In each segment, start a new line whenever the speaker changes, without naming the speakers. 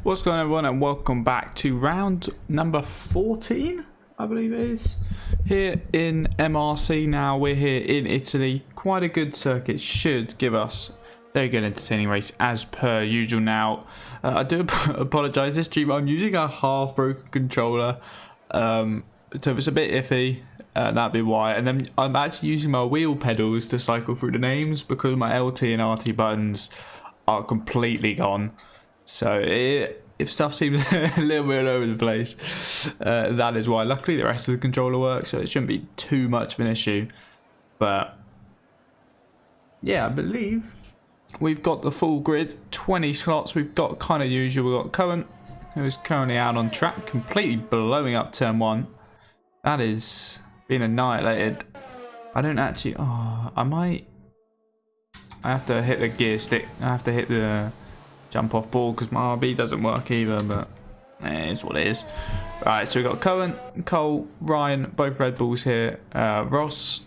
What's going on, everyone, and welcome back to round number 14, I believe it is, here in MRC. Now we're here in Italy. Quite a good circuit, should give us very good entertaining race as per usual. Now I do apologise, this stream I'm using a half broken controller, so if it's a bit iffy, that'd be why. And then I'm actually using my wheel pedals to cycle through the names because my LT and RT buttons are completely gone. So if stuff seems a little bit all over the place, that is why. Luckily the rest of the controller works, so it shouldn't be too much of an issue. But yeah, I believe we've got the full grid, 20 slots. We've got kind of usual. We've got Cohen, who is currently out on track, completely blowing up turn 1. That is being annihilated. I don't actually... Oh, I have to hit the gear stick. I have to hit the jump off ball because my RB doesn't work either, but it is what it is. Right, so we've got Cohen, Cole, Ryan, both Red Bulls here, Ross,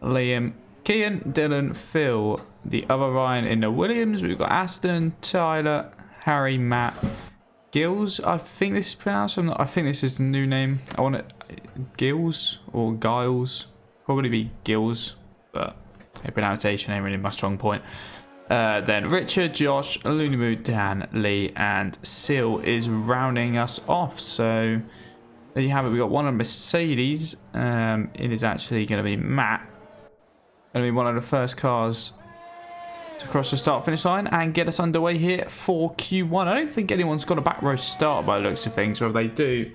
Liam, Kian, Dylan, Phil, the other Ryan in the Williams. We've got Aston, Tyler, Harry, Matt, Gills, I think this is pronounced. I think this is the new name. I want it Gills or Giles, probably be Gills, but the pronunciation ain't really my strong point. Then Richard, Josh, Lunimu, Dan, Lee, and Seal is rounding us off. So there you have it. We got one on Mercedes. It is actually going to be Matt. Going to be one of the first cars to cross the start-finish line and get us underway here for Q1. I don't think anyone's got a back row start by the looks of things, or if they do,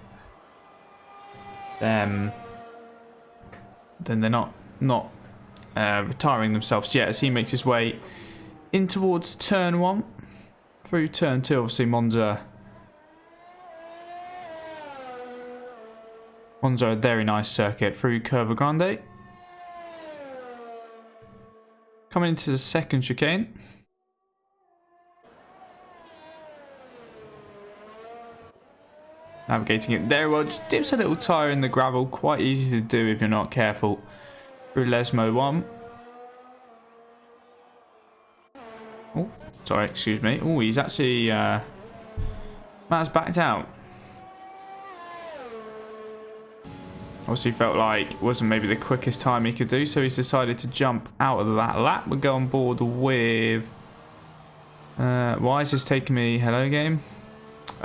then they're not retiring themselves yet, as he makes his way in towards turn 1 through turn 2. Obviously Monza, a very nice circuit through Curva Grande. Coming into the second chicane. Navigating it there well, just dips a little tyre in the gravel, quite easy to do if you're not careful. Through Lesmo 1. Oh, sorry, excuse me. Oh, he's actually Matt's backed out. Obviously felt like it wasn't maybe the quickest time he could do, so he's decided to jump out of that lap. We'll go on board with why is this taking me? Hello game.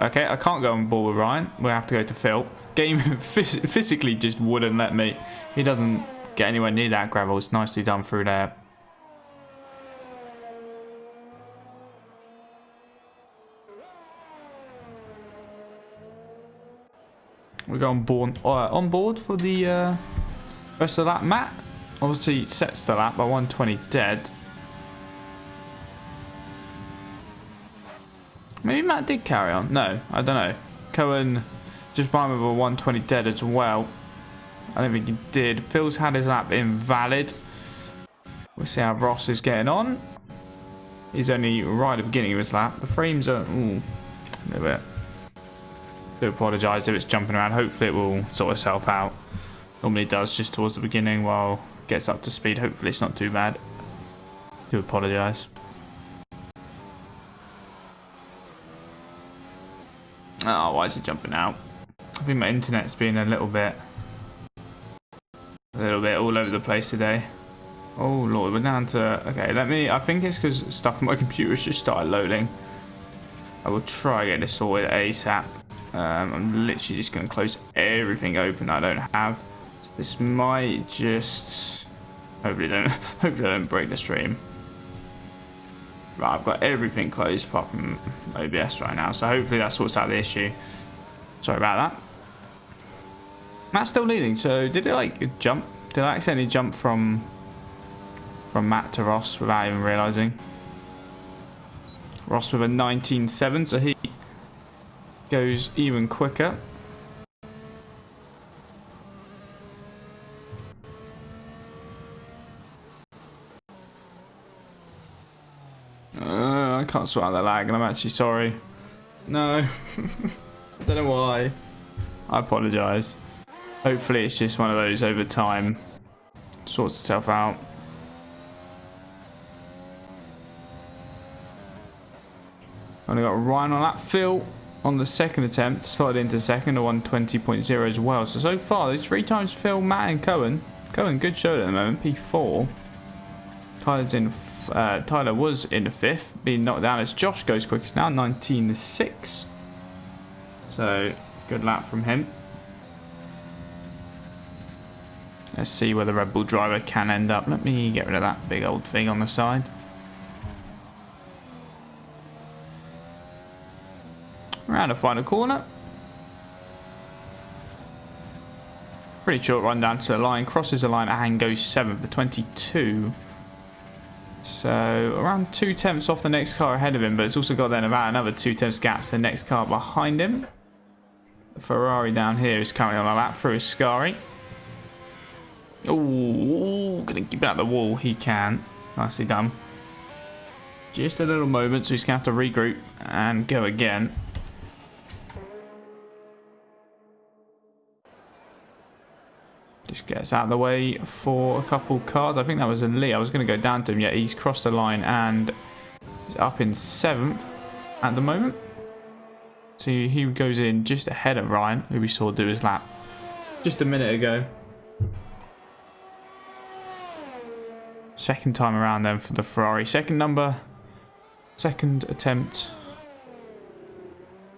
Okay, I can't go on board with Ryan. We'll have to go to Phil. Game physically just wouldn't let me. He doesn't get anywhere near that gravel. It's nicely done through there. We go on board for the rest of that. Matt obviously sets the lap by 120 dead. Maybe Matt did carry on. No, I don't know. Cohen just ran with a 120 dead as well. I don't think he did. Phil's had his lap invalid. We'll see how Ross is getting on. He's only right at the beginning of his lap. The frames are a little bit. Do apologise if it's jumping around. Hopefully it will sort itself out. Normally it does just towards the beginning while it gets up to speed. Hopefully it's not too bad. Do apologise. Oh, why is it jumping out? I think my internet's been a little bit all over the place today. Oh lord, we're down to... Okay, I think it's because stuff on my computer's just started loading. I will try to get this sorted ASAP. I'm literally just going to close everything open I don't have. So this might just... Hopefully I don't break the stream. Right, I've got everything closed apart from OBS right now. So hopefully that sorts out the issue. Sorry about that. Matt's still leading. So did it like jump? Did I accidentally jump from Matt to Ross without even realising? Ross with a 19.7, so he goes even quicker. I can't sort out the lag, and I'm actually sorry. No, I don't know why. I apologise. Hopefully it's just one of those over time. Sorts itself out. Only got Ryan on that. Phil on the second attempt, slotted into second, a 120.0 as well. So far, there's 3 times Phil, Matt and Cohen. Cohen, good show at the moment, P4. Tyler was in the 5th, being knocked down as Josh goes quickest now, 19.6. So, good lap from him. Let's see where the Red Bull driver can end up. Let me get rid of that big old thing on the side. Around the final corner. Pretty short run down to the line. Crosses the line and goes 7th for 22. So around 2 tenths off the next car ahead of him, but it's also got then about another 2 tenths gap to the next car behind him. The Ferrari down here is currently on a lap through Ascari. Oh, gonna keep it out the wall. He can. Nicely done. Just a little moment, so he's gonna have to regroup and go again. Just gets out of the way for a couple cars. I think that was in Lee. I was going to go down to him, yet he's crossed the line and he's up in 7th at the moment. So he goes in just ahead of Ryan, who we saw do his lap just a minute ago. Second time around then for the Ferrari. Second attempt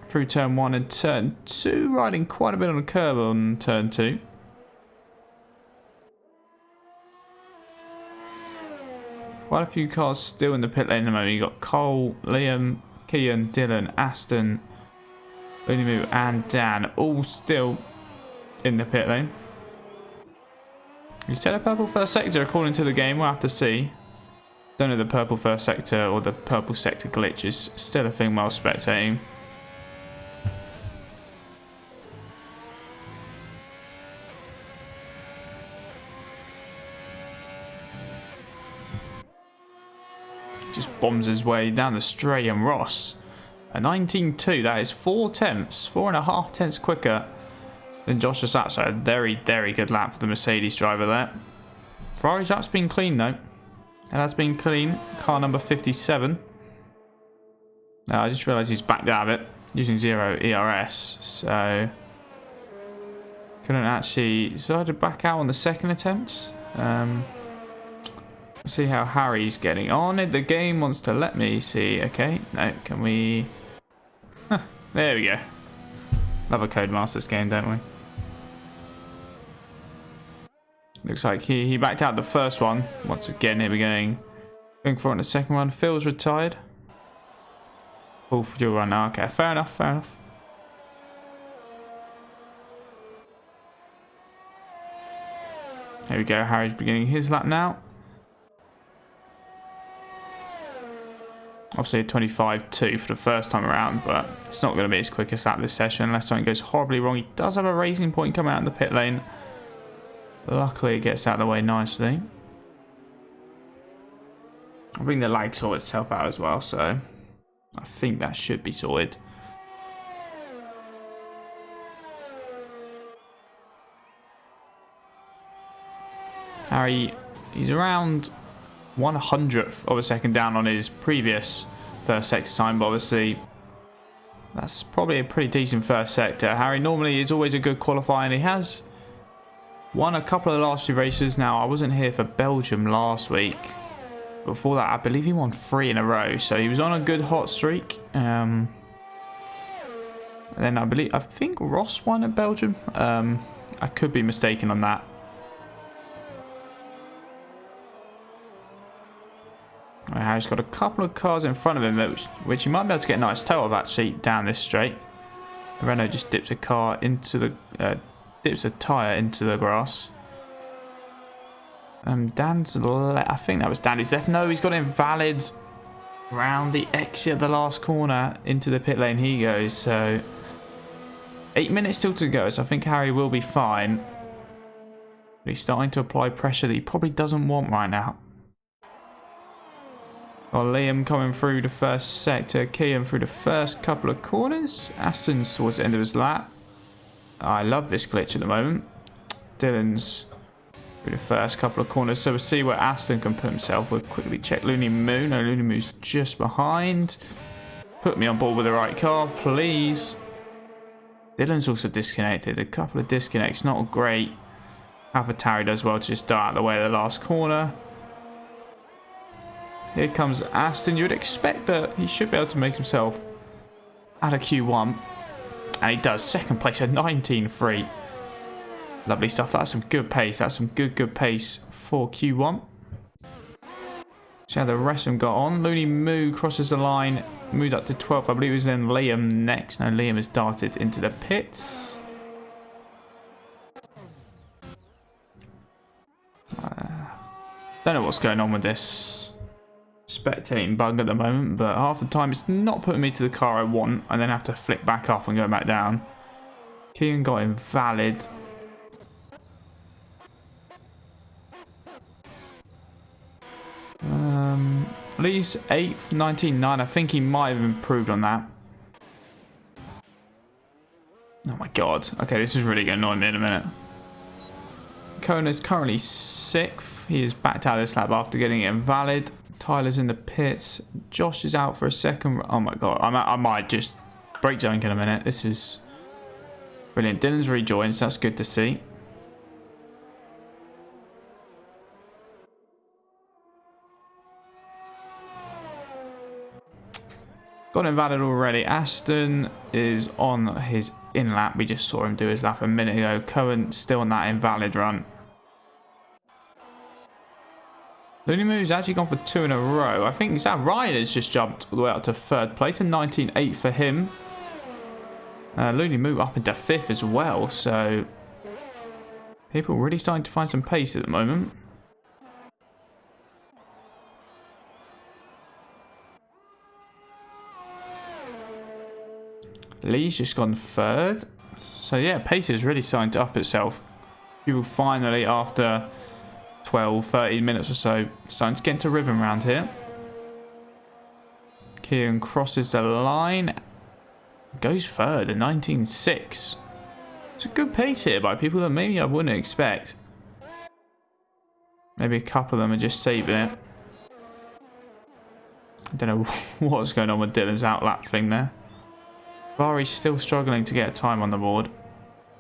through turn 1 and turn 2, riding quite a bit on the curb on turn 2. Quite a few cars still in the pit lane at the moment. You've got Cole, Liam, Kian, Dylan, Aston, Unimu and Dan all still in the pit lane. You said a purple first sector according to the game. We'll have to see. Don't know the purple first sector or the purple sector glitch is still a thing while spectating. Just bombs his way down the straight, and Ross a 19.2. That is 4 tenths, 4.5 tenths quicker than Josh's lap. So a very, very good lap for the Mercedes driver there. Ferrari's lap's been clean though. It has been clean. Car number 57. I just realised he's backed out of it using 0 ERS. So couldn't actually decided to back out on the second attempt. See how Harry's getting on. The game wants to let me see. Okay, no, can we? Huh, there we go. Love a Codemasters game, don't we? Looks like he backed out the first one. Once again, here we're going for it in the second one. Phil's retired. Full fuel run. Okay, fair enough, fair enough. Here we go. Harry's beginning his lap now. Obviously a 25.2 for the first time around, but it's not going to be his quickest lap this session unless something goes horribly wrong. He does have a racing point coming out in the pit lane. Luckily it gets out of the way nicely. I think the lag sorted itself out as well, so I think that should be sorted. Harry, he's around 100th of a second down on his previous first sector time, but obviously that's probably a pretty decent first sector. Harry normally is always a good qualifier, and he has won a couple of the last few races. Now, I wasn't here for Belgium last week. Before that, I believe he won 3 in a row, so he was on a good hot streak. And then I think Ross won at Belgium. I could be mistaken on that. Harry's got a couple of cars in front of him, which he might be able to get a nice tow of actually down this straight. Renault just dips a car into the dips a tyre into the grass. Dan's I think that was Dan who's left. No, he's got invalid around the exit of the last corner into the pit lane he goes. So 8 minutes still to go, so I think Harry will be fine. But he's starting to apply pressure that he probably doesn't want right now. Got Liam coming through the first sector, Kian through the first couple of corners. Aston's towards the end of his lap. I love this glitch at the moment. Dylan's through the first couple of corners, so we'll see where Aston can put himself. We'll quickly check Looney Moo. No, Looney Moo's just behind. put me on board with the right car, please. Dylan's also disconnected. A couple of disconnects, not great. AlphaTauri does well to just dart out of the way of the last corner. Here comes Aston. You would expect that he should be able to make himself out of Q1. And he does. Second place at 19.3. Lovely stuff. That's some good pace. That's some good pace for Q1. See how the rest of them got on. Looney Moo crosses the line. Moved up to 12th. I believe it was then Liam next. No, Liam has darted into the pits. Don't know what's going on with this spectating bug at the moment, but half the time it's not putting me to the car I want. I then have to flip back up and go back down. Keegan got invalid. Lee's 8th, 19.9. I think he might have improved on that. Oh my god. Okay, this is really going to annoy me in a minute. Kona's currently 6th. He is backed out of this lap after getting it invalid. Tyler's in the pits. Josh is out for a second. Oh my god. I might just break junk in a minute. This is brilliant. Dylan's rejoined, so that's good to see. Got invalid already. Aston is on his in lap. We just saw him do his lap a minute ago. Cohen still on that invalid run. Looney Moo's actually gone for 2 in a row. I think Zach Ryan has just jumped all the way up to 3rd place, and 19.8 for him. Looney Moo up into 5th as well, so people really starting to find some pace at the moment. Lee's just gone 3rd. So yeah, pace is really starting to up itself. People finally, after 12, 13 minutes or so, starting to get into rhythm around here. Kieran crosses the line. Goes 3rd at 19.6. It's a good pace here by people that maybe I wouldn't expect. Maybe a couple of them are just saving it. I don't know what's going on with Dylan's outlap thing there. Bari's still struggling to get a time on the board.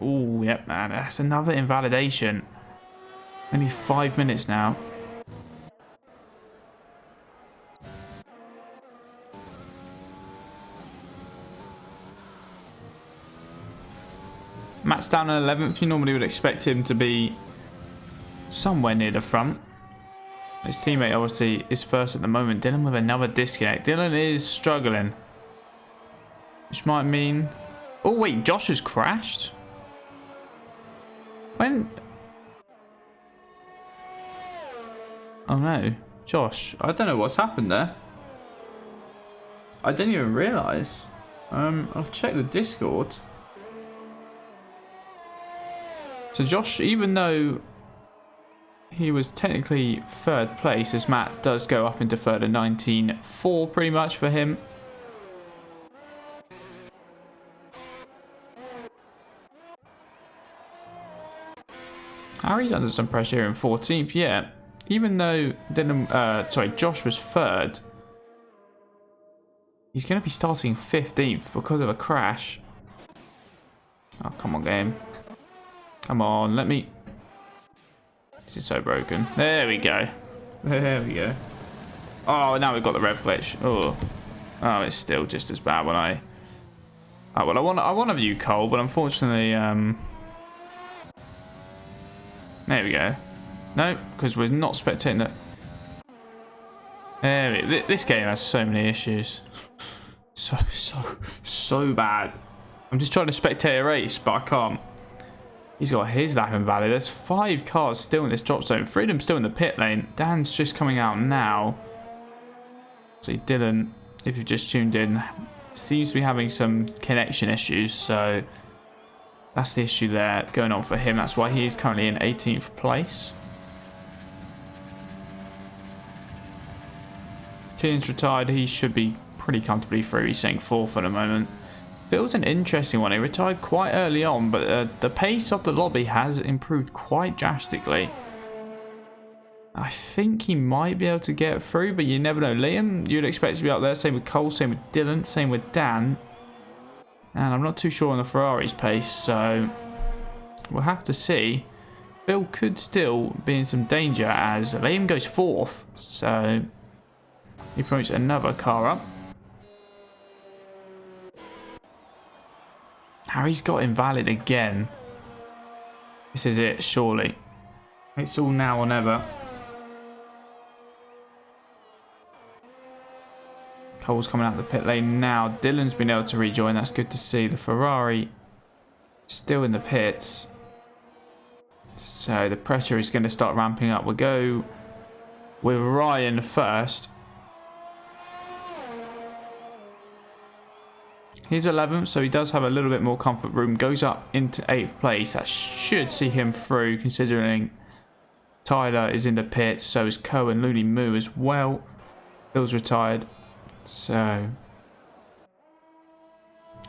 Oh, yep, man. That's another invalidation. Only 5 minutes now. Matt's down in 11th. You normally would expect him to be somewhere near the front. His teammate obviously is 1st at the moment. Dylan with another disconnect. Dylan is struggling. Which might mean... Oh, wait. Josh has crashed? When... Oh, no. Josh. I don't know what's happened there. I didn't even realise. I'll check the Discord. So Josh, even though he was technically 3rd place, as Matt does go up into 3rd at 19.4 pretty much for him. Harry's under some pressure here in 14th, yeah. Even though Josh was 3rd, he's going to be starting 15th because of a crash. Oh, come on, game. Come on, let me... This is so broken. There we go. There we go. Oh, now we've got the rev glitch. Oh, it's still just as bad when I... Oh, well, I want to view Cole, but unfortunately... There we go. No, because we're not spectating that. There we go. This game has so many issues. So bad. I'm just trying to spectate a race, but I can't. He's got his lap invalid. There's 5 cars still in this drop zone. Freedom's still in the pit lane. Dan's just coming out now. So Dylan, if you've just tuned in, seems to be having some connection issues. So that's the issue there going on for him. That's why he is currently in 18th place. Keane's retired. He should be pretty comfortably through. He's saying 4th at the moment. It was an interesting one. He retired quite early on, but the pace of the lobby has improved quite drastically. I think he might be able to get through, but you never know. Liam, you'd expect to be up there. Same with Cole, same with Dylan, same with Dan. And I'm not too sure on the Ferrari's pace, so we'll have to see. Phil could still be in some danger as Liam goes 4th, so he promotes another car up. Harry's got invalid again. This is it, surely. It's all now or never. Cole's coming out the pit lane now. Dylan's been able to rejoin. That's good to see. The Ferrari still in the pits. So the pressure is going to start ramping up. We'll go with Ryan first. He's 11th, so he does have a little bit more comfort room. Goes up into 8th place. That should see him through, considering Tyler is in the pits. So is Cohen, Looney Moo as well. Bill's retired. So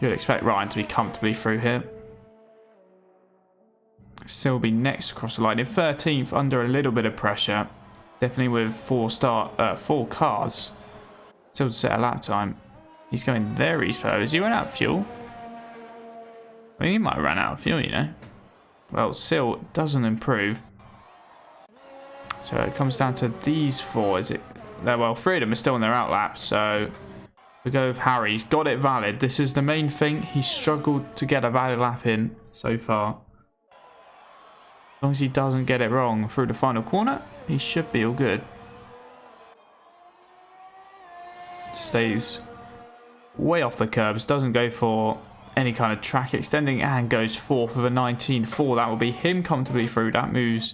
you'd expect Ryan to be comfortably through here. Still be next across the line. In 13th, under a little bit of pressure. Definitely with 4 cars. Still to set a lap time. He's going very slow. Has he run out of fuel? I mean, he might have run out of fuel, you know. Well, still doesn't improve. So it comes down to these 4. Is it? Well, 3 of them are still on their out lap. So we go with Harry. He's got it valid. This is the main thing. He's struggled to get a valid lap in so far. As long as he doesn't get it wrong through the final corner, he should be all good. Stays way off the curbs, doesn't go for any kind of track extending, and goes 4th with a 19.4. That will be him comfortably through. That moves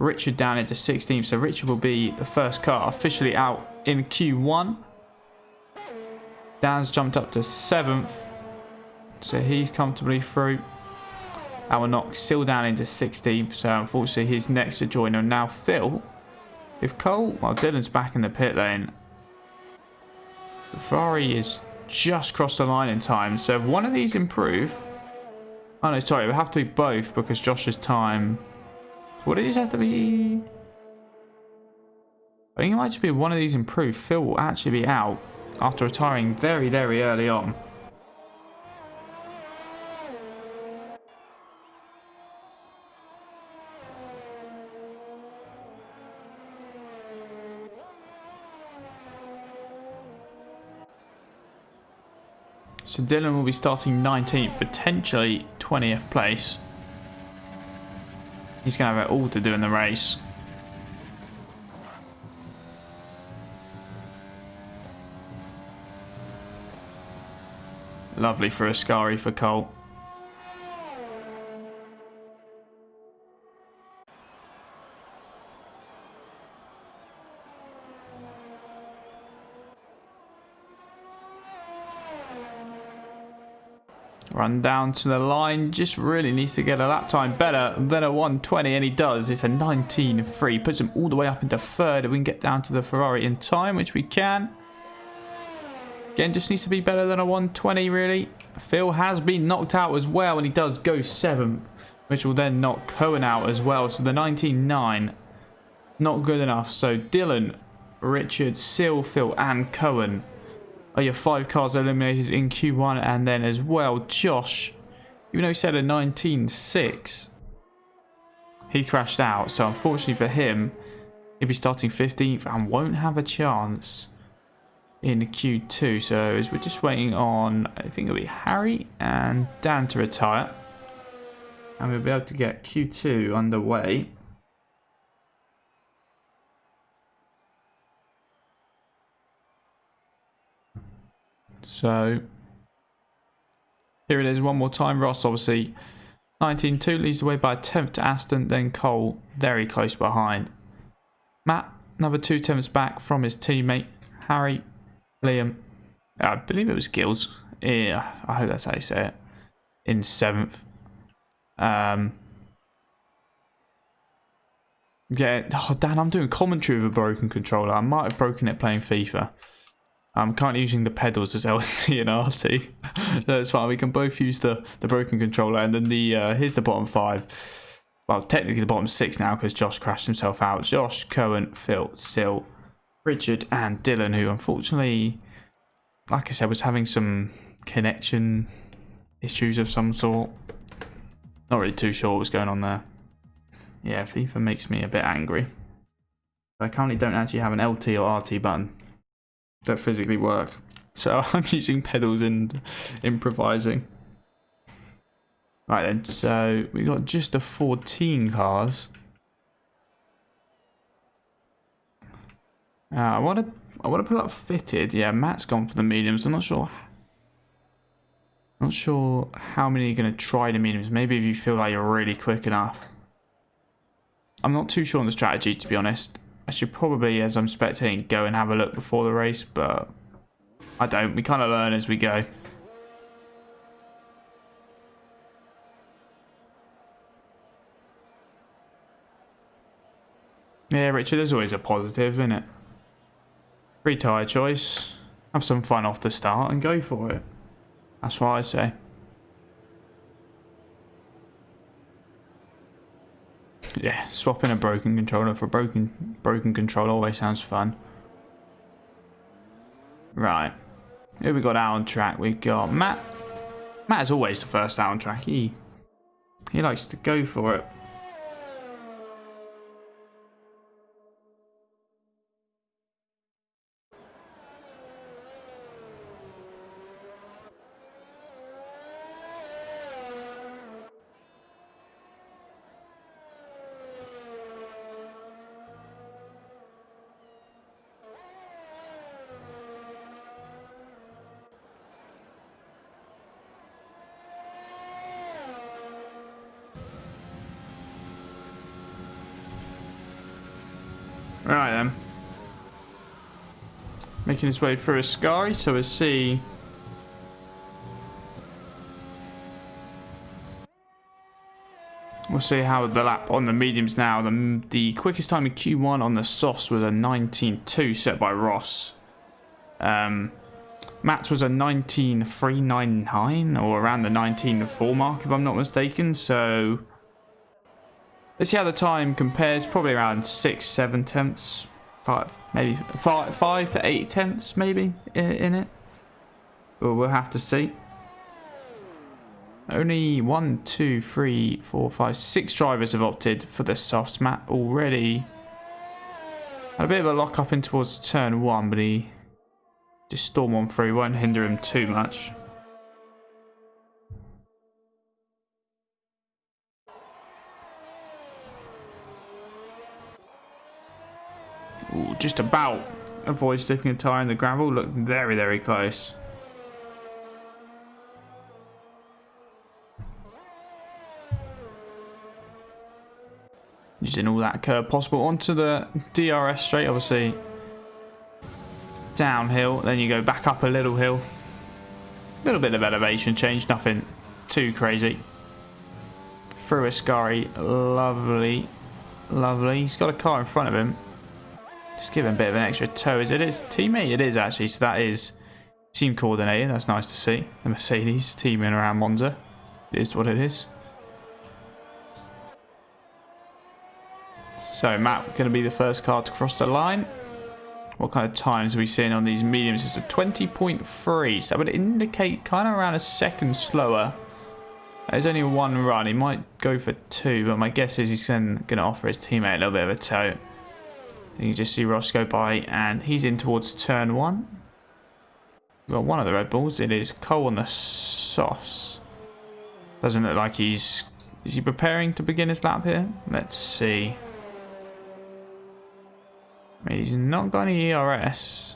Richard down into 16th, so Richard will be the first car officially out in Q1. Dan's jumped up to 7th, so he's comfortably through. That will knock still down into 16th, so unfortunately he's next to joiner. Now Phil, if Cole, well, Dylan's back in the pit lane. The Ferrari is just crossed the line in time, so if one of these improve... Oh no, sorry, it would have to be both because Josh's time... What did it have to be? I think it might just be one of these improve. Phil will actually be out after retiring very, very early on. So Dylan will be starting 19th, potentially 20th place. He's going to have it all to do in the race. Lovely for Ascari for Cole. Run down to the line, just really needs to get a lap time better than a 1:20, and he does. It's a 19.3, puts him all the way up into 3rd. If we can get down to the Ferrari in time, which we can. Again, just needs to be better than a 1:20, really. Phil has been knocked out as well, and he does go 7th, which will then knock Cohen out as well. So the 19.9, not good enough. So Dylan, Richard, Sil, Phil, and Cohen are your 5 cars eliminated in Q1, and then as well Josh, even though he said a 19.6, he crashed out, so unfortunately for him he'll be starting 15th and won't have a chance in Q2. So as we're just waiting on, I think it'll be Harry and Dan to retire, and we'll be able to get Q2 underway. So here it is one more time. Ross obviously 19.2 leads the way by a 10th to Aston, then Cole very close behind. Matt, another 2 tenths back from his teammate. Harry, Liam, I believe it was Gills. Yeah, I hope that's how you say it. In 7th. Yeah, oh Dan, I'm doing commentary with a broken controller. I might have broken it playing FIFA. I'm currently using the pedals as LT and RT. So it's fine, we can both use the broken controller, and then the here's the bottom 5. well, technically the bottom 6 now because Josh crashed himself out. Josh, Cohen, Phil, Sil, Richard and Dylan, who unfortunately, like I said, was having some connection issues of some sort. Not really too sure what was going on there. Yeah, FIFA makes me a bit angry. I currently don't actually have an LT or RT button that physically work. So I'm using pedals and improvising. Right then, so we got just the 14 cars. I want to put up fitted. Yeah, Matt's gone for the mediums. I'm not sure how many are going to try the mediums. Maybe if you feel like you're really quick enough. I'm not too sure on the strategy, to be honest. I should probably, as I'm spectating, go and have a look before the race, but I don't. We kind of learn as we go. Yeah, Richard, there's always a positive, isn't it? Free tyre choice. Have some fun off the start and go for it. That's what I say. Yeah, swapping a broken controller for a broken controller always sounds fun. Right. Here we got out on track. We got Matt. Matt is always the first out on track. He likes to go for it. Right then. Making his way through a sky, so we'll see. We'll see how the lap on the mediums now. The quickest time in Q1 on the softs was a 19.2 set by Ross. Matt's was a 19.399 or around the 19.4 mark if I'm not mistaken. So let's see how the time compares. Probably around 6-7 tenths, 5 maybe 5 to 8 tenths maybe in it. But we'll have to see. Only 1, 2, 3, 4, 5, 6 drivers have opted for the softs. Matt already had a bit of a lock up in towards turn 1, but he just storm on through, won't hinder him too much. Ooh, just about avoid slipping a tyre in the gravel. Looked very, very close. Using all that curb possible onto the DRS straight, obviously downhill, then you go back up a little hill. A little bit of elevation change, nothing too crazy. Through a scurry, lovely, lovely. He's got a car in front of him. Just give him a bit of an extra tow. Is it his teammate? It is actually, so that is team coordinator. That's nice to see. The Mercedes teaming around Monza. It is what it is. So Matt going to be the first car to cross the line. What kind of times are we seeing on these mediums? It's a 20.3, so that would indicate kind of around a second slower. There's only one run. He might go for 2, but my guess is he's going to offer his teammate a little bit of a tow. You can just see Ross go by, and he's in towards turn 1. We've got one of the Red Bulls. It is Cole on the softs. Doesn't look like he's... Is he preparing to begin his lap here? Let's see. I mean, he's not got any ERS.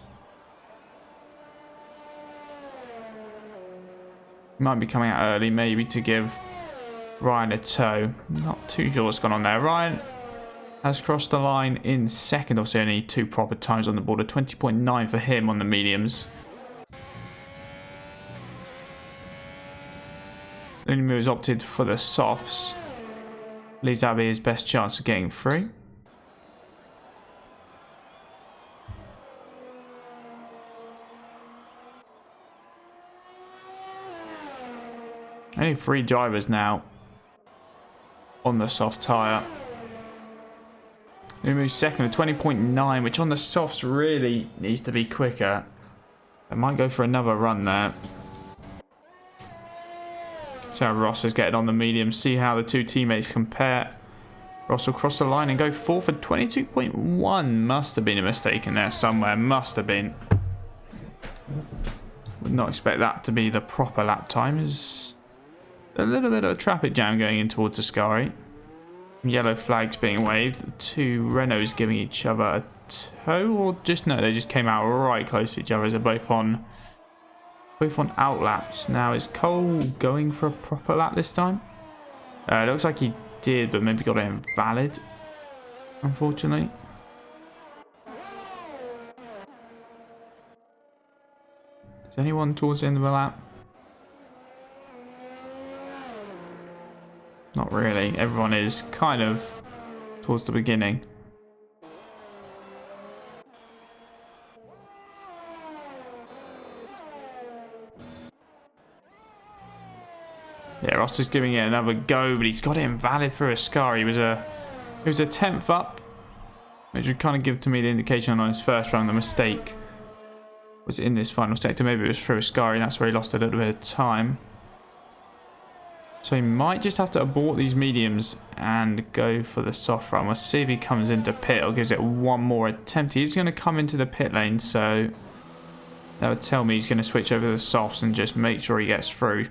He might be coming out early, maybe to give Ryan a tow. Not too sure what's gone on there. Ryan has crossed the line in second. Obviously, only 2 proper times on the board. A 20.9 for him on the mediums. Only has opted for the softs. Leaves that be his best chance of getting through. Only 3 drivers now. on the soft tyre. He moves second at 20.9, which on the softs really needs to be quicker. I might go for another run there. See how Ross is getting on the medium. See how the two teammates compare. Ross will cross the line and go fourth at 22.1. Must have been a mistake in there somewhere. Must have been. Would not expect that to be the proper lap time. There's a little bit of a traffic jam going in towards Ascari. Yellow flags being waved. Two Renaults giving each other a tow, or just no, they just came out right close to each other. They're both on out laps. Now is Cole going for a proper lap this time? It looks like he did, but maybe got it invalid, unfortunately. Is anyone towards the end of the lap? Not really. Everyone is kind of towards the beginning. Yeah, Ross is giving it another go, but he's got it invalid for Ascari. He was a 10th up, which would kind of give to me the indication on his first run the mistake was in this final sector. Maybe it was for Ascari, and that's where he lost a little bit of time. So he might just have to abort these mediums and go for the soft run. We'll see if he comes into pit or gives it one more attempt. He's going to come into the pit lane, so that would tell me he's going to switch over to the softs and just make sure he gets through.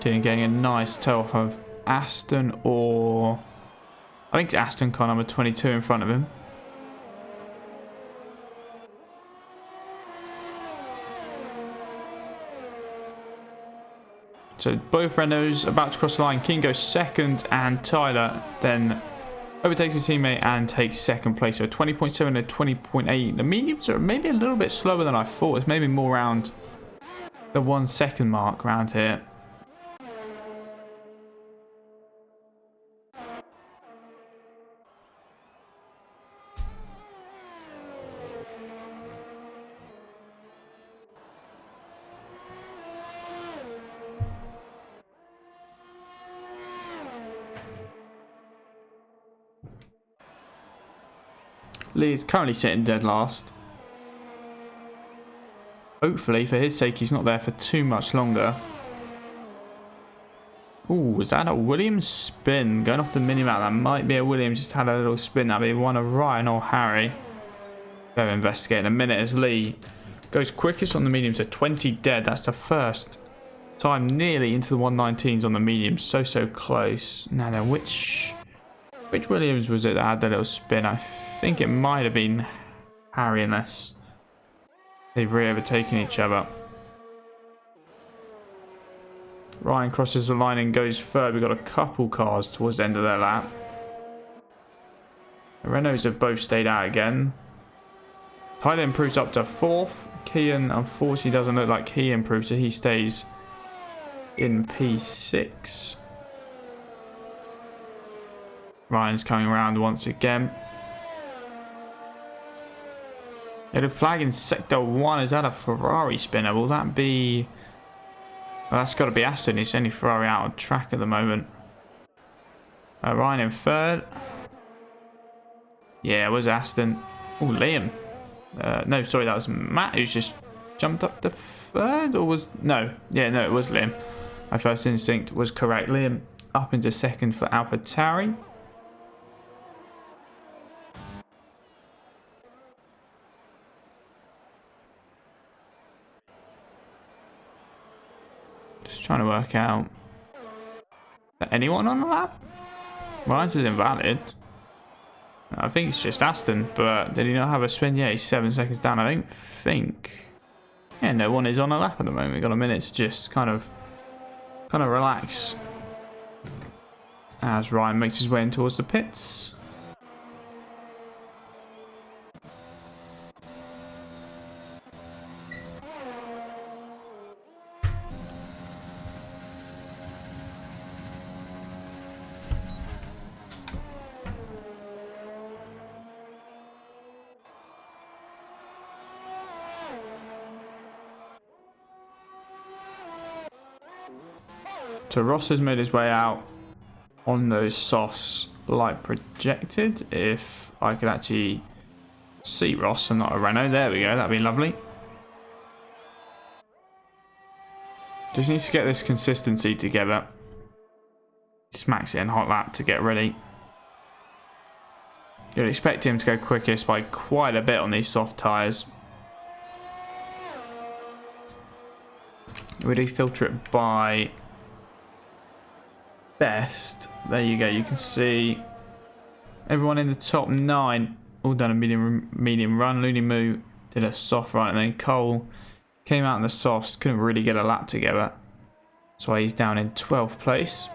Getting a nice toe off of Aston, or I think Aston car number 22 in front of him. So both Renaults about to cross the line. King goes second, and Tyler then overtakes his teammate and takes second place. So 20.7 and 20.8. The mediums are maybe a little bit slower than I thought. It's maybe more around the 1 second mark around here. Lee is currently sitting dead last. Hopefully, for his sake, he's not there for too much longer. Ooh, is that a Williams spin? Going off the mini-map, that might be a Williams. Just had a little spin. That'd be one of Ryan or Harry. They'll investigate in a minute as Lee goes quickest on the mediums at 20 dead. That's the first time nearly into the 119s on the mediums. So close. Now, which Williams was it that had the little spin? I think it might have been Harry, unless they've re-overtaken each other. Ryan crosses the line and goes third. We've got a couple cars towards the end of their lap. The Renaults have both stayed out again. Tyler improves up to fourth. Kian, unfortunately, doesn't look like he improves, so he stays in P6. Ryan's coming around once again. Yellow flag in sector 1. Is that a Ferrari spinner? Will that be... Well, that's got to be Aston. He's only Ferrari out on track at the moment. Ryan in third. Yeah, it was Aston. Oh, Liam. No, sorry, that was Matt who's just jumped up to third, or was... No, yeah, no, it was Liam. My first instinct was correct. Liam up into second for AlphaTauri. Just trying to work out. Anyone on the lap? Ryan's is invalid. I think it's just Aston, but did he not have a spin? Yeah, he's 7 seconds down. I don't think. Yeah, no one is on a lap at the moment. We've got a minute to just kind of relax as Ryan makes his way in towards the pits. So Ross has made his way out on those softs like projected. If I could actually see Ross and not a Renault. There we go. That'd be lovely. Just needs to get this consistency together. Smacks it in hot lap to get ready. You'd expect him to go quickest by quite a bit on these soft tyres. We do filter it by best. There you go. You can see everyone in the top 9 all done a medium run. Looney Moo did a soft run, and then Cole came out in the softs. Couldn't really get a lap together. That's why he's down in 12th place.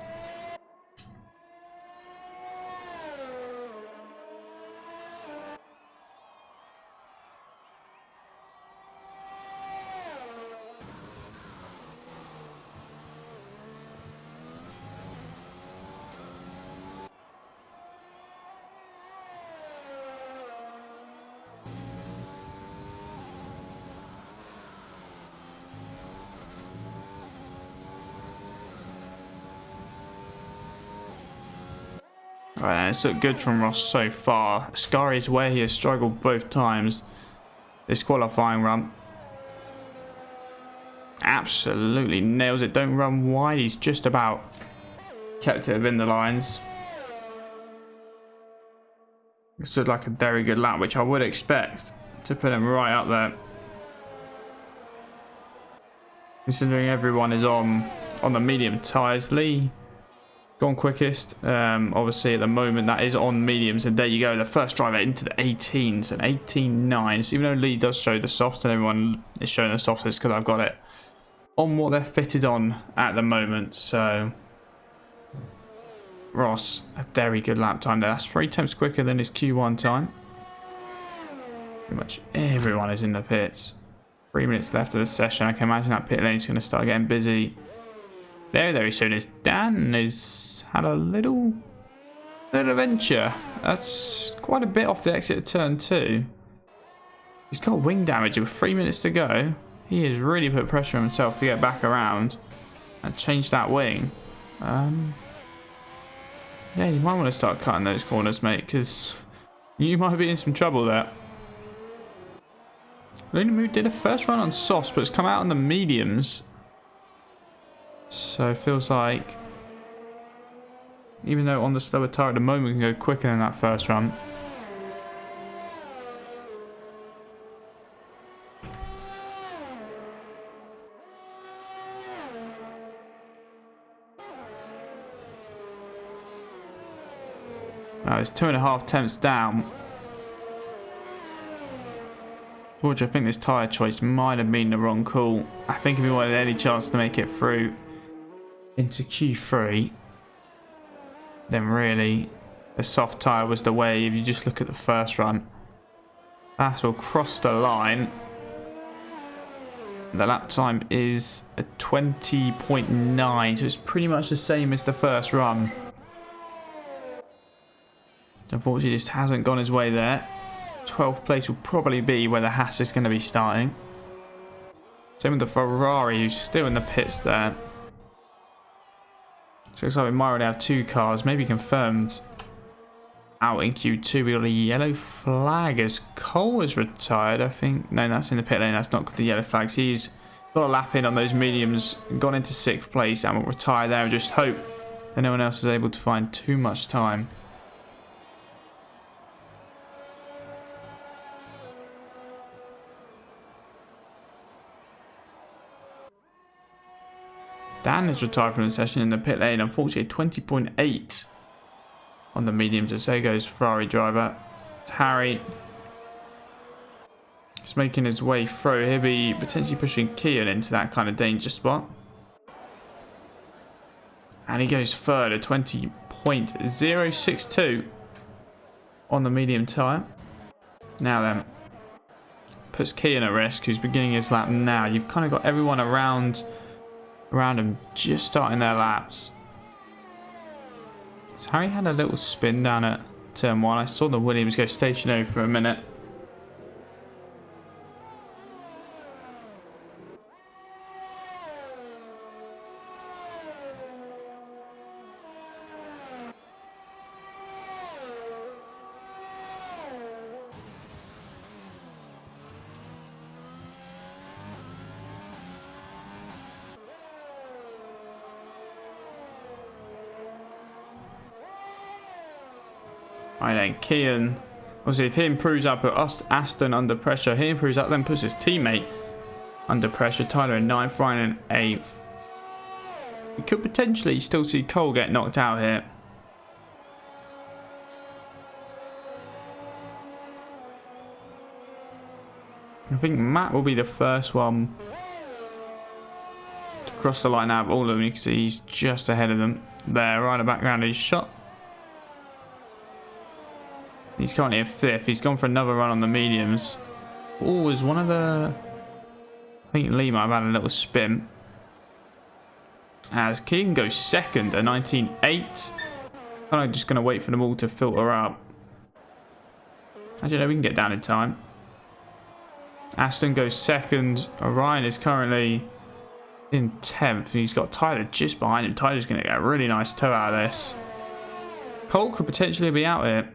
Right, it's looked good from Ross so far. Ascari is where he has struggled both times this qualifying run. Absolutely nails it. Don't run wide. He's just about kept it within the lines. It's looked like a very good lap, which I would expect to put him right up there. Considering everyone is on the medium tyres. Lee gone quickest. Obviously at the moment that is on mediums, and there you go, the first driver into the 18s, an 18.9. So even though Lee does show the softs and everyone is showing the softs, it's because I've got it on what they're fitted on at the moment. So Ross, a very good lap time there. That's 3 tenths quicker than his Q1 time. Pretty much everyone is in the pits. 3 minutes left of the session. I can imagine that pit lane is going to start getting busy very soon. As Dan has had a little adventure. That's quite a bit off the exit of turn 2. He's got wing damage with 3 minutes to go. He has really put pressure on himself to get back around and change that wing. Yeah, you might want to start cutting those corners, mate, because you might be in some trouble there. Looney Moo did a first run on softs, but it's come out on the mediums. So it feels like, even though on the slower tyre at the moment, we can go quicker than that first run. Now it's 2.5 tenths down. George, I think this tyre choice might have been the wrong call. I think if he wanted any chance to make it through into Q3, then really the soft tyre was the way. If you just look at the first run, Bass will cross the line. The lap time is a 20.9, so it's pretty much the same as the first run. Unfortunately, just hasn't gone his way there. 12th place will probably be where the Haas is going to be starting. Same with the Ferrari, who's still in the pits there. So looks like we might already have 2 cars, maybe confirmed out in Q2. We got a yellow flag as Cole is retired, I think. No, that's in the pit lane. That's not the yellow flags. He's got a lap in on those mediums, gone into 6th place, and will retire there and just hope that no one else is able to find too much time. Dan is retired from the session in the pit lane. Unfortunately, 20.8 on the mediums. As there goes Ferrari driver. It's Harry. He's making his way through. He'll be potentially pushing Kian into that kind of danger spot. And he goes third at 20.062 on the medium tyre. Now then, puts Kian at risk, who's beginning his lap now. You've kind of got everyone around him just starting their laps. So Harry had a little spin down at turn 1. I saw the Williams go stationary for a minute. Right then, Kian. Obviously, if he improves that, put Aston under pressure. He improves that, then puts his teammate under pressure. Tyler in 9th, Ryan in 8th. We could potentially still see Cole get knocked out here. I think Matt will be the first one to cross the line out of all of them. You can see he's just ahead of them. There, right in the background of his shot. He's currently in 5th. He's gone for another run on the mediums. Oh, is one of the... I think Lee might have had a little spin. As Keegan goes 2nd at 19.8. I'm just going to wait for them all to filter up. Actually, no, we can get down in time. Aston goes 2nd. Orion is currently in 10th. He's got Tyler just behind him. Tyler's going to get a really nice toe out of this. Colt could potentially be out here.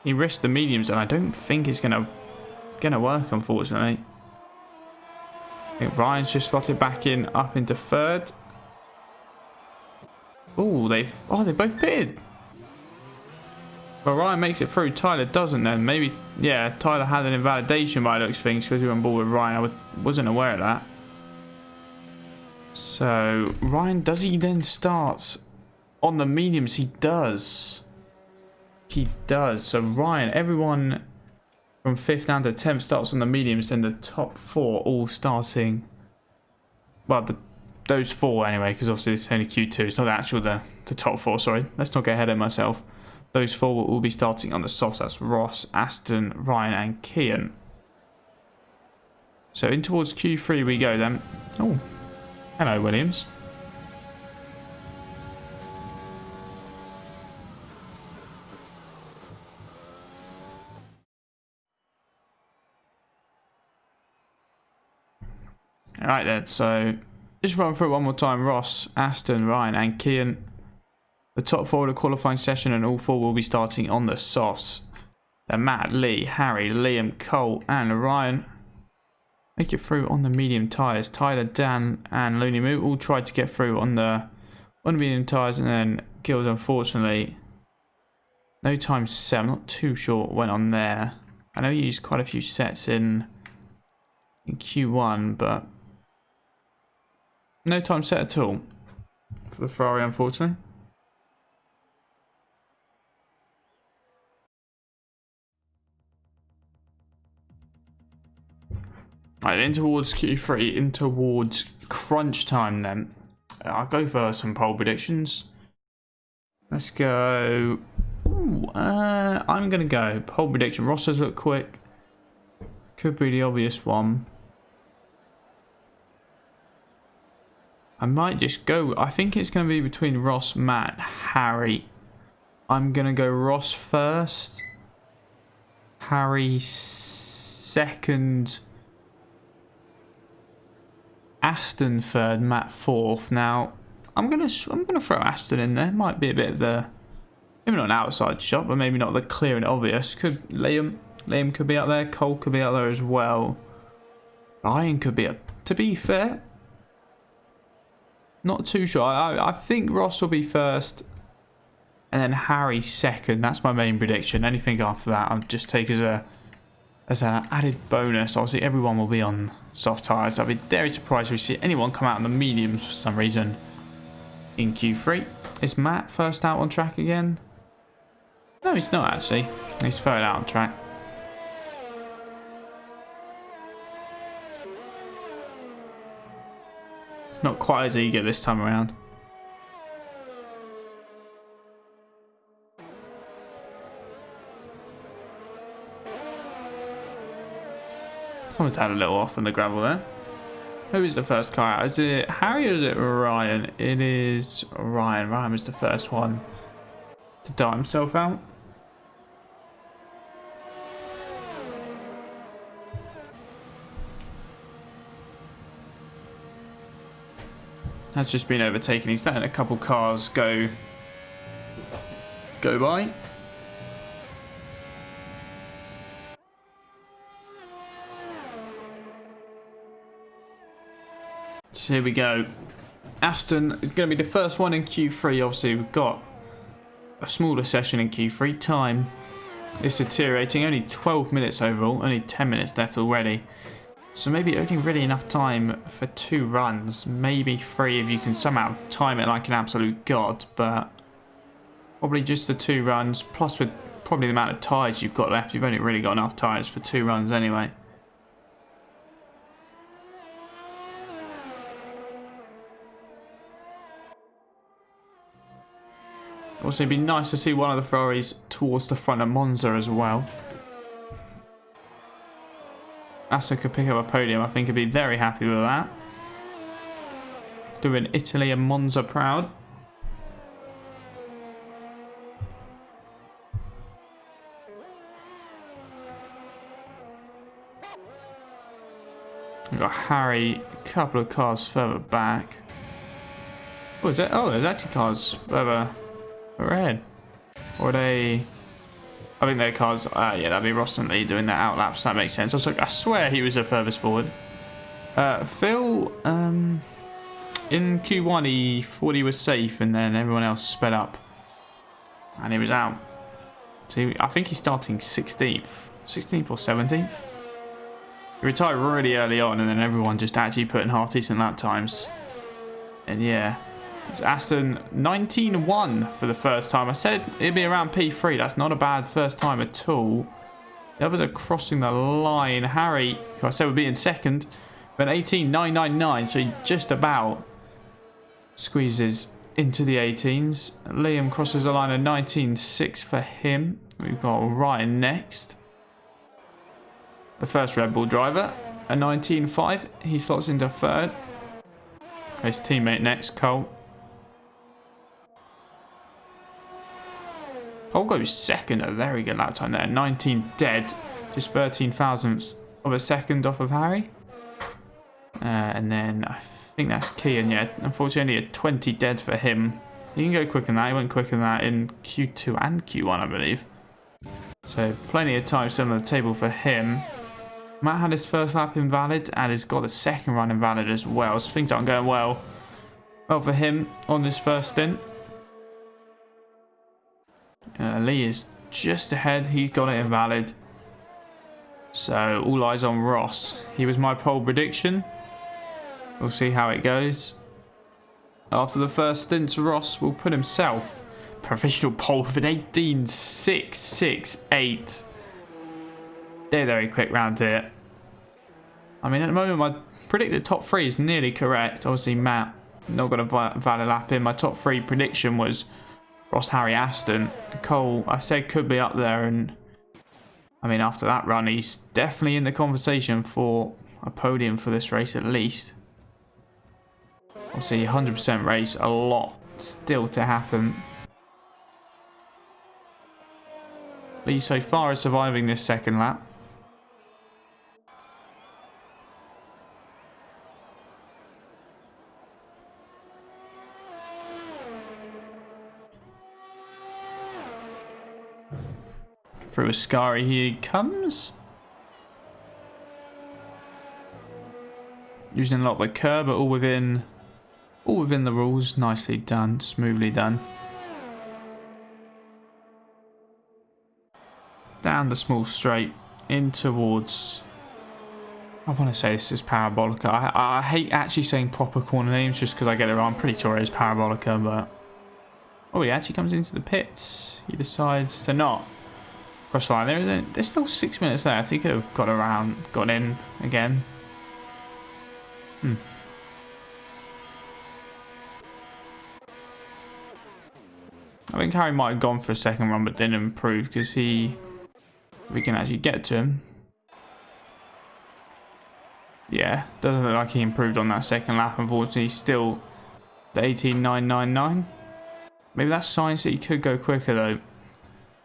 He risked the mediums, and I don't think it's gonna work, unfortunately. I think Ryan's just slotted back in, up into 3rd. Oh, they both pitted. Well, Ryan makes it through. Tyler doesn't. Then maybe, yeah, Tyler had an invalidation by the looks of things because we were on board with Ryan. I wasn't aware of that. So Ryan, does he then start on the mediums? He does. He does. So Ryan, everyone from 5th down to 10th starts on the mediums, and the top 4 all starting. Well, those 4 anyway, because obviously it's only Q2. It's not actual the top 4. Sorry, let's not get ahead of myself. Those 4 will be starting on the softs. That's Ross, Aston, Ryan, and Kian. So in towards Q3 we go then. Oh, hello Williams. Alright then, so just run through it one more time. Ross, Aston, Ryan and Kian. The top 4 of the qualifying session, and all 4 will be starting on the softs. Then Matt, Lee, Harry, Liam, Cole and Ryan make it through on the medium tyres. Tyler, Dan and Looney Moo all tried to get through on the medium tyres, and then Gills, unfortunately, no time set. I'm not too sure what went on there. I know he used quite a few sets in Q1, but no time set at all for the Ferrari, unfortunately. Right, in towards Q3, in towards crunch time then. I'll go for some pole predictions. Let's go. Ooh, I'm going to go pole prediction. Ross does look quick. Could be the obvious one. I might just go. I think it's going to be between Ross, Matt, Harry. I'm going to go Ross first. Harry second. Aston 3rd, Matt 4th. Now, I'm gonna throw Aston in there. Might be a bit of the, maybe not an outside shot, but maybe not the clear and obvious. Could Liam could be up there. Cole could be up there as well. Ryan could be up. To be fair, not too sure. I think Ross will be first, and then Harry second. That's my main prediction. Anything after that, I'll just take as an added bonus. Obviously, everyone will be on soft tyres. I'd be very surprised if we see anyone come out on the mediums for some reason in Q3. Is Matt first out on track again? No, he's not actually. He's third out on track. Not quite as eager this time around. Someone's had a little off on the gravel there. Who is the first car out? Is it Harry or is it Ryan? It is Ryan. Ryan was the first one to dart himself out. Has just been overtaken. He's letting a couple cars go by. So here we go. Aston is going to be the first one in Q3. Obviously, we've got a smaller session in Q3. Time is deteriorating. Only 12 minutes overall. Only 10 minutes left already. So maybe only really enough time for 2 runs. Maybe 3 if you can somehow time it like an absolute god. But probably just the 2 runs. Plus with probably the amount of tyres you've got left. You've only really got enough tyres for 2 runs anyway. Also, it'd be nice to see one of the Ferraris towards the front of Monza as well. Aston could pick up a podium. I think he'd be very happy with that. Doing Italy and Monza proud. We've got Harry a couple of cars further back. Oh, is that? Oh, there's actually cars further ahead. Or are they? I think their cars. Yeah, that'd be Ross and Lee doing their outlaps. That makes sense. I swear he was the furthest forward. Phil, in Q1 he thought he was safe, and then everyone else sped up, and he was out. So I think he's starting 16th or 17th. He retired really early on, and then everyone just actually put in half decent lap times. And yeah. It's Aston 19-1 for the first time. I said it'd be around P3. That's not a bad first time at all. The others are crossing the line. Harry, who I said would be in second, but 18.999, so he just about squeezes into the 18s. Liam crosses the line at 19.6 for him. We've got Ryan next. The first Red Bull driver, a 19.5. He slots into third. His teammate next, Cole. Cole goes second, a very good lap time there. 19 dead, just 13 thousandths of a second off of Harry. And then I think that's Kian, yeah. Unfortunately, only a 20 dead for him. He can go quicker than that. He went quicker than that in Q2 and Q1, I believe. So plenty of time still on the table for him. Matt had his first lap invalid and has got a second run invalid as well. So things aren't going well for him on this first stint. Lee is just ahead. He's got it invalid. So all eyes on Ross. He was my pole prediction. We'll see how it goes. After the first stint, Ross will put himself provisional pole with an 18.668. They're very quick round here. I mean, at the moment, my predicted top 3 is nearly correct. Obviously, Matt not got a valid lap in. My top 3 prediction was Ross, Harry, Aston. Cole, I said, could be up there. And I mean, after that run, he's definitely in the conversation for a podium for this race at least. Obviously, 100% race, a lot still to happen. Lee so far is surviving this second lap. Through Ascari he comes. Using a lot of the curb, but all within the rules. Nicely done, smoothly done. Down the small straight, in towards, I want to say this is Parabolica. I hate actually saying proper corner names just because I get it wrong. I'm pretty sure it is Parabolica, but... Oh, he actually comes into the pits. He decides to not cross the line. There's still 6 minutes there. I think he could have got in again. I think Harry might have gone for a second run, but didn't improve because we can actually get to him. Yeah, doesn't look like he improved on that second lap. Unfortunately, still the 18.999. Maybe that's signs that he could go quicker though.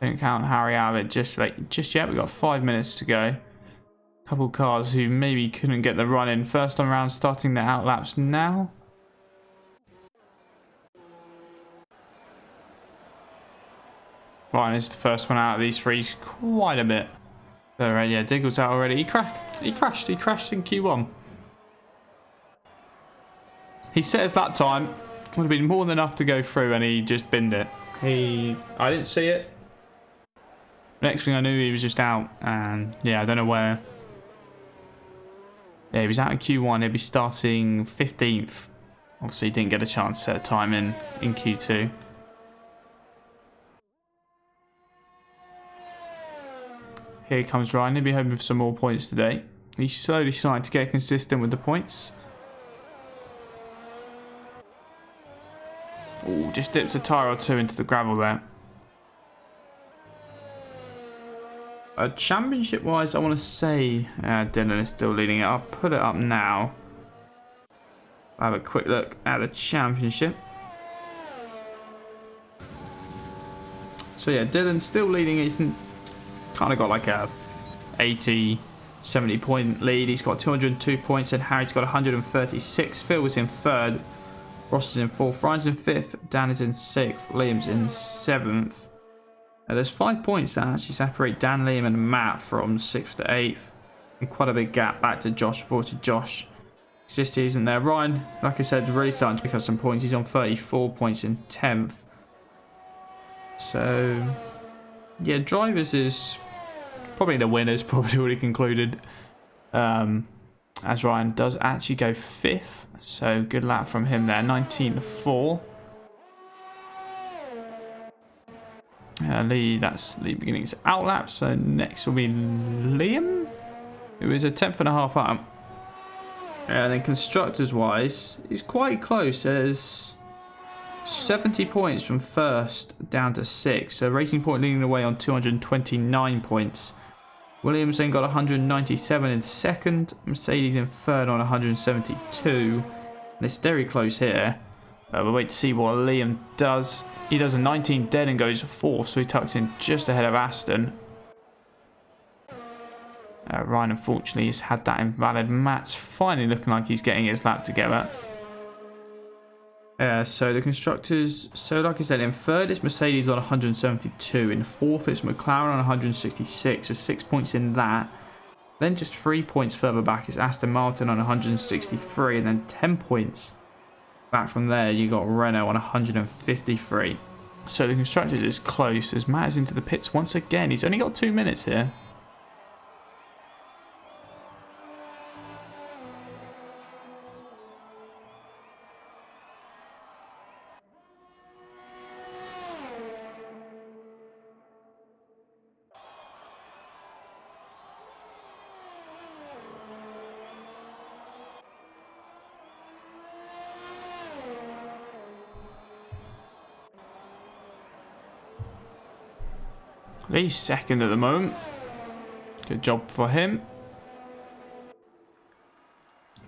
Don't count Harry out of it just yet. We've got 5 minutes to go. A couple cars who maybe couldn't get the run in first time around, starting their outlaps now. Ryan is the first one out of these three, quite a bit. Alright, yeah, Diggle's out already. He crashed in Q1. He set his lap time. Would have been more than enough to go through, and he just binned it. I didn't see it. Next thing I knew, he was just out, and yeah, I don't know where. Yeah, he was out in Q1. He'll be starting 15th. Obviously, he didn't get a chance to set a time in Q2. Here comes Ryan. He'll be hoping for some more points today. He's slowly starting to get consistent with the points. Oh, just dips a tyre or two into the gravel there. Championship-wise, I want to say Dylan is still leading it. I'll put it up now. I'll have a quick look at the championship. So yeah, Dylan's still leading. He's kind of got like a 80, 70 point lead. He's got 202 points, and Harry's got 136. Phil was in third. Ross is in fourth. Ryan's in fifth. Dan is in sixth. Liam's in seventh. There's 5 points that actually separate Dan, Liam, and Matt from 6th to 8th. And quite a big gap back to Josh. Unfortunately, Josh just isn't there. Ryan, like I said, really starting to pick up some points. He's on 34 points in 10th. So, yeah, drivers is probably the winners, probably already concluded. As Ryan does actually go 5th. So, good lap from him there. 19-4. Lee, that's Lee beginning's out lap. So next will be Liam, who is a 10th and a half up. And then constructors wise, he's quite close. There's 70 points from first down to 6th. So Racing Point leading the way on 229 points. Williams then got 197 in second. Mercedes in third on 172. And it's very close here. We'll wait to see what Liam does. He does a 19 dead and goes 4th, so he tucks in just ahead of Aston. Ryan, unfortunately, has had that invalid. Matt's finally looking like he's getting his lap together. So the constructors, so like I said, in third it's Mercedes on 172. In fourth it's McLaren on 166, so 6 points in that. Then just 3 points further back is Aston Martin on 163, and then 10 points back from there you got Renault on 153. So the constructors is close as Matt is into the pits once again. He's only got 2 minutes here. He's second at the moment. Good job for him.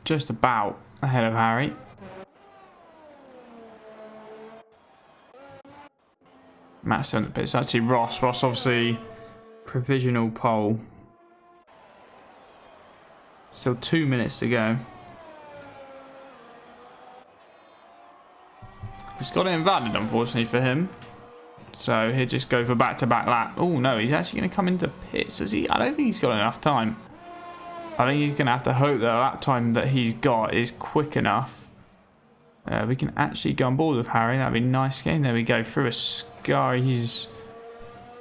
Just about ahead of Harry. Matt's on the pits. Actually, Ross. Ross, obviously, provisional pole. Still 2 minutes to go. He's got it invalid, unfortunately, for him. So he'll just go for back-to-back lap. Oh no, he's actually going to come into pits. Does he? I don't think he's got enough time. I think you're going to have to hope that the lap time that he's got is quick enough. We can actually go on board with Harry. That'd be a nice game. There we go. Through a sky. He's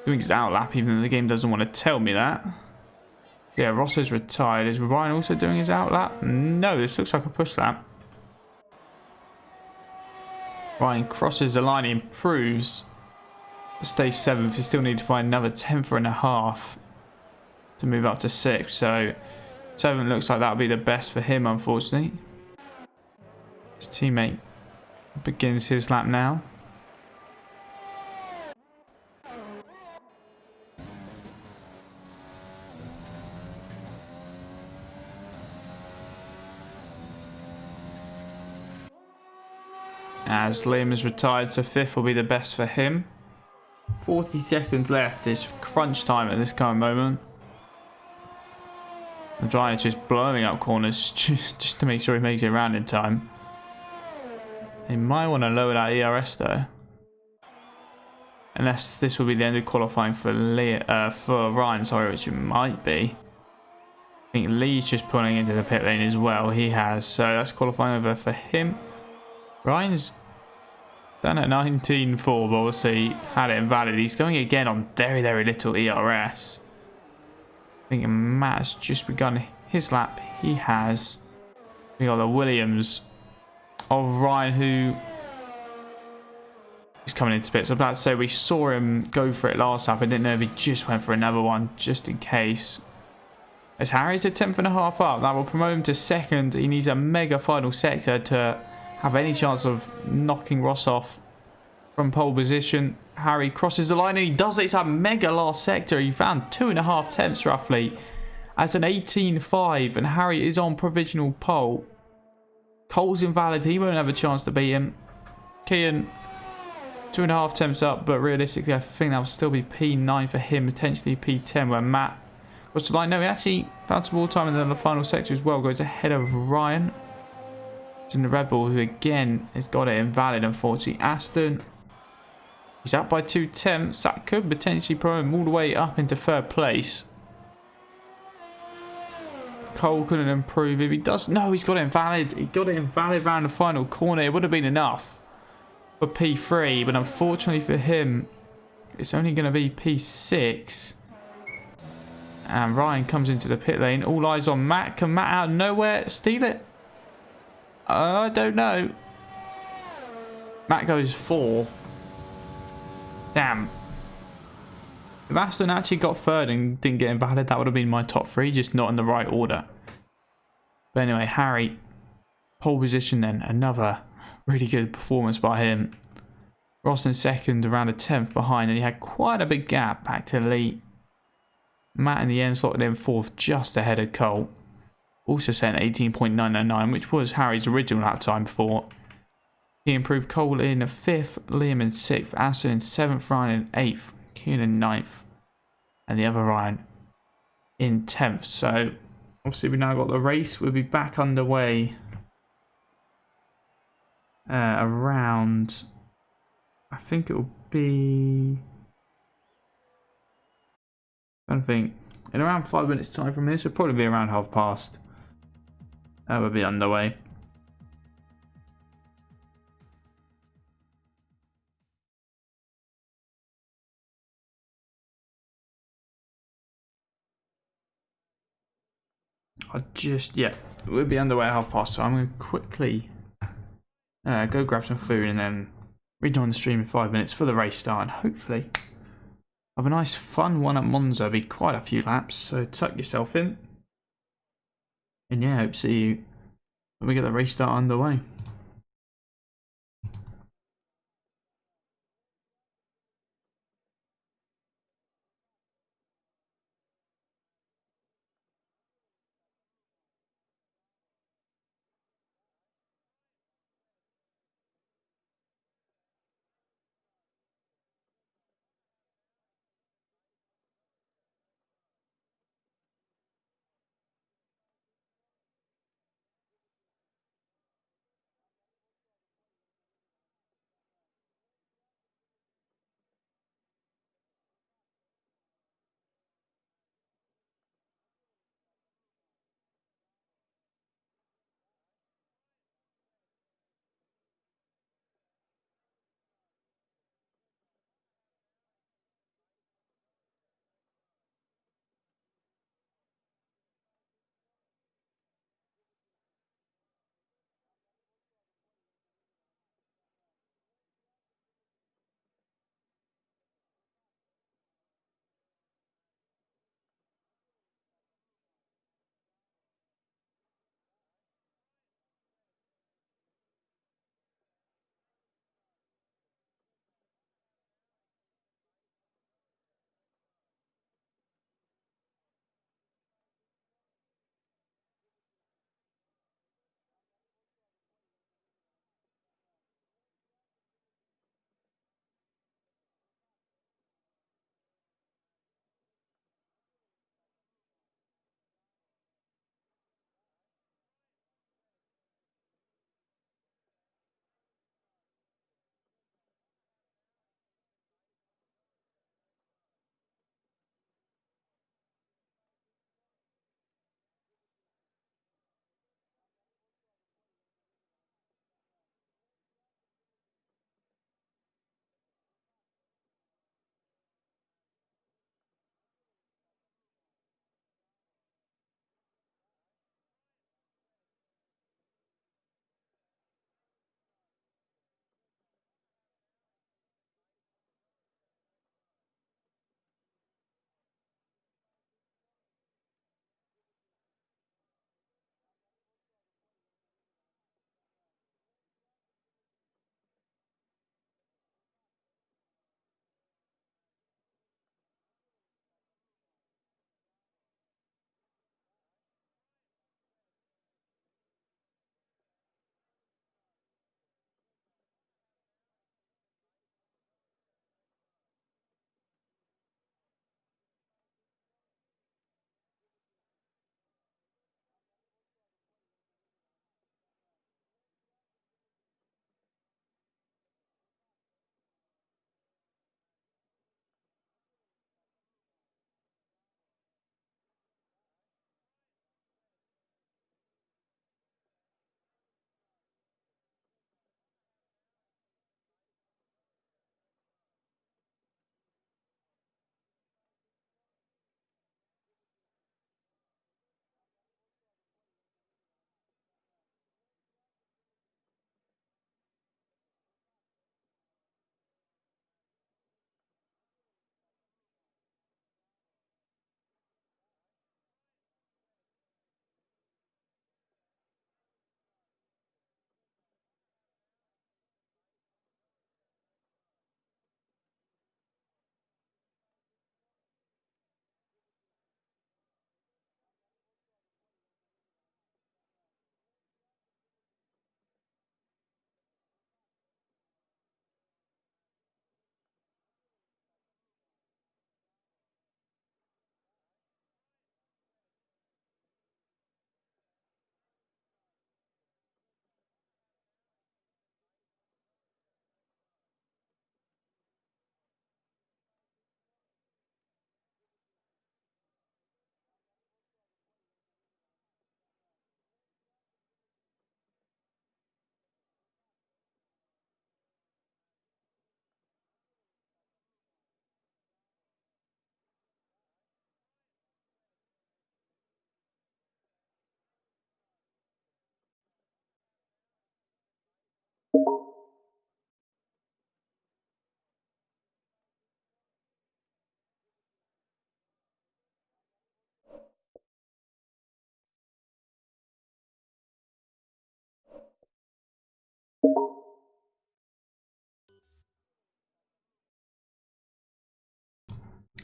doing his out lap, even though the game doesn't want to tell me that. Yeah, Ross is retired. Is Ryan also doing his out lap? No, this looks like a push lap. Ryan crosses the line. He improves. Stay 7th. You still need to find another 10th and a half to move up to 6th. So 7 looks like that'll be the best for him, unfortunately. His teammate begins his lap now. As Liam is retired, so 5th will be the best for him. 40 seconds left. It's crunch time at this current moment. The driver's just blowing up corners just to make sure he makes it around in time. He might want to lower that ERS though. Unless this will be the end of qualifying for Ryan, sorry, which it might be. I think Lee's just pulling into the pit lane as well. He has. So that's qualifying over for him. Ryan's Down at 19.4, but obviously had it invalid. He's going again on very, very little ERS. I think Matt's just begun his lap. He has. We got the Williams of Ryan, who is coming into pits. I'm about to say we saw him go for it last lap. I didn't know if he just went for another one, just in case. As Harry's a 10.5 up, that will promote him to second. He needs a mega final sector to have any chance of knocking Ross off from pole position. Harry crosses the line and he does it. It's a mega last sector. He found 2.5 tenths roughly as an 18.5, and Harry is on provisional pole. Cole's invalid. He won't have a chance to beat him. Kian, 2.5 tenths up, but realistically I think that will still be P9 for him, potentially P10, where Matt was the line. No, he actually found some more time in the final sector as well. Goes ahead of Ryan. It's in the Red Bull, who again has got it invalid, unfortunately. Aston, he's up by 2 tenths. That could potentially promote him all the way up into third place. Cole couldn't improve if he does. No, he's got it invalid. He got it invalid around the final corner. It would have been enough for P3, but unfortunately for him, it's only going to be P6. And Ryan comes into the pit lane. All eyes on Matt. Can Matt out of nowhere steal it? I don't know. Matt goes 4th. Damn. If Aston actually got 3rd and didn't get invalid, that would have been my top 3, just not in the right order. But anyway, Harry, pole position then. Another really good performance by him. Ross in 2nd, around a 10th behind, and he had quite a big gap back to Lee. Matt in the end slotted in 4th, just ahead of Cole. Also set 18.999, which was Harry's original lap time before. He improved. Cole in 5th, Liam in 6th, Aston in 7th, Ryan in 8th, Keenan in 9th, and the other Ryan in 10th. So obviously we now got the race. We'll be back underway around, I think it will be, I don't think, in around 5 minutes time from here, so probably be around past. That will be underway. We'll be underway at past, so I'm going to quickly go grab some food and then rejoin the stream in 5 minutes for the race start, and hopefully have a nice fun one at Monza. Be quite a few laps, so tuck yourself in. And yeah, hope to see you when we get the race start underway.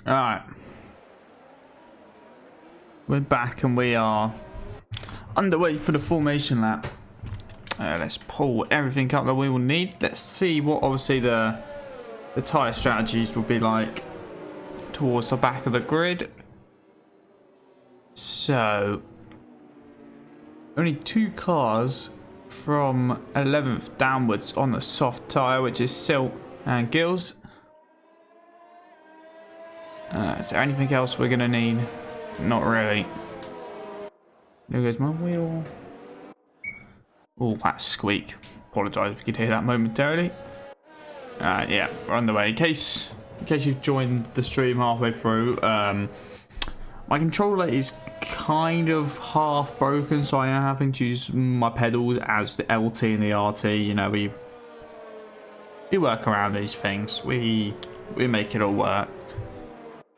Alright. We're back and we are underway for the formation lap. Let's pull everything up that we will need. Let's see what obviously the tyre strategies will be like towards the back of the grid. So, only 2 cars from 11th downwards on the soft tyre, which is Silt and Gills. Is there anything else we're going to need? Not really. There goes my wheel. Oh, that squeak. Apologise if you could hear that momentarily. Yeah, we're on the way. In case you've joined the stream halfway through, my controller is kind of half broken, so I am having to use my pedals as the LT and the RT. You know, we work around these things. We make it all work.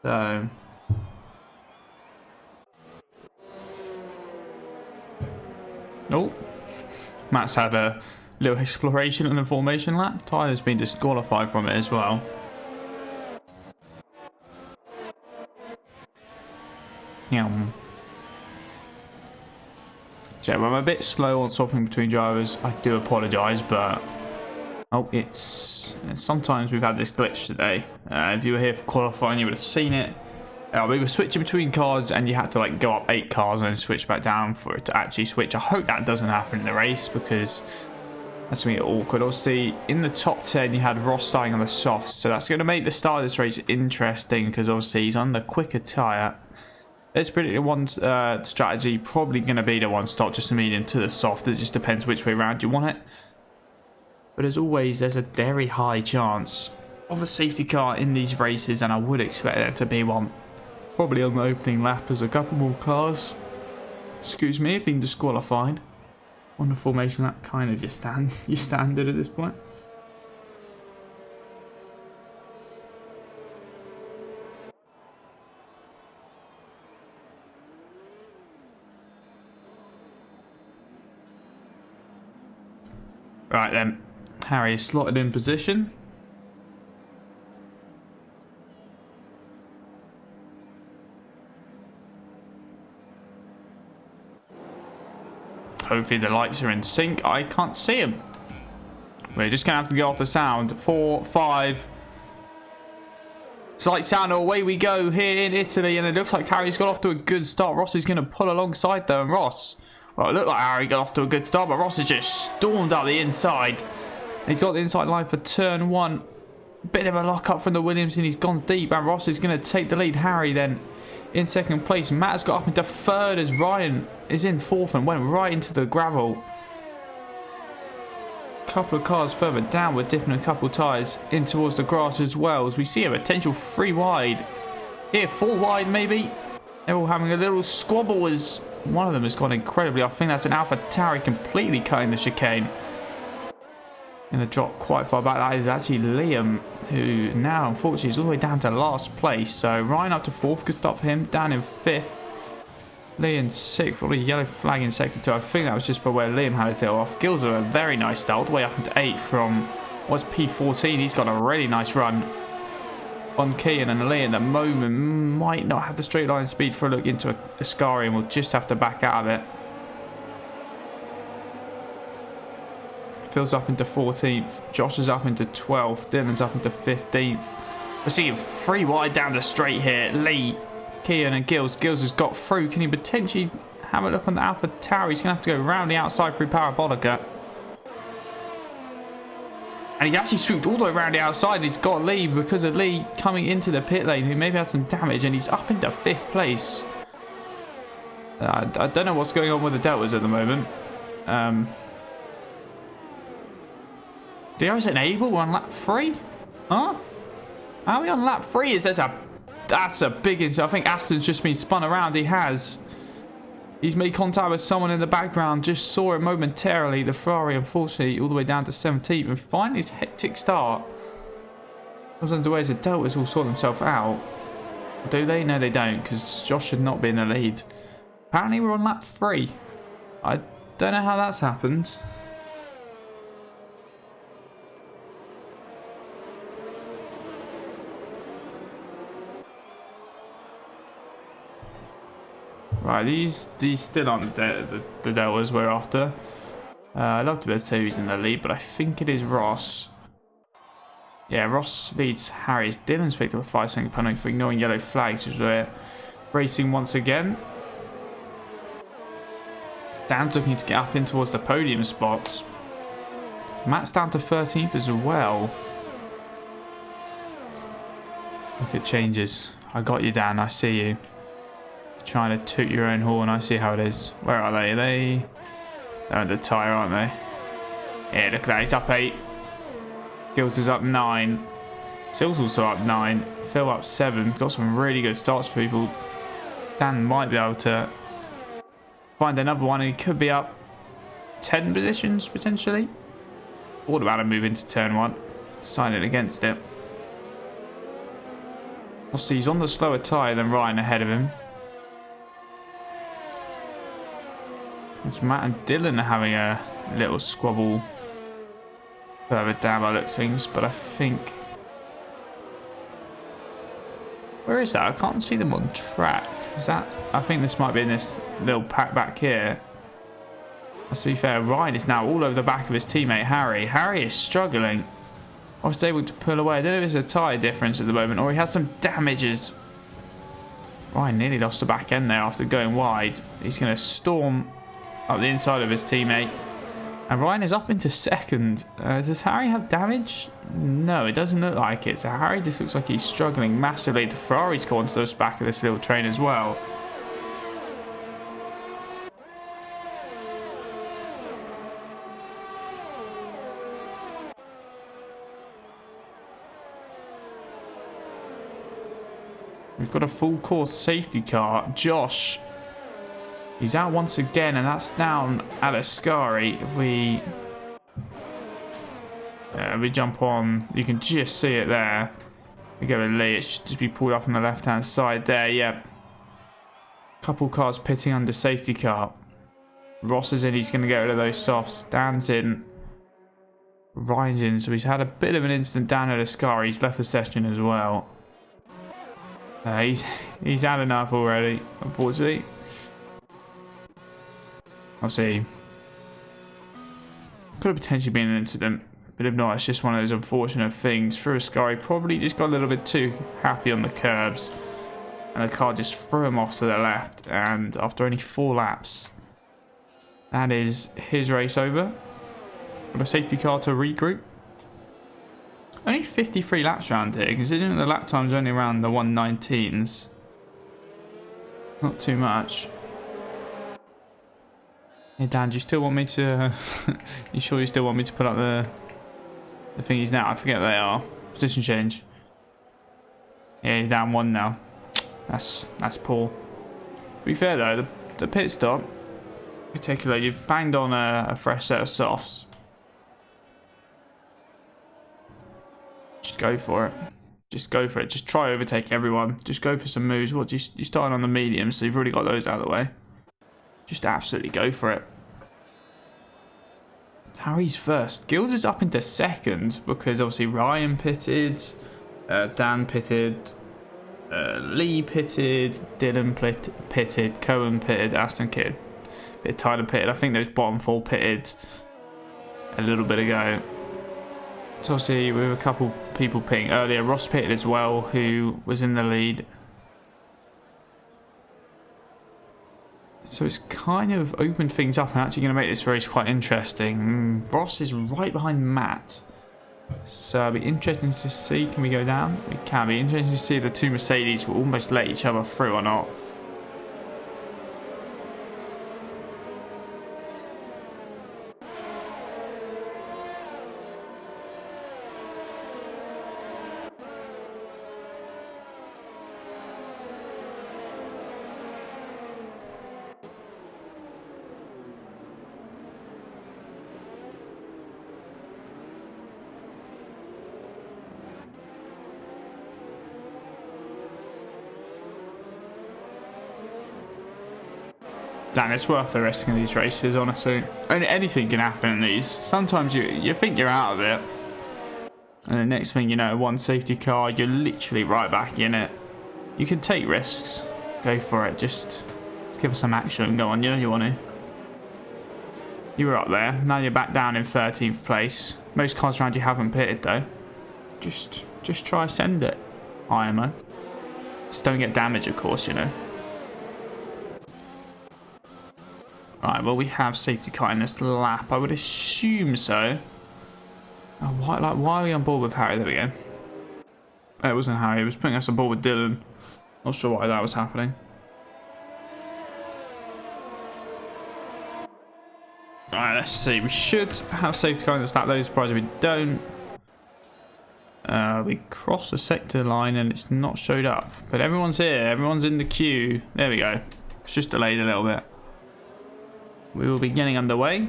So, oh, Matt's had a little exploration in the formation lap. Tyler's been disqualified from it as well. Yeah. So I'm a bit slow on swapping between drivers. I do apologise, but it's sometimes we've had this glitch today. If you were here for qualifying, you would have seen it. We were switching between cars, and you had to like go up 8 cars and then switch back down for it to actually switch. I hope that doesn't happen in the race because that's going to get awkward. Obviously, in the top 10, you had Ross starting on the soft, so that's going to make the start of this race interesting because obviously he's on the quicker tyre. Let's predict the one strategy probably going to be the one stop, just to medium to the soft. It just depends which way around you want it. But as always, there's a very high chance of a safety car in these races, and I would expect there to be one. Probably on the opening lap as a couple more cars, excuse me, have been disqualified. On the formation lap, kind of your standard at this point. Right then, Harry is slotted in position. Hopefully the lights are in sync. I can't see them. We're just going to have to go off the sound. 4, 5. Slight sound, away we go here in Italy. And it looks like Harry's got off to a good start. Ross is going to pull alongside though. And Ross, well, it looked like Harry got off to a good start, but Ross has just stormed up the inside. And he's got the inside line for turn 1. Bit of a lock up from the Williams, and he's gone deep. And Ross is going to take the lead. Harry then in second place. Matt has got up into third as Ryan is in fourth and went right into the gravel. A couple of cars further down, we're dipping a couple of tyres in towards the grass as well, as we see a potential 3 wide. Here, 4 wide maybe. They're all having a little squabble as one of them has gone incredibly. I think that's an AlphaTauri completely cutting the chicane. Going to drop quite far back. That is actually Liam, who now unfortunately is all the way down to last place. So Ryan up to 4th, good start for him. Down in 5th. Lee in 6th, probably yellow flag in sector 2. I think that was just for where Liam had it tail off. Gills with a very nice start, all the way up into 8th from what's P14. He's got a really nice run on Kean, and Lee at the moment might not have the straight line speed for a look into Ascari, and we'll just have to back out of it. Phil's up into 14th. Josh is up into 12th. Dylan's up into 15th. We're seeing 3 wide down the straight here. Lee, Kean and Gills. Gills has got through. Can he potentially have a look on the AlphaTauri? He's going to have to go round the outside through Parabolica. And he's actually swooped all the way around the outside, and he's got Lee because of Lee coming into the pit lane, who maybe had some damage, and he's up into 5th place. I don't know what's going on with the Deltas at the moment. DRS enabled on lap 3? Huh? Are we on lap 3? That's a big incident. I think Aston's just been spun around. He has. He's made contact with someone in the background. Just saw it momentarily. The Ferrari, unfortunately, all the way down to 17th. And finally, his hectic start. Those underways, the Deltas will sort themselves out. Do they? No, they don't, because Josh should not be in the lead. Apparently, we're on lap 3. I don't know how that's happened. Right, these still aren't the Deltas we're after. I'd love to be able to say who's in the lead, but I think it is Ross. Yeah, Ross leads Harry's. Dylan's picked up a 5-second penalty for ignoring yellow flags as we're racing once again. Dan's looking to get up in towards the podium spots. Matt's down to 13th as well. Look at changes. I got you, Dan. I see you. Trying to toot your own horn. I see how it is. Where are they? They're under tyre, aren't they? Yeah, look at that. He's up 8. Gills is up 9. Sills also up 9. Phil up 7. Got some really good starts for people. Dan might be able to find another one, and he could be up 10 positions potentially. Thought about to move into turn 1. Decided against it. We'll see. He's on the slower tyre than Ryan ahead of him. It's Matt and Dylan are having a little squabble further down by the looks of things, but I think... Where is that? I can't see them on track. Is that... I think this might be in this little pack back here. To be fair, Ryan is now all over the back of his teammate Harry. Harry is struggling. I was able to pull away. I don't know if it's a tyre difference at the moment or he has some damages. Ryan nearly lost the back end there after going wide. He's going to storm up the inside of his teammate. And Ryan is up into 2nd. Does Harry have damage? No, it doesn't look like it. So Harry just looks like he's struggling massively. The Ferrari's gone to the back of this little train as well. We've got a full course safety car. Josh, he's out once again, and that's down at Ascari. If we jump on, you can just see it there. We go with Lee. It should just be pulled up on the left-hand side there. Yeah. Couple cars pitting under safety car. Ross is in. He's going to get rid of those softs. Dan's in. Ryan's in. So he's had a bit of an incident down at Ascari. He's left the session as well. He's had enough already, unfortunately. I'll see. Could have potentially been an incident, but if not, it's just one of those unfortunate things. Through Ascari, probably just got a little bit too happy on the curbs, and the car just threw him off to the left. And after only 4 laps, that is his race over. Got a safety car to regroup. Only 53 laps around here, considering the lap time's only around the 1:19s. Not too much. Hey Dan, do you still want me to... you sure you still want me to put up the thingies now? I forget they are. Position change. Yeah, you're down 1 now. That's poor. To be fair though, the pit stop, particularly, you've banged on a fresh set of softs. Just go for it. Just go for it. Just try overtake everyone. Just go for some moves. What, you're starting on the mediums, so you've already got those out of the way. Just absolutely go for it. Harry's first. Gills is up into 2nd because obviously Ryan pitted, Dan pitted, Lee pitted, Dylan pitted, Cohen pitted, Aston pitted, Tyler pitted. I think those bottom 4 pitted a little bit ago. So obviously we have a couple people pitting earlier. Ross pitted as well, who was in the lead. So it's kind of opened things up and actually going to make this race quite interesting. Ross is right behind Matt. So it'll be interesting to see. Can we go down? We can. Be interesting to see if the 2 Mercedes will almost let each other through or not. Dan, it's worth the risk in these races, honestly. Anything can happen in these. Sometimes you think you're out of it, and the next thing you know, one safety car, you're literally right back in it. You can take risks. Go for it. Just give us some action. Go on, you know you want to. You were up there. Now you're back down in 13th place. Most cars around you haven't pitted, though. Just try send it, IMO. Just don't get damage, of course, you know. Right, well, we have safety car in this lap. I would assume so. Oh, why are we on board with Harry? There we go. It wasn't Harry. It was putting us on board with Dylan. Not sure why that was happening. Alright, let's see. We should have safety car in this lap, though. Surprised if we don't. We crossed the sector line and it's not showed up. But everyone's here. Everyone's in the queue. There we go. It's just delayed a little bit. We will be getting underway.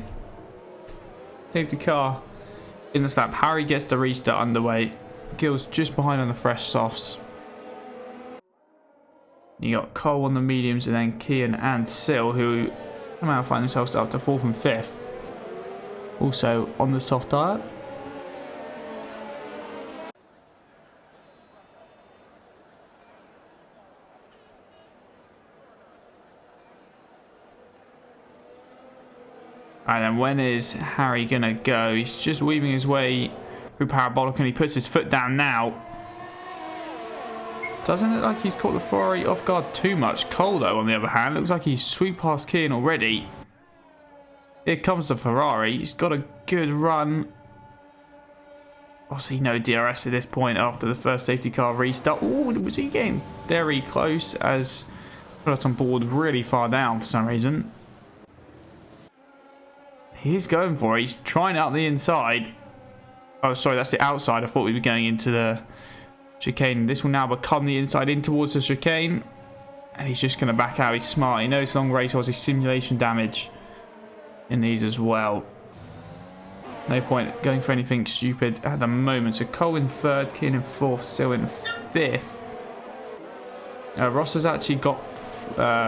Safety car in the lap. Harry gets the restart underway. Gill's just behind on the fresh softs. You got Cole on the mediums and then Kian and Sil, who come out and find themselves up to 4th and 5th. Also on the soft tyre. Alright, then when is Harry gonna go? He's just weaving his way through parabolic and he puts his foot down now. Doesn't look like he's caught the Ferrari off guard too much. Cole, though, on the other hand, looks like he's swept past Kian already. Here comes the Ferrari. He's got a good run. Obviously, no DRS at this point after the first safety car restart. Oh, was he getting very close as put us on board really far down for some reason. He's going for it. He's trying out the inside. Oh, sorry, that's the outside. I thought we were going into the chicane. This will now become the inside in towards the chicane. And he's just going to back out. He's smart. He knows long race has simulation damage in these as well. No point going for anything stupid at the moment. So Cole in 3rd, Kian in 4th, still in 5th. Ross has actually got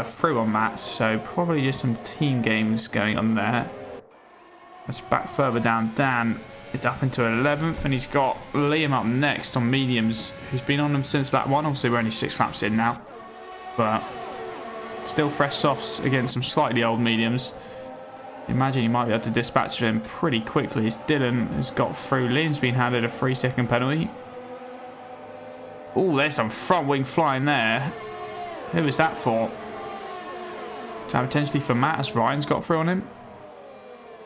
through on that. So probably just some team games going on there. Let's back further down. Dan is up into 11th, and he's got Liam up next on mediums, who's been on them since lap 1. Obviously, we're only 6 laps in now, but still fresh softs against some slightly old mediums. Imagine you might be able to dispatch him pretty quickly as Dylan has got through. Liam's been handed a 3-second penalty. Oh, there's some front wing flying there. Who was that for? Is that potentially for Matt as Ryan's got through on him?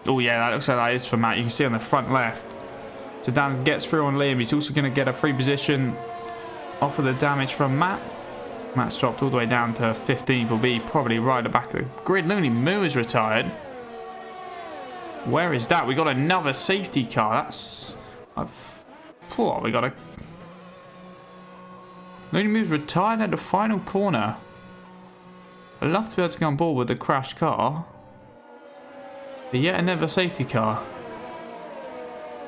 Oh yeah, that looks like that is for Matt. You can see on the front left. So Dan gets through on Liam. He's also going to get a free position off of the damage from Matt. Matt's dropped all the way down to 15th. Will be probably right at the back of the grid. Looney Moo is retired. Where is that? We got another safety car. That's... we got a... Looney Moo's retired at the final corner. I'd love to be able to go on board with the crashed car. But yet another safety car.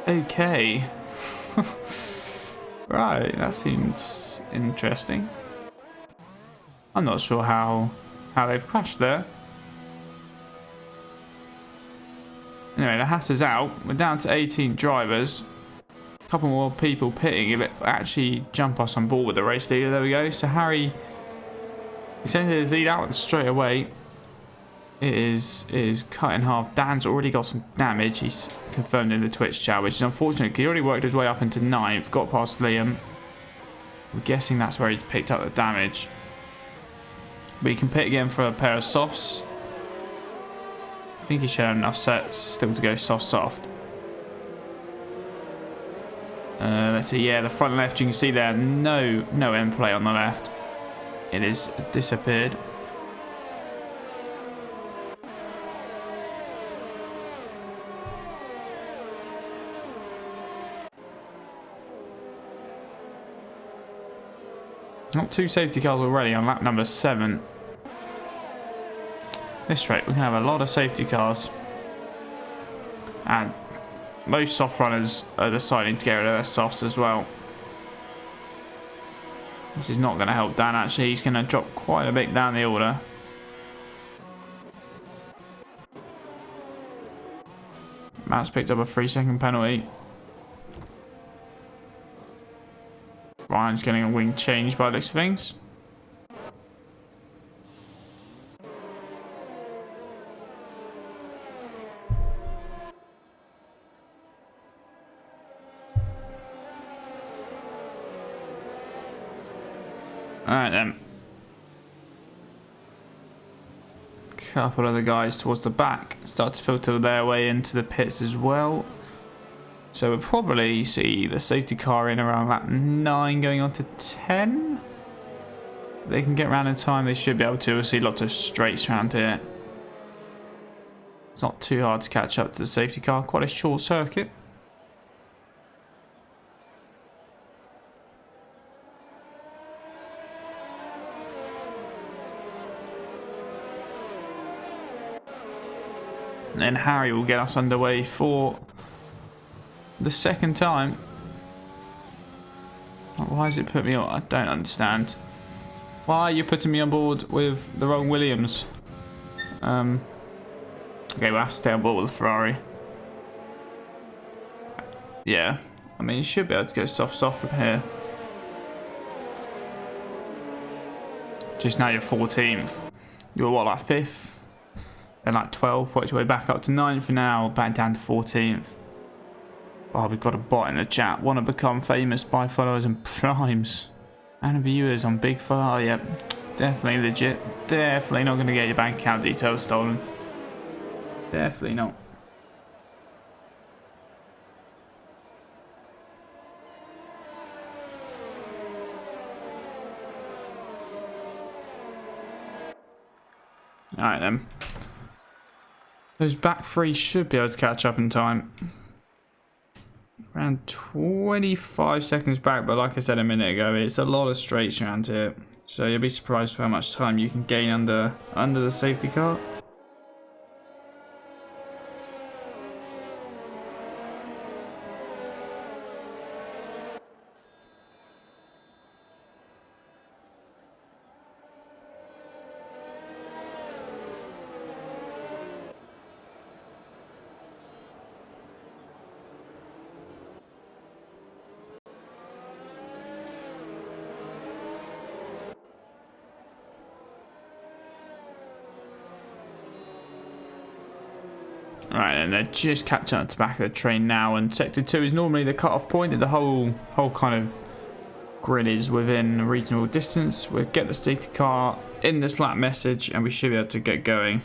Okay. Right, that seems interesting. I'm not sure how they've crashed there. Anyway, the Haas is out. We're down to 18 drivers. A couple more people pitting. If it actually jump us on board with the race leader. There we go. So Harry extended his lead out straight away. It is cut in half. Dan's already got some damage. He's confirmed in the Twitch chat, which is unfortunate. He already worked his way up into 9th. Got past Liam. I'm guessing that's where he picked up the damage. But he can pit again for a pair of softs. I think he's shown enough sets still to go soft. Let's see. Yeah, the front left, you can see there, no end play on the left. It is disappeared. Not 2 safety cars already on lap number 7. This rate, we can have a lot of safety cars. And most soft runners are deciding to get rid of their softs as well. This is not going to help Dan, actually. He's going to drop quite a bit down the order. Matt's picked up a 3-second penalty. Ryan's getting a wing change by the looks of things. Alright then. Couple of the guys towards the back start to filter their way into the pits as well. So we'll probably see the safety car in around lap 9 going on to 10. They can get around in time, they should be able to. We'll see lots of straights around here. It's not too hard to catch up to the safety car, quite a short circuit. And then Harry will get us underway for the second time. Why has it put me on? I don't understand. Why are you putting me on board with the wrong Williams? Okay, we'll have to stay on board with the Ferrari. Yeah, I mean, you should be able to go soft from here. Just now you're 14th. You're what, like 5th? Then like 12th, worked your way back up to 9th, and now back down to 14th. Oh, we've got a bot in the chat. Want to become famous by followers and primes and viewers on Big Fire. Oh, yep, definitely legit. Definitely not going to get your bank account details stolen. Definitely not. Alright then. Those back three should be able to catch up in time. Around 25 seconds back, but like I said a minute ago, it's a lot of straights around here. So you'll be surprised for how much time you can gain under the safety car. Right, and they're just catching up to the back of the train now, and sector 2 is normally the cut-off point, and the whole kind of grid is within a reasonable distance. We'll get the safety car in the Slack message, and we should be able to get going.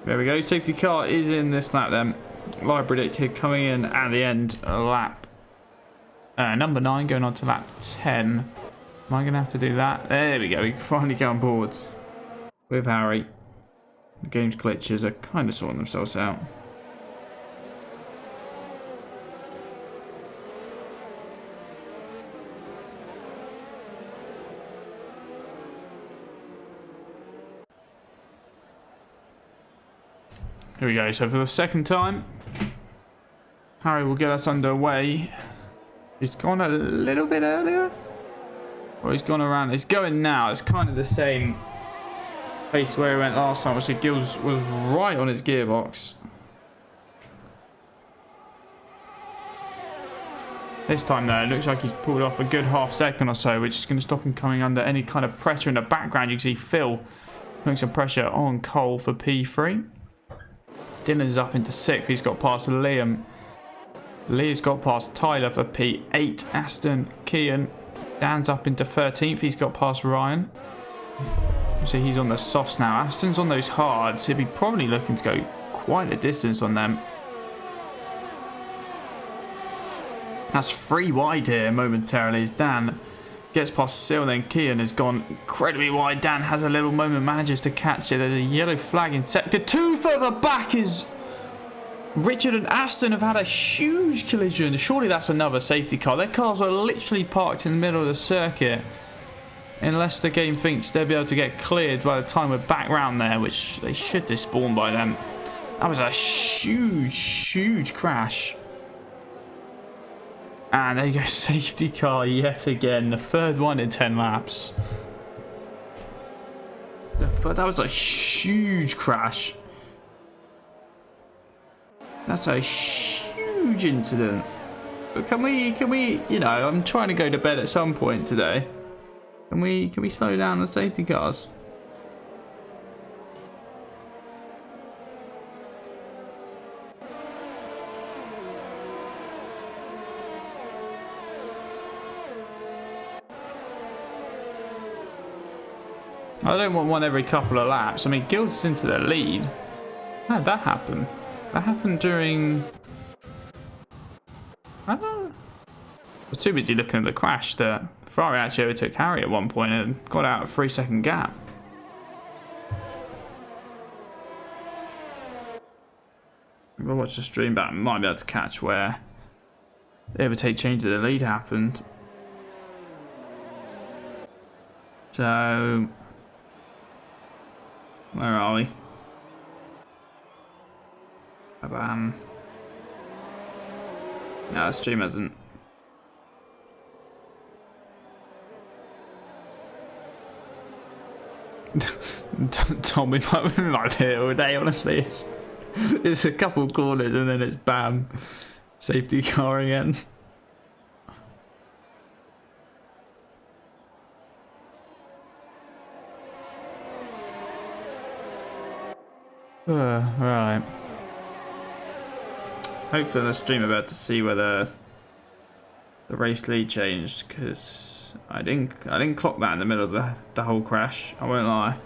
There we go, safety car is in this lap then. Live predicted coming in at the end of lap number 9 going on to lap 10. Am I going to have to do that? There we go, we can finally get on board with Harry. The game's glitches are kind of sorting themselves out. Here we go, so for the second time, Harry will get us underway. He's gone a little bit earlier. Or he's gone around, he's going now. It's kind of the same pace where he went last time. Obviously, Gills was right on his gearbox. This time though, it looks like he's pulled off a good half second or so, which is going to stop him coming under any kind of pressure in the background. You can see Phil putting some pressure on Cole for P3. Dylan's up into 6th. He's got past Liam. Lee's got past Tyler for P8. Aston, Kian. Dan's up into 13th. He's got past Ryan. So he's on the softs now. Aston's on those hards. He'll be probably looking to go quite a distance on them. That's 3 wide here momentarily as Dan gets past Sil, then Kian has gone incredibly wide. Dan has a little moment, manages to catch it. There's a yellow flag in sector 2. Further back is Richard and Aston have had a huge collision. Surely that's another safety car. Their cars are literally parked in the middle of the circuit. Unless the game thinks they'll be able to get cleared by the time we're back round there, which they should despawn by then. That was a huge crash. And there you go, safety car yet again. The third one in 10 laps. That was a huge crash. That's a huge incident. But can we, you know, I'm trying to go to bed at some point today. Can we slow down the safety cars? I don't want one every couple of laps. I mean, Gills is into the lead. How did that happen? That happened during... I don't know. I was too busy looking at the crash that Ferrari actually overtook Harry at one point and got out a 3-second gap. If I watch the stream back, I might be able to catch where the overtake change of the lead happened. So... where are we? No, the stream hasn't. Tom, we might be like here all day, honestly. It's a couple corners and then it's bam. Safety car again. Right. Hopefully on the stream I'm about to see whether the race lead changed, because I didn't clock that in the middle of the whole crash. I won't lie.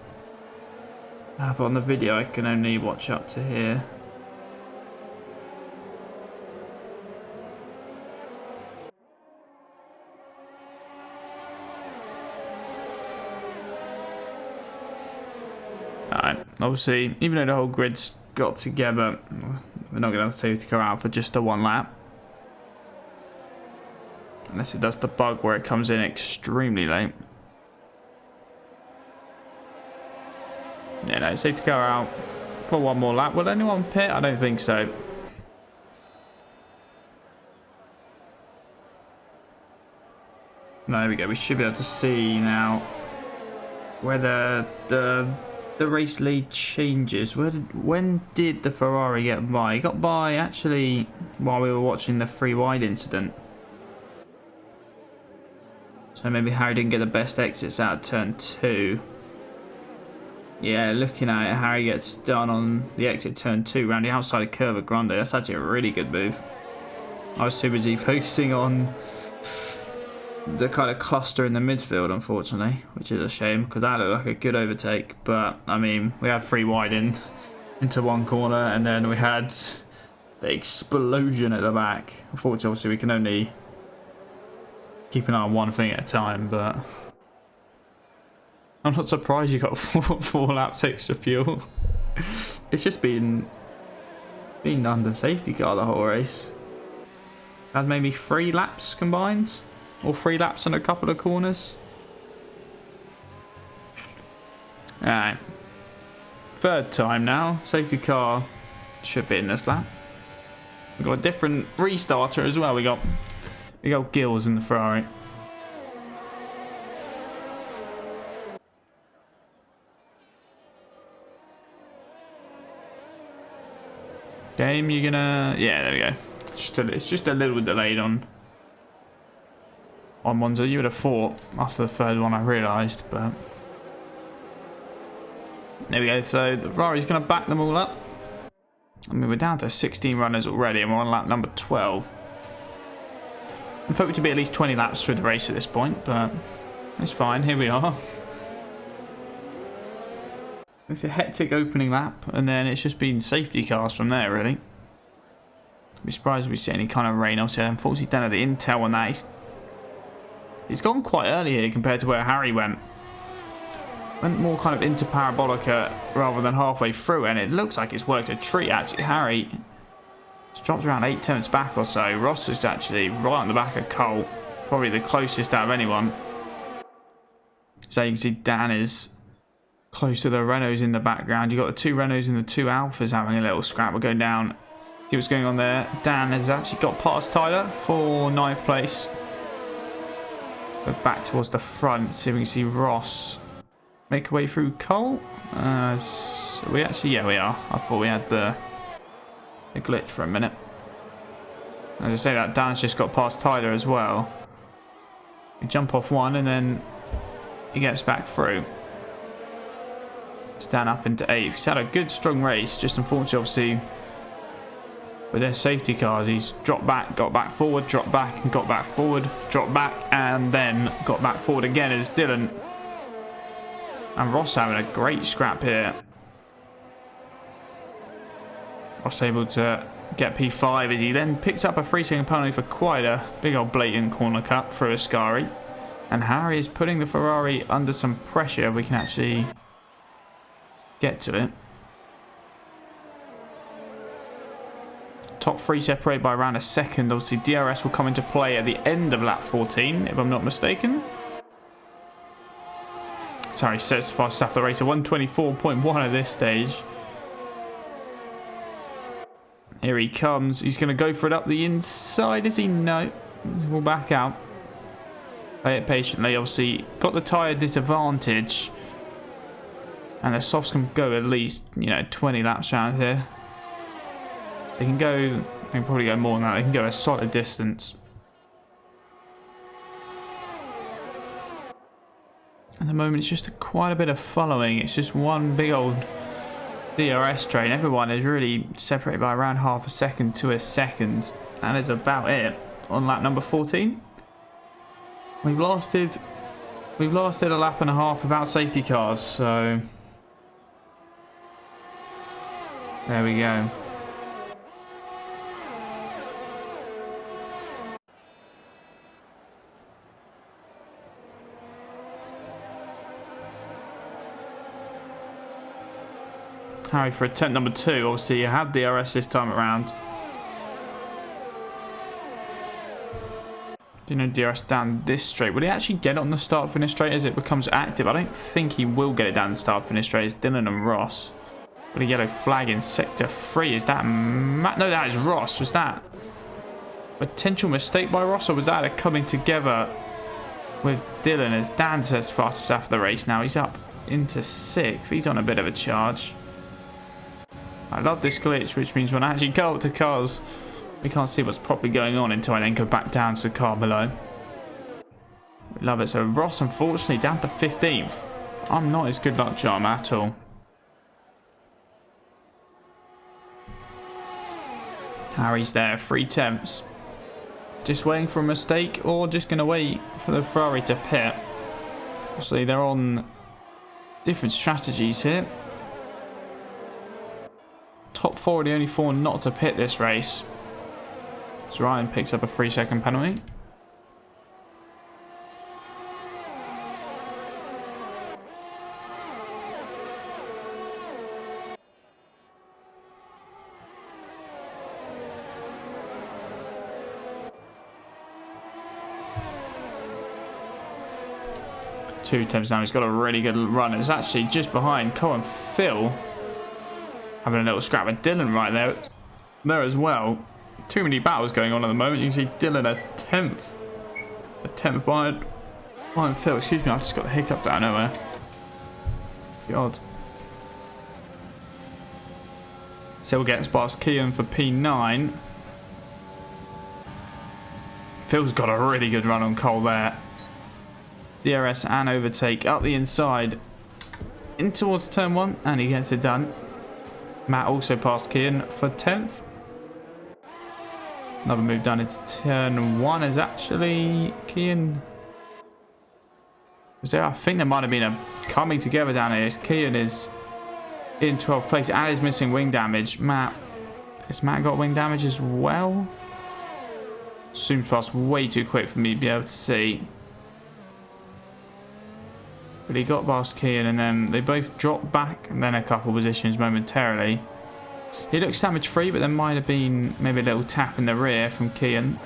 But on the video I can only watch up to here. Alright, obviously, even though the whole grid's got together, we're not going to have the safety car out for just a one lap. Unless it does the bug where it comes in extremely late. Yeah, no, safety car out for one more lap. Will anyone pit? I don't think so. No, there we go. We should be able to see now whether the race lead changes. When did the Ferrari get by? It got by actually while we were watching the free wide incident. So maybe Harry didn't get the best exits out of turn 2. Yeah, looking at it, Harry gets done on the exit turn 2 around the outside of curve of Grande. That's actually a really good move. I was too busy focusing on the kind of cluster in the midfield, unfortunately, which is a shame because that looked like a good overtake. But I mean, we had free wide into one corner, and then we had the explosion at the back. Unfortunately, obviously, we can only keep an eye on one thing at a time. But I'm not surprised you got four laps extra fuel. It's just been under safety car the whole race. Had maybe 3 laps combined. Or 3 laps and a couple of corners. Alright. Third time now. Safety car should be in this lap. We've got a different restarter as well. We got Gills in the Ferrari. Game, you're gonna... yeah, there we go. It's just a little delayed on Monza. You would have thought after the third one, I realised, but there we go. So the Ferrari's going to back them all up. I mean, we're down to 16 runners already, and we're on lap number 12. I thought we could be at least 20 laps through the race at this point, but it's fine. Here we are. It's a hectic opening lap, and then it's just been safety cars from there, really. I'd be surprised if we see any kind of rain. Obviously, unfortunately, don't have the intel on that. He's gone quite early here compared to where Harry went. Went more kind of into Parabolica rather than halfway through, and it looks like it's worked a treat, actually. Harry has dropped around 8 tenths back or so. Ross is actually right on the back of Cole, probably the closest out of anyone. So you can see Dan is close to the Renaults in the background. You've got the two Renaults and the two Alphas having a little scrap. We're going down. See what's going on there. Dan has actually got past Tyler for 9th place. Go back towards the front. See if we can see Ross make a way through Cole. So we actually, yeah, we are. I thought we had the glitch for a minute. As I say that, Dan's just got past Tyler as well. We jump off one and then he gets back through. Dan up into 8th. He's had a good strong race, just unfortunately obviously with their safety cars he's dropped back, got back forward, dropped back and got back forward, dropped back and then got back forward again as Dylan and Ross having a great scrap here. Ross able to get P5 as he then picks up a 3-second penalty for quite a big old blatant corner cut through Ascari, and Harry is putting the Ferrari under some pressure. We can actually get to it. Top 3 separated by around a second. Obviously DRS will come into play at the end of lap 14 if I'm not mistaken. Sorry, sets the fastest lap of the race, a 124.1 at this stage. Here he comes. He's going to go for it up the inside. Is he? No. We'll back out. Play it patiently. Obviously, got the tyre disadvantage. And the softs can go at least, 20 laps around here. They can go, they can probably go more than that. They can go a solid distance. At the moment, it's just quite a bit of following. It's just one big old DRS train. Everyone is really separated by around half a second to a second. That is about it on lap number 14. We've lasted a lap and a half without safety cars, so there we go. Harry for attempt number 2. Obviously, you had DRS this time around. DRS down this straight. Will he actually get it on the start finish straight as it becomes active? I don't think he will get it down the start finish straight. It's Dylan and Ross. Got a yellow flag in sector 3. Is that no, that is Ross. Was that a potential mistake by Ross, or was that a coming together with Dylan as Dan says fastest after the race? Now he's up into 6th. He's on a bit of a charge. I love this glitch, which means when I actually go up to cars, we can't see what's properly going on until I then go back down to the car below. We love it. So Ross, unfortunately, down to 15th. I'm not his good luck charm at all. Harry's there, 3 temps. Just waiting for a mistake, or just going to wait for the Ferrari to pit. Obviously, they're on different strategies here. Top 4 are the only 4 not to pit this race. So Ryan picks up a 3-second penalty. Two attempts now. He's got a really good run. It's actually just behind Cole and Phil. Having a little scrap with Dylan right there as well. Too many battles going on at the moment. You can see Dylan a 10th behind Phil. Excuse me, I've just got the hiccups out of nowhere. God. Still gets past Kian for P9. Phil's got a really good run on Cole there. DRS and overtake up the inside in towards turn 1, and he gets it done. Matt also passed Kian for 10th. Another move done into turn 1 is actually Kian. I think there might have been a coming together down here. Kian is in 12th place and is missing wing damage. Has Matt got wing damage as well? Zoomed past way too quick for me to be able to see. But he got past Kian and then they both dropped back and then a couple positions momentarily. He looks damage free, but there might have been maybe a little tap in the rear from Kian.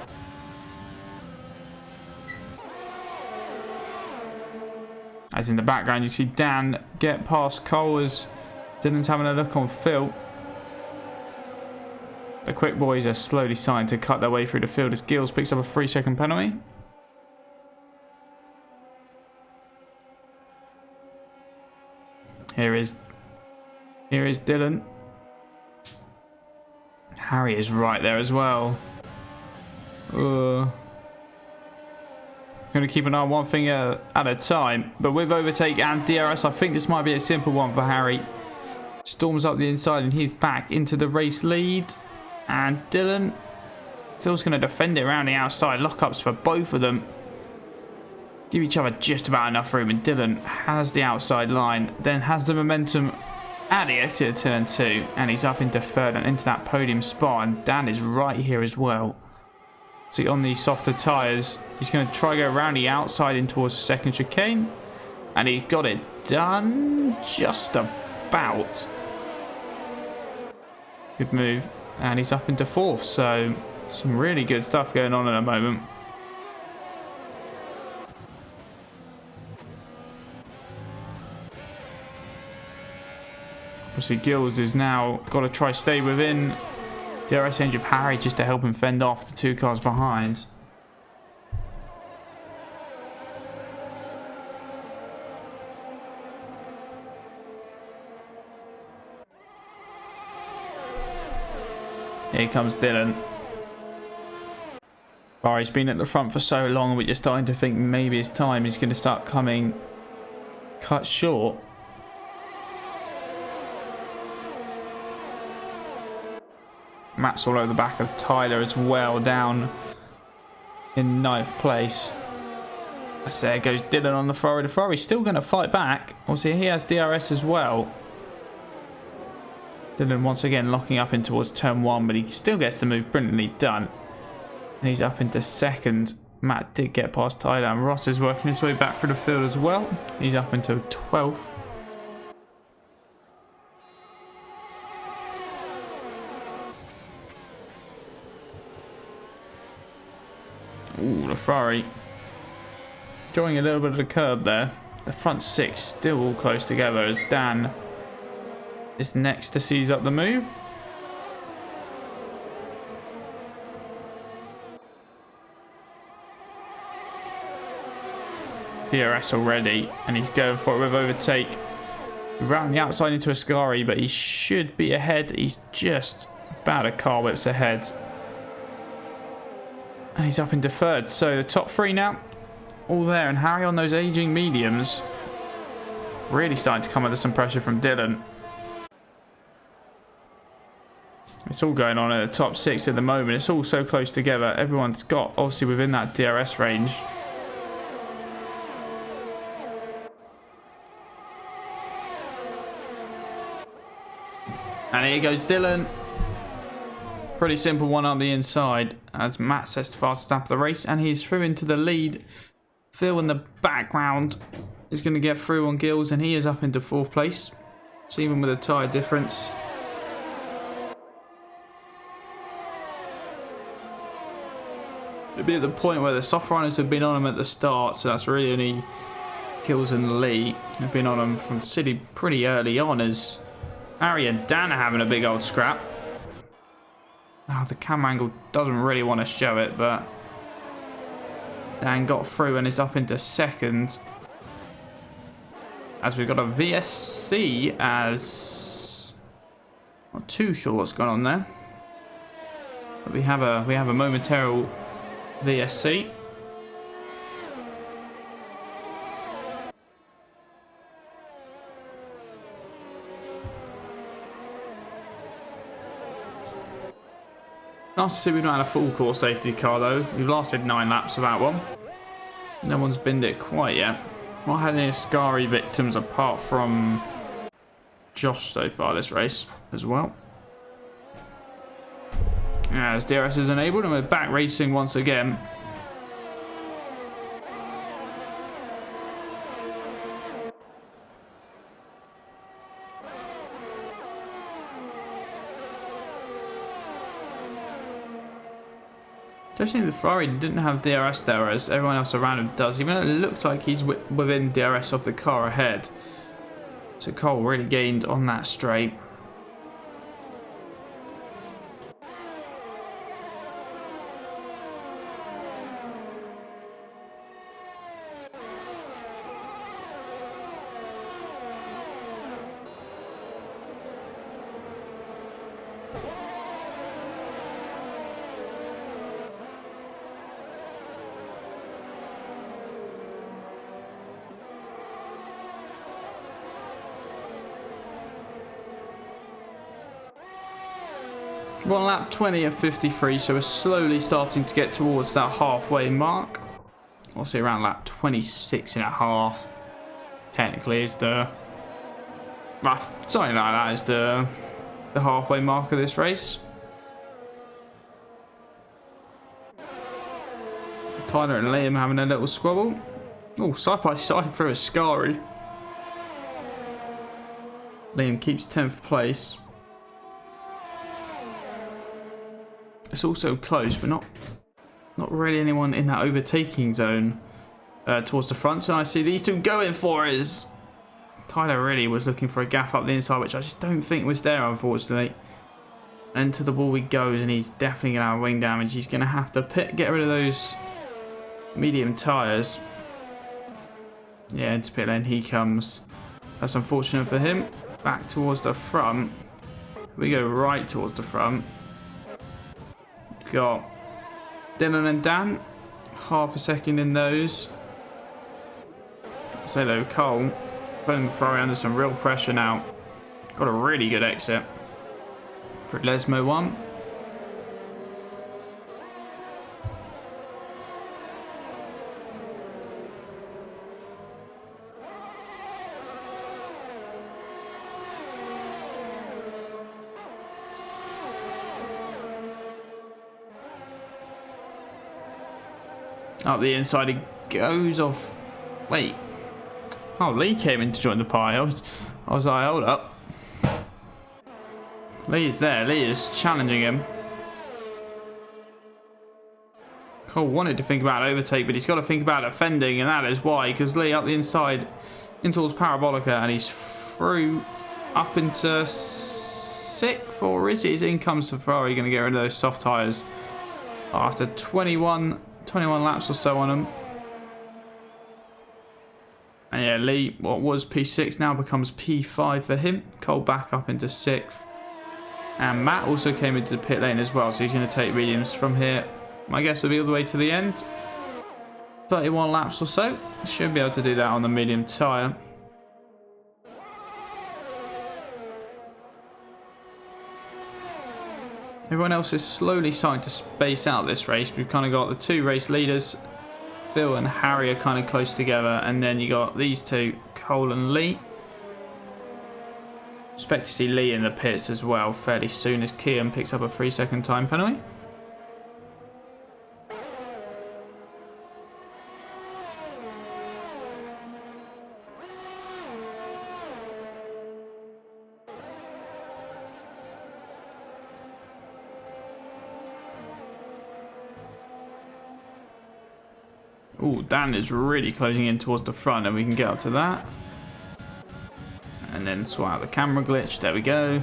As in the background, you see Dan get past Cole as Dylan's having a look on Phil. The quick boys are slowly starting to cut their way through the field as Gills picks up a 3-second penalty. Here is Dylan. Harry is right there as well. Going to keep an eye on one thing at a time. But with overtake and DRS, I think this might be a simple one for Harry. Storms up the inside and he's back into the race lead. And Dylan, Phil's going to defend it around the outside. Lockups for both of them. Give each other just about enough room. And Dylan has the outside line. Then has the momentum at the exit of turn 2. And he's up into third and into that podium spot. And Dan is right here as well. See, on these softer tyres, he's going to try to go around the outside in towards the second chicane. And he's got it done just about. Good move. And he's up into fourth. So, some really good stuff going on at the moment. Obviously, Gills is now got to try stay within DRS range of Harry just to help him fend off the 2 cars behind. Here comes Dylan. Barry's been at the front for so long, but you're starting to think maybe his time is going to start coming cut short. Matt's all over the back of Tyler as well, down in 9th place. As there goes Dylan on the Ferrari. The Ferrari's still going to fight back. Obviously, he has DRS as well. Dylan once again locking up in towards turn 1, but he still gets the move brilliantly done. And he's up into second. Matt did get past Tyler, and Ross is working his way back through the field as well. He's up into 12th. Ooh, the Ferrari drawing a little bit of the curb there. The front 6 still all close together as Dan is next to seize up the move. DRS already, and he's going for it with overtake. Round the outside into Ascari, but he should be ahead. He's just about a car whips ahead. And he's up into third. So the top 3 now, all there. And Harry on those aging mediums. Really starting to come under some pressure from Dylan. It's all going on at the top 6 at the moment. It's all so close together. Everyone's got, obviously, within that DRS range. And here goes Dylan. Pretty simple one on the inside as Matt sets the fastest lap of the race, and he's through into the lead. Phil in the background is going to get through on Gills, and he is up into 4th place. It's even with a tyre difference. It'll be at the point where the soft runners have been on him at the start, so that's really only Gills and Lee have been on him from City pretty early on as Harry and Dan are having a big old scrap. Oh, the camera angle doesn't really want to show it, but Dan got through and is up into 2nd. As we've got a VSC as... Not too sure what's going on there. But we have a momentary VSC. Nice to see we've not had a full core safety car though. We've lasted 9 laps without one. No one's binned it quite yet. Not had any Ascari victims apart from Josh so far this race as well. As DRS is enabled and we're back racing once again. Especially the Ferrari didn't have DRS there as everyone else around him does, even though it looks like he's within DRS of the car ahead. So Cole really gained on that straight. We're on lap 20 of 53, so we're slowly starting to get towards that halfway mark. Obviously around lap 26 and a half, technically, is the something like that is the halfway mark of this race. Tyler and Liam having a little squabble. Oh, side by side for a Ascari. Liam keeps 10th place. It's also close, but not really anyone in that overtaking zone towards the front. So I see these two going for it. Tyler really was looking for a gap up the inside, which I just don't think was there, unfortunately. Into the wall he goes, and he's definitely going to have wing damage. He's going to have to get rid of those medium tyres. Yeah, into pit lane he comes. That's unfortunate for him. Back towards the front. We go right towards the front. Got Dylan and Dan, half a second in those. So though, Cole putting the Ferrari under some real pressure now. Got a really good exit for Lesmo 1. Up the inside he goes off. Wait. Oh, Lee came in to join the pie. I was like, hold up. Lee is there. Lee is challenging him. Cole wanted to think about overtake, but he's got to think about defending, and that is why. Because Lee up the inside in towards Parabolica, and he's through up into 6th, or is it? In comes the Ferrari, going to get rid of those soft tyres after 21 laps or so on them. And yeah, Lee, what was P6 now becomes P5 for him. Cole back up into 6th. And Matt also came into the pit lane as well, so he's going to take mediums from here. My guess will be all the way to the end. 31 laps or so. Should be able to do that on the medium tyre. Everyone else is slowly starting to space out this race. We've kind of got the two race leaders. Phil and Harry are kind of close together. And then you got these two, Cole and Lee. Expect to see Lee in the pits as well fairly soon as Kian picks up a 3-second time penalty. Oh, Dan is really closing in towards the front, and we can get up to that. And then sort out the camera glitch. There we go.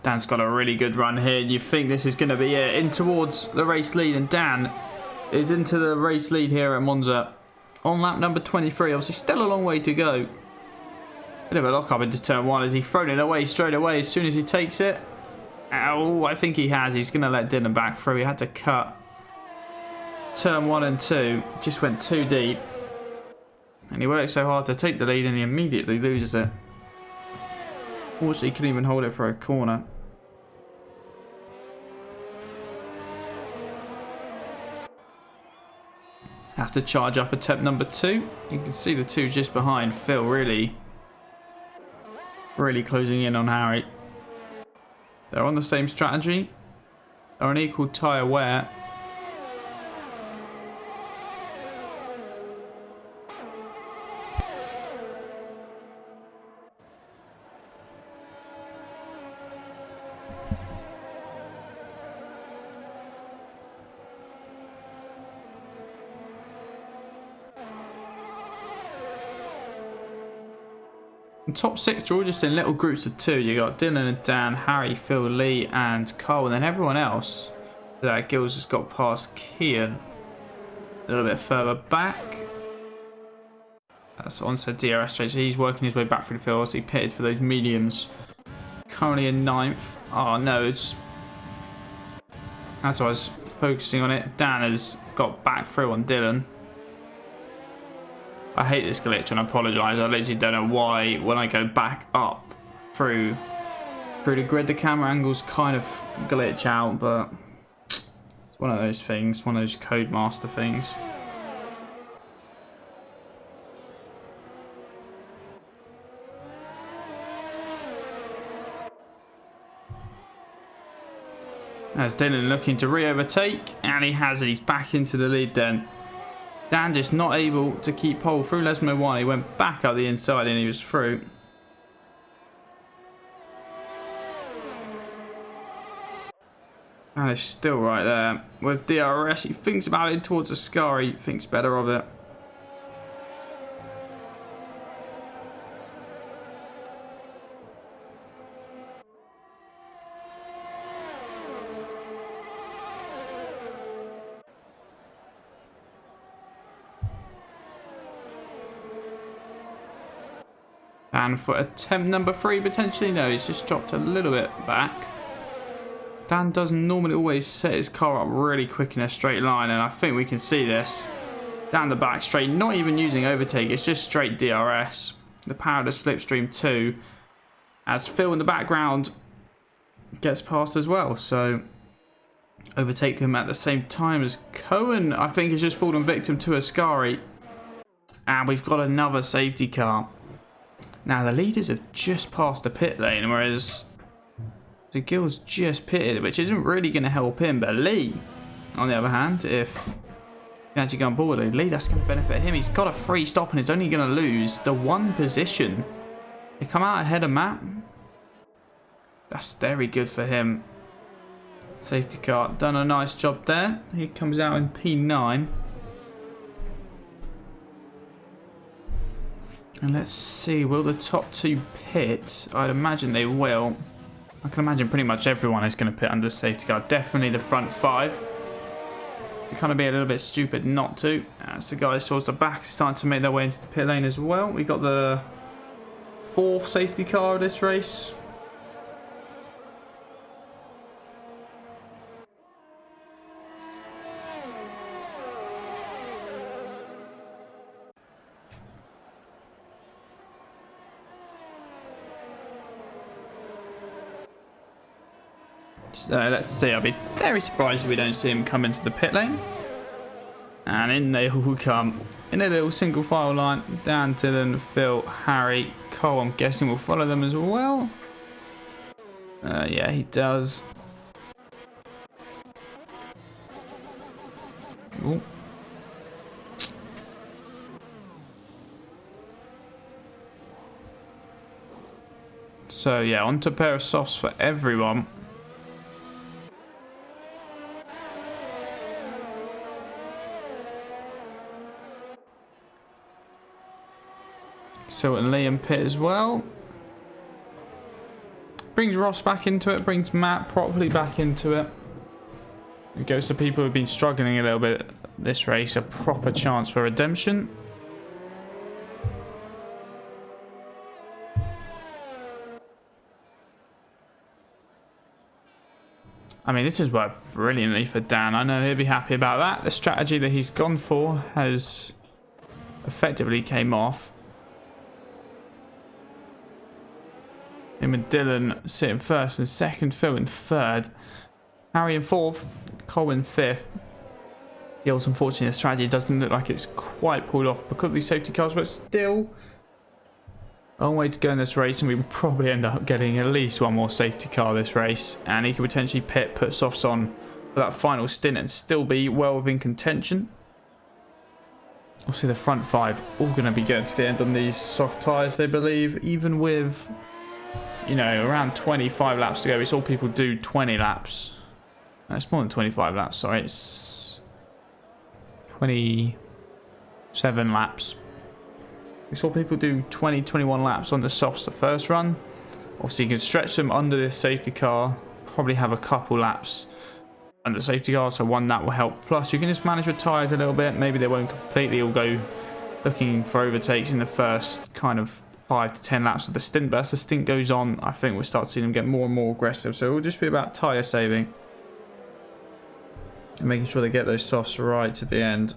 Dan's got a really good run here. You think this is going to be it. In towards the race lead, and Dan is into the race lead here at Monza on lap number 23. Obviously, still a long way to go. Bit of a lock up into turn 1 as he thrown it away straight away as soon as he takes it. Oh, I think he has. He's going to let Dylan back through. He had to cut turn 1 and 2. Just went too deep. And he worked so hard to take the lead and he immediately loses it. Fortunately, he couldn't even hold it for a corner. Have to charge up attempt number 2. You can see the two just behind. Phil really closing in on Harry. They're on the same strategy. They're on equal tyre wear. The top 6 are all just in little groups of 2. You got Dylan and Dan, Harry, Phil, Lee, and Cole, and then everyone else. Gills has got past Kian a little bit further back. That's onto DRS straight, so he's working his way back through the field. He pitted for those mediums. Currently in 9th. Oh no, it's as I was focusing on it. Dan has got back through on Dylan. I hate this glitch and I apologise. I literally don't know why when I go back up through the grid the camera angles kind of glitch out, but it's one of those things, one of those Codemaster things. As Dylan looking to re-overtake, and he has it. He's back into the lead then. Dan just not able to keep hold through Lesmo 1. He went back up the inside and he was through. And it's still right there. With DRS, he thinks about it towards Ascari, thinks better of it. And for attempt number 3, potentially, no, he's just dropped a little bit back. Dan doesn't normally always set his car up really quick in a straight line, and I think we can see this. Down the back straight, not even using overtake, it's just straight DRS. The power of the slipstream 2. As Phil in the background gets past as well, so overtake him at the same time as Cohen, I think, has just fallen victim to Ascari. And we've got another safety car. Now, the leaders have just passed the pit lane, whereas the Gill's just pitted, which isn't really going to help him. But Lee, on the other hand, if he actually go on board with Lee, that's going to benefit him. He's got a free stop and is only going to lose the 1 position. They come out ahead of Matt. That's very good for him. Safety car, done a nice job there. He comes out in P9. And let's see, will the top 2 pit? I'd imagine they will. I can imagine pretty much everyone is going to pit under the safety car. Definitely the front 5. It'd kind of be a little bit stupid not to. As the guys towards the back starting to make their way into the pit lane as well. We got the 4th safety car of this race. So let's see, I'll be very surprised if we don't see him come into the pit lane. And in they all come. In a little single file line. Dan, Dylan, Phil, Harry, Cole, I'm guessing will follow them as well. Yeah, he does. Ooh. So yeah, onto a pair of softs for everyone. So and Liam pit as well. Brings Ross back into it, brings Matt properly back into it. It goes to people who've been struggling a little bit this race, a proper chance for redemption. I mean, this has worked brilliantly for Dan. I know he'll be happy about that. The strategy that he's gone for has effectively came off. Him and Dylan sitting 1st and 2nd, Phil in 3rd, Harry in 4th, Cole in 5th. Gills, unfortunately, the strategy doesn't look like it's quite pulled off because of these safety cars, but still a long way to go in this race, and we will probably end up getting at least 1 more safety car this race, and he could potentially put softs on for that final stint and still be well within contention. Obviously, the front 5 all going to be getting to the end on these soft tyres, they believe, even with, you know, around 25 laps to go. It's all people do 20 laps. No, it's more than 25 laps, sorry. It's 27 laps. We saw people do 20, 21 laps on the softs the first run. Obviously, you can stretch them under this safety car. Probably have a couple laps under the safety car, so one that will help. Plus, you can just manage your tyres a little bit. Maybe they won't completely all go looking for overtakes in the first kind of 5 to 10 laps of the stint. But as the stint goes on, I think we'll start seeing them get more and more aggressive. So it will just be about tyre saving and making sure they get those softs right to the end.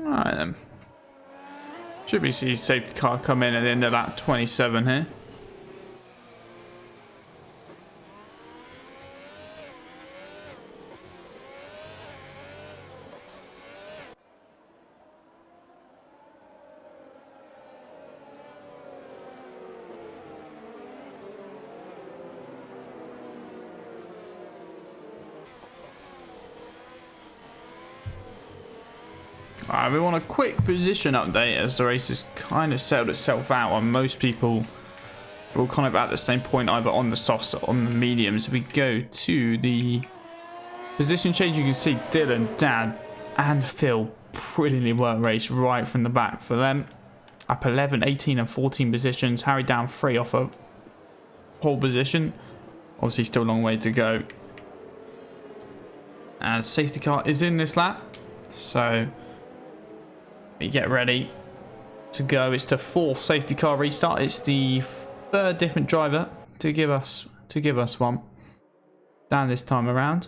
Alright then. Should we see safety car come in at the end of lap 27 here? Alright, we want a quick position update as the race has kind of settled itself out, and most people are all kind of at the same point, either on the softs or on the mediums. We go to the position change. You can see Dylan, Dan and Phil brilliantly work race right from the back for them. Up 11, 18 and 14 positions. Harry down 3 off of pole position. Obviously still a long way to go. And safety car is in this lap. So we get ready to go. It's the 4th safety car restart. It's the 3rd different driver to give us one down this time around.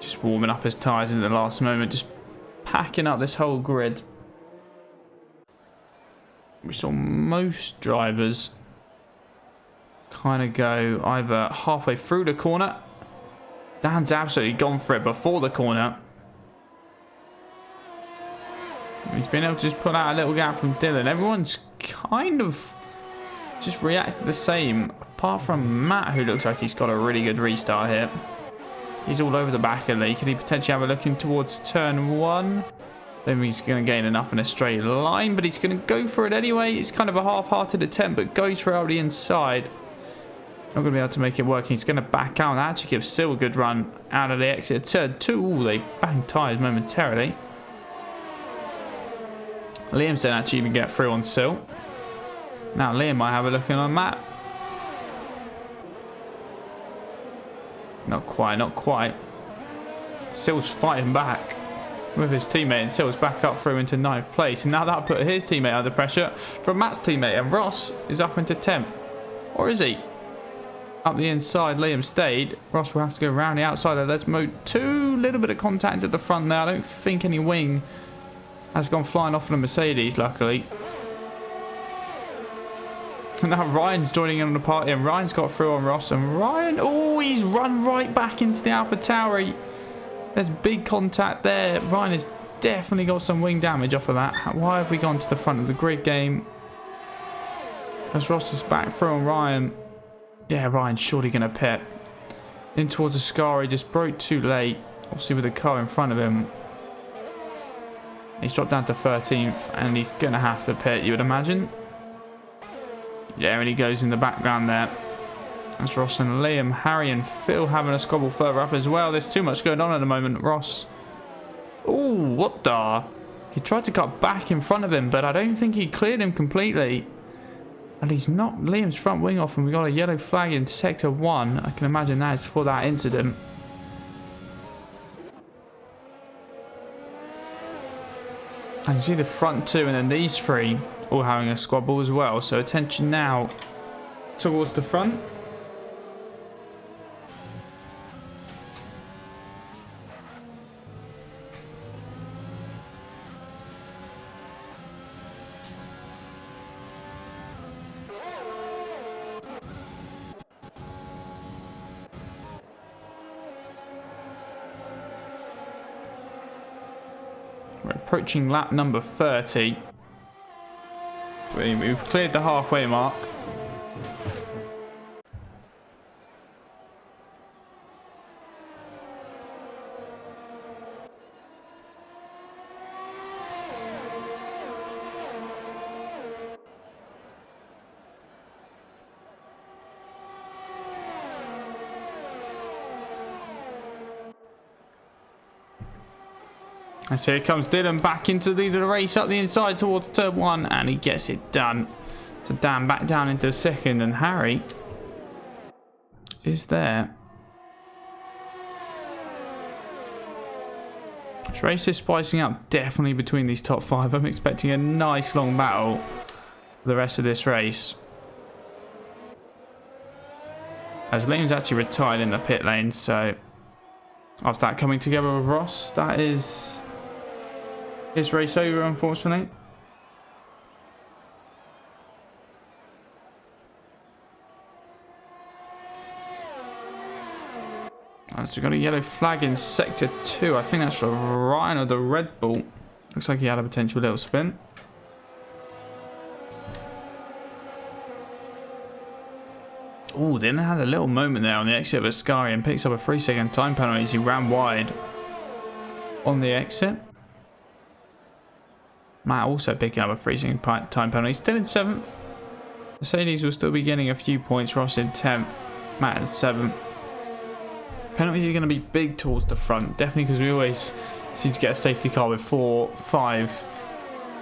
Just warming up his tyres in the last moment, just packing up this whole grid. We saw most drivers kind of go either halfway through the corner. Dan's absolutely gone for it before the corner. He's been able to just put out a little gap from Dylan. Everyone's kind of just reacted the same, apart from Matt, who looks like he's got a really good restart here. He's all over the back of the lead. Can he potentially have a look in towards turn 1? I don't think he's going to gain enough in a straight line, but he's going to go for it anyway. It's kind of a half-hearted attempt, but goes for out the inside. Not going to be able to make it work. He's going to back out and actually give Sil a good run out of the exit. Turn 2. Ooh, they banged tyres momentarily. Liam's didn't actually even get through on Sil. Now Liam might have a look in on Matt. Not quite, not quite. Sil's fighting back with his teammate, and Sil's back up through into 9th place. And now that put his teammate under pressure from Matt's teammate. And Ross is up into 10th. Or is he? Up the inside, Liam stayed. Ross will have to go around the outside of Les Mode 2. Little bit of contact at the front there. I don't think any wing has gone flying off of the Mercedes, luckily. And now Ryan's joining in on the party, and Ryan's got through on Ross. And Ryan, oh, he's run right back into the Alpha Tauri. There's big contact there. Ryan has definitely got some wing damage off of that. Why have we gone to the front of the grid game? As Ross is back through on Ryan. Yeah, Ryan's surely going to pit. In towards Ascari, just broke too late. Obviously with the car in front of him. He's dropped down to 13th, and he's going to have to pit, you would imagine. Yeah, and he goes in the background there. That's Ross and Liam, Harry and Phil having a squabble further up as well. There's too much going on at the moment. Ross. Oh, what the? He tried to cut back in front of him, but I don't think he cleared him completely. And he's knocked Liam's front wing off, and we got a yellow flag in sector 1. I can imagine that is for that incident. I can see the front 2 and then these 3 all having a squabble as well. So attention now towards the front. We're approaching lap number 30. We've cleared the halfway mark. And so here comes Dylan back into the lead of the race up the inside towards turn 1, and he gets it done. So Dan back down into second, and Harry is there. This race is spicing up definitely between these top 5. I'm expecting a nice long battle for the rest of this race. As Liam's actually retired in the pit lane, so after that coming together with Ross, that is his race over, unfortunately. So we've got a yellow flag in sector 2. I think that's for Ryan of the Red Bull. Looks like he had a potential little spin. Oh, then had a little moment there on the exit of Ascari and picks up a 3-second time penalty as he ran wide on the exit. Matt also picking up a 3-second time penalty. Still in 7th. Mercedes will still be getting a few points. Ross in 10th. Matt in 7th. Penalties are going to be big towards the front. Definitely, because we always seem to get a safety car with 4, 5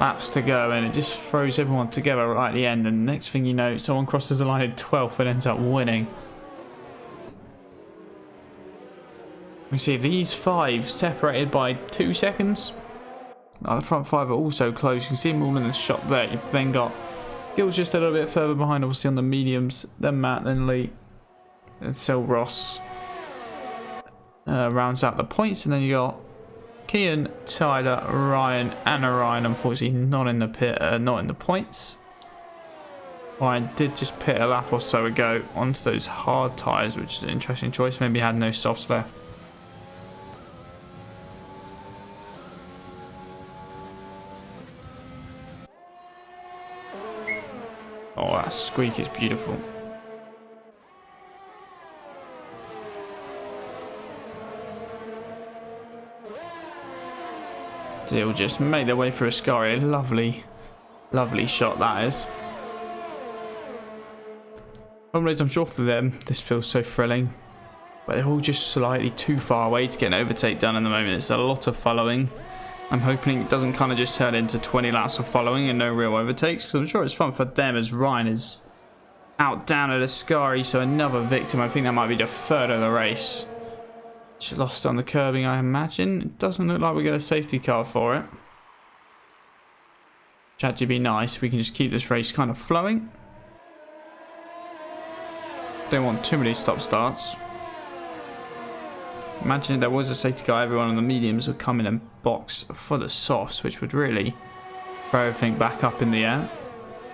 laps to go. And it just throws everyone together right at the end. And next thing you know, someone crosses the line in 12th and ends up winning. We see these 5 separated by 2 seconds. Now the front 5 are also close. You can see them all in the shot there. You've then got Gil's just a little bit further behind, obviously on the mediums. Then Matt, then Lee, then Sil Ross rounds out the points, and then you got Kian, Tyler, Ryan, and Orion. Unfortunately, not in the pit, not in the points. Ryan did just pit a lap or so ago onto those hard tyres, which is an interesting choice. Maybe he had no softs left. Oh, that squeak is beautiful. They'll just make their way through Ascari. Lovely, lovely shot that is. I'm sure for them this feels so thrilling, but they're all just slightly too far away to get an overtake done in the moment. It's a lot of following. I'm hoping it doesn't kind of just turn into 20 laps of following and no real overtakes, because I'm sure it's fun for them as Ryan is out down at Ascari, so another victim. I think that might be the third of the race. She's lost on the curbing, I imagine. It doesn't look like we get a safety car for it. Which actually be nice. We can just keep this race kind of flowing. Don't want too many stop starts. Imagine if there was a safety car, everyone on the mediums would come in and box for the softs, which would really throw everything back up in the air.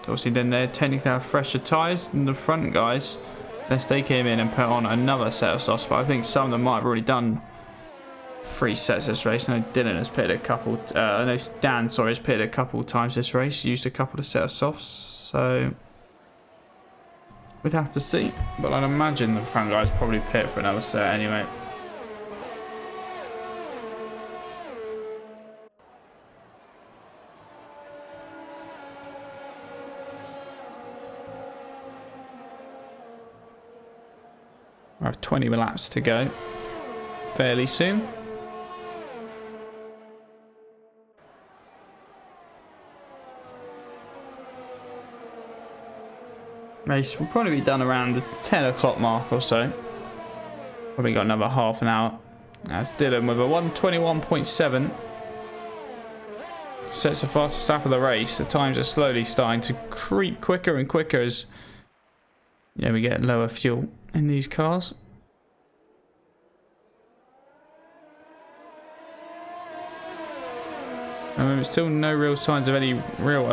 Obviously then they technically have fresher tyres than the front guys, unless they came in and put on another set of softs, but I think some of them might have already done 3 sets this race. I know Dylan has pitted a couple, I know Dan, sorry, has pitted a couple times this race, used a couple of set of softs, so we'd have to see. But I'd imagine the front guys probably pit for another set anyway. I have 20 laps to go fairly soon. Race will probably be done around the 10 o'clock mark or so. Probably got another half an hour. That's Dylan with a 1:21.7. Sets the fastest lap of the race. The times are slowly starting to creep quicker and quicker as we get lower fuel in these cars. And still no real signs of any real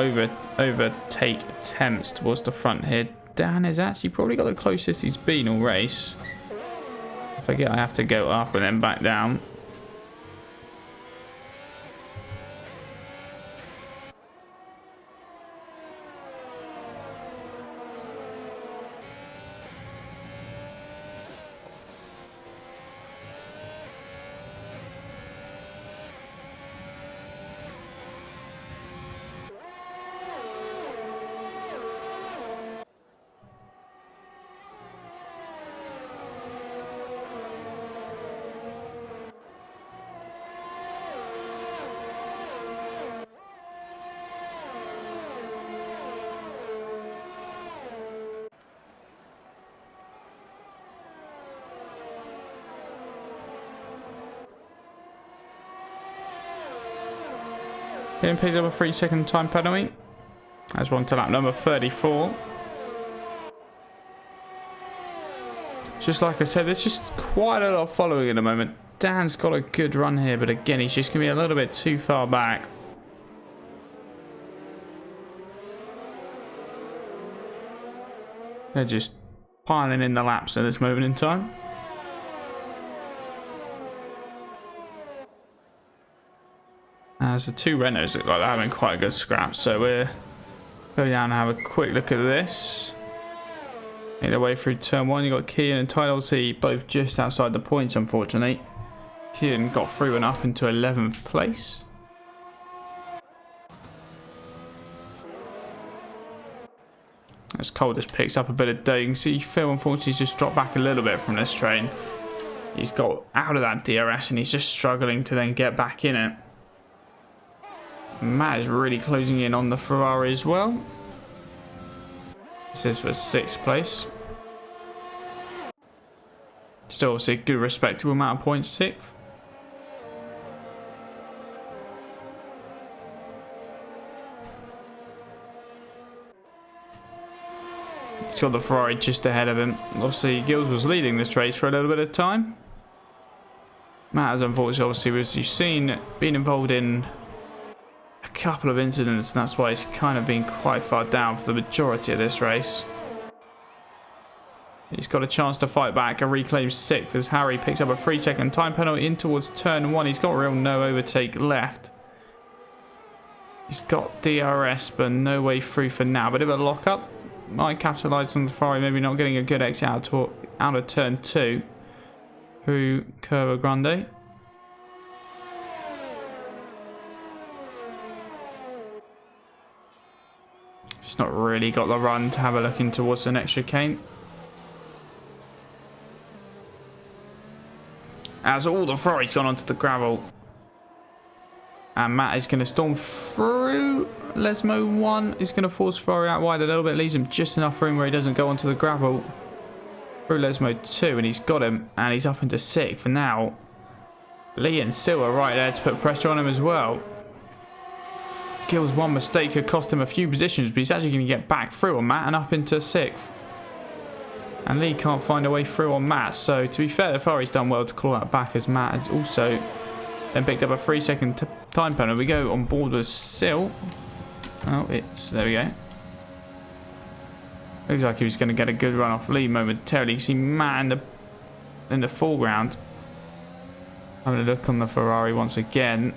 overtake attempts towards the front here. Dan has actually probably got the closest he's been all race. I forget I have to go up and then back down. Then pays up a 3-second time penalty. That's one to lap number 34. Just like I said, there's just quite a lot of following at the moment. Dan's got a good run here, but again, he's just going to be a little bit too far back. They're just piling in the laps at this moment in time. As the two Renaults look like they're having quite a good scrap, so we're going down and have a quick look at this. Make their way through turn 1. You've got Kian and Tidal C both just outside the points, unfortunately. Kian got through and up into 11th place. As Cole just picks up a bit of dough. You can see Phil unfortunately has just dropped back a little bit from this train. He's got out of that DRS and he's just struggling to then get back in it. Matt is really closing in on the Ferrari as well. This is for 6th place. Still obviously a good respectable amount of points, 6th. He's got the Ferrari just ahead of him. Obviously Gills was leading this race for a little bit of time. Matt has unfortunately, obviously, as you've seen, been involved in a couple of incidents, and that's why he's kind of been quite far down for the majority of this race. He's got a chance to fight back and reclaim 6th as Harry picks up a 3-second time penalty in towards turn 1. He's got real no overtake left. He's got DRS, but no way through for now. Bit of a lock-up. Might capitalise on the Ferrari, maybe not getting a good exit out of turn 2 through Curva Grande. Just not really got the run to have a look in towards the next chicane. As all the Ferrari's gone onto the gravel. And Matt is going to storm through. Lesmo 1 is going to force Ferrari out wide a little bit. Leaves him just enough room where he doesn't go onto the gravel. Through Lesmo 2, and he's got him. And he's up into 6th. For now, Lee and Sil are right there to put pressure on him as well. Gill's one mistake could cost him a few positions, but he's actually going to get back through on Matt and up into 6th. And Lee can't find a way through on Matt. So, to be fair, the Ferrari's done well to claw that back, as Matt has also then picked up a 3-second time penalty. We go on board with Sil. Oh, there we go. Looks like he was going to get a good run off Lee momentarily. You see Matt in the foreground. Having a look on the Ferrari once again.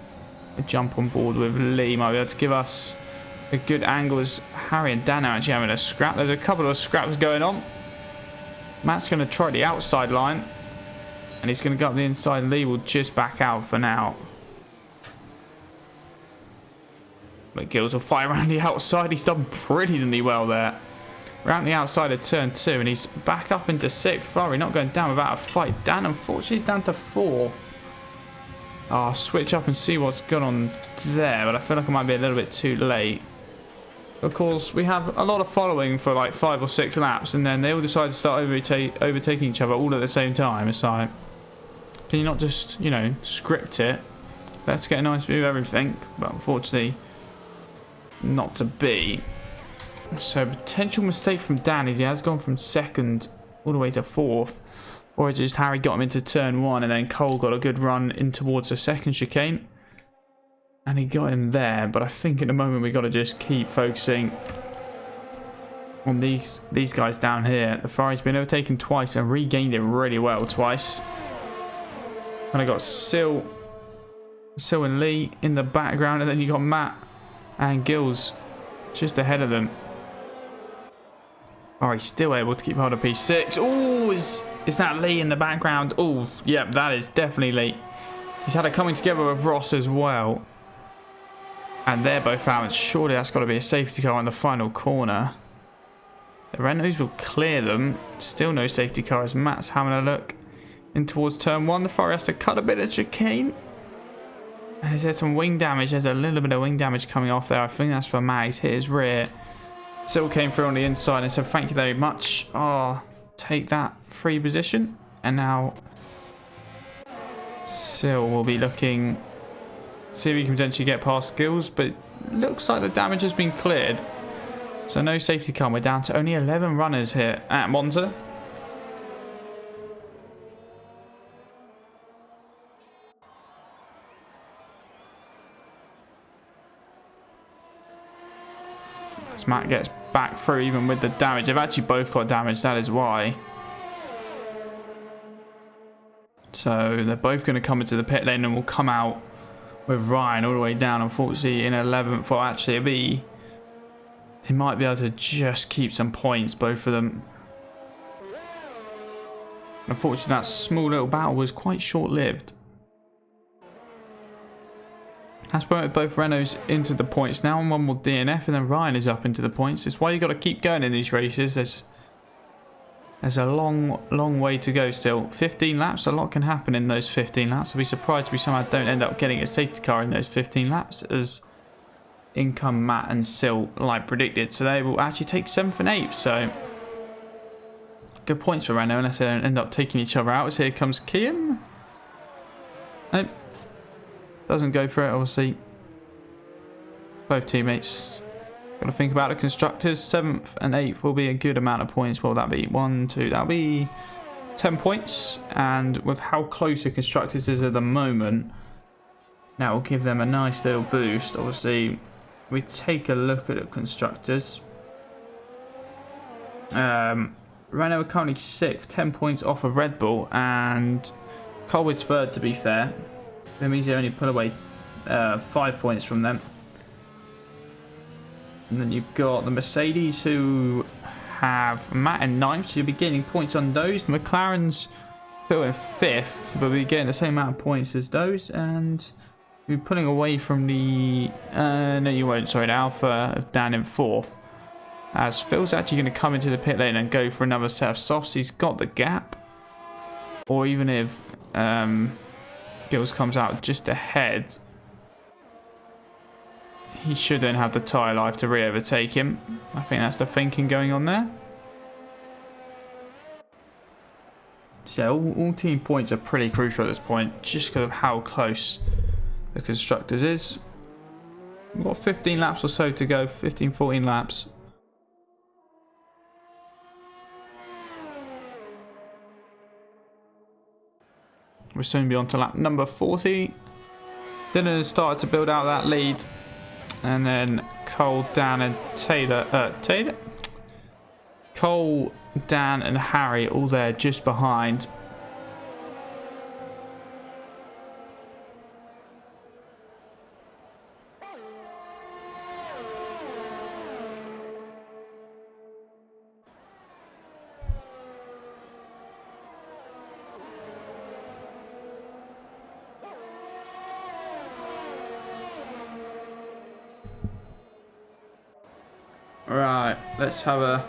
A jump on board with Lee might be able to give us a good angle as Harry and Dan are actually having a scrap. There's a couple of scraps going on. Matt's going to try the outside line. And he's going to go up the inside. Lee will just back out for now. But Gills will fight around the outside. He's done brilliantly well there. Around the outside of turn 2. And he's back up into 6th. Ferrari not going down without a fight. Dan, unfortunately, is down to 4th. I'll switch up and see what's going on there. But I feel like I might be a little bit too late. Of course, we have a lot of following for like 5 or 6 laps. And then they all decide to start overtaking each other all at the same time. It's like, can you not just, you know, script it? Let's get a nice view of everything. But unfortunately, not to be. So potential mistake from Dan is he has gone from 2nd all the way to 4th. Or is it just Harry got him into turn 1 and then Cole got a good run in towards the 2nd chicane. And he got him there. But I think at the moment we've got to just keep focusing on these guys down here. The Ferrari's been overtaken twice and regained it really well twice. And I got Sil and Lee in the background. And then you got Matt and Gills just ahead of them. Alright, still able to keep hold of P6. Oh, is that Lee in the background? Oh, yep, that is definitely Lee. He's had it coming together with Ross as well. And they're both out. And surely that's got to be a safety car in the final corner. The Renaults will clear them. Still no safety car as Matt's having a look in towards turn 1. The Ferrari has to cut a bit of chicane. And is there some wing damage? There's a little bit of wing damage coming off there. I think that's for Matt. He's hit his rear. Still came through on the inside and said thank you very much. Oh, take that free position. And now Sil will be looking See if we can potentially get past skills, but it looks like the damage has been cleared. So no safety car. We're down to only 11 runners here at Monza. As Matt gets back through even with the damage. They've actually both got damage, that is why. So they're both going to come into the pit lane and we'll come out with Ryan all the way down, unfortunately, in 11th. Well, actually, he might be able to just keep some points, both of them. Unfortunately, that small little battle was quite short-lived. That's promoted both Renaults into the points now, and one more DNF, and then Ryan is up into the points. It's why you got to keep going in these races. There's a long way to go still. 15 laps, a lot can happen in those 15 laps. I'd be surprised if we somehow don't end up getting a safety car in those 15 laps, as in come Matt and Sil like predicted. So they will actually take 7th and 8th. So good points for Renault, unless they don't end up taking each other out. As here comes Kian. Nope. Doesn't go for it, obviously. Both teammates got to think about the constructors. 7th and 8th will be a good amount of points. What will that be? 1, 2. That'll be 10 points. And with how close the constructors is at the moment, that will give them a nice little boost. Obviously, we take a look at the constructors. Renault are currently 6th, 10 points off of Red Bull, and Cole is 3rd, to be fair. That means they only put away 5 points from them. And then you've got the Mercedes, who have Matt in 9th, so you'll be getting points on those. McLaren's put in 5th, but we'll be getting the same amount of points as those. And you'll be pulling away from the... no, you won't, sorry, the Alpha down in 4th. As Phil's actually going to come into the pit lane and go for another set of softs. He's got the gap. Or even if Gills comes out just ahead, he should then have the tyre life to re-overtake him. I think that's the thinking going on there. So all team points are pretty crucial at this point, just because of how close the constructors is. We've got 15 laps or so to go, 15, 14 laps. We'll soon be on to lap number 40. Dylan has started to build out that lead. And then Cole, Dan and Cole, Dan and Harry all there just behind. Right, let's have a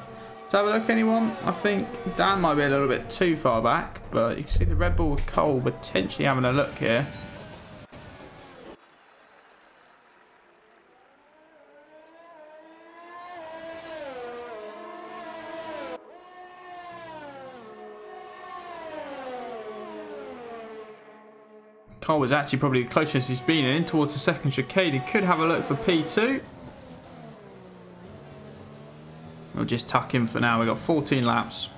look, anyone. I think Dan might be a little bit too far back, but you can see the Red Bull with Cole potentially having a look here. Cole was actually probably the closest he's been in towards the second chicane. He could have a look for P2. We'll just tuck in for now. We've got 14 laps,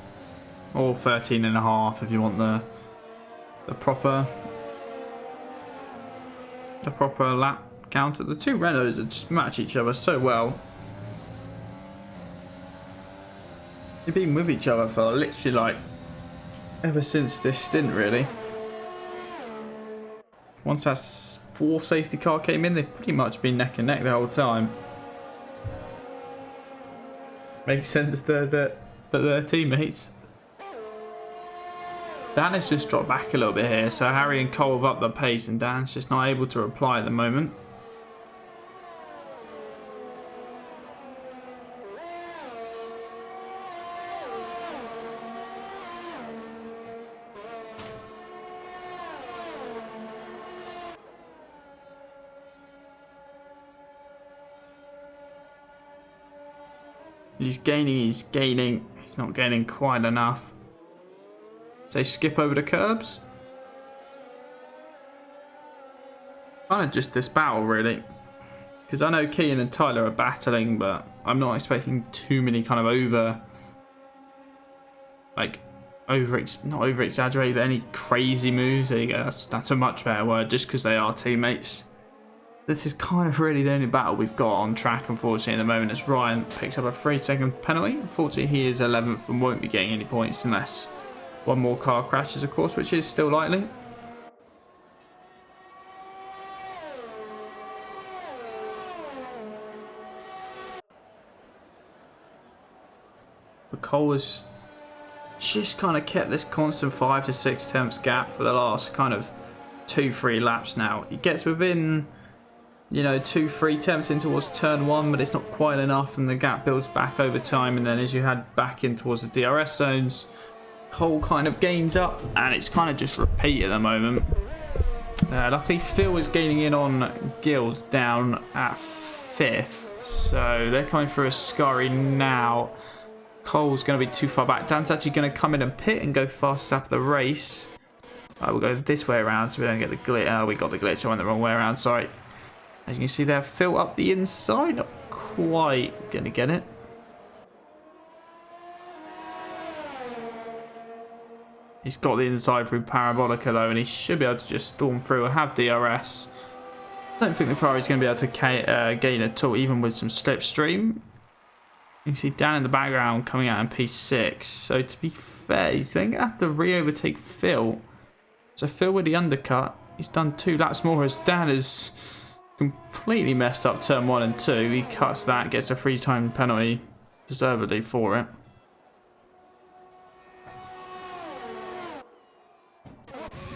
or 13 and a half if you want the proper lap counter. The two Renaults just match each other so well. They've been with each other for literally like ever since this stint, really. Once that fourth safety car came in, they've pretty much been neck and neck the whole time. Makes sense that they're teammates. Dan has just dropped back a little bit here, so Harry and Cole have upped the pace, and Dan's just not able to reply at the moment. He's gaining. He's not gaining quite enough. So skip over the curbs. Kind of just this battle, really. Because I know Kean and Tyler are battling, but I'm not expecting too many kind of not over exaggerated, but any crazy moves. There you go. That's a much better word, just because they are teammates. This is kind of really the only battle we've got on track, unfortunately, at the moment, as Ryan picks up a 3-second penalty. Unfortunately, he is 11th and won't be getting any points unless one more car crashes, of course, which is still likely. But Cole has just kind of kept this constant 5 to 6 tenths gap for the last kind of 2-3 laps now. He gets within, you know, 2-3 tenths in towards turn 1, but it's not quite enough, and the gap builds back over time. And then as you head back in towards the DRS zones, Cole kind of gains up, and it's kind of just repeat at the moment. Luckily, Phil is gaining in on Guilds down at 5th, so they're coming through a scurry now. Cole's going to be too far back. Dan's actually going to come in and pit and go fastest after the race. We'll go this way around so we don't get the glitch. We got the glitch. I went the wrong way around. Sorry. As you can see there, Phil up the inside. Not quite going to get it. He's got the inside through Parabolica though, and he should be able to just storm through or have DRS. I don't think the Ferrari's going to be able to gain at all, even with some slipstream. You can see Dan in the background coming out in P6. So to be fair, he's then going to have to re-overtake Phil. So Phil with the undercut. He's done 2 laps more as Dan has completely messed up turn 1 and 2. He cuts that, gets a 3-time penalty, deservedly for it.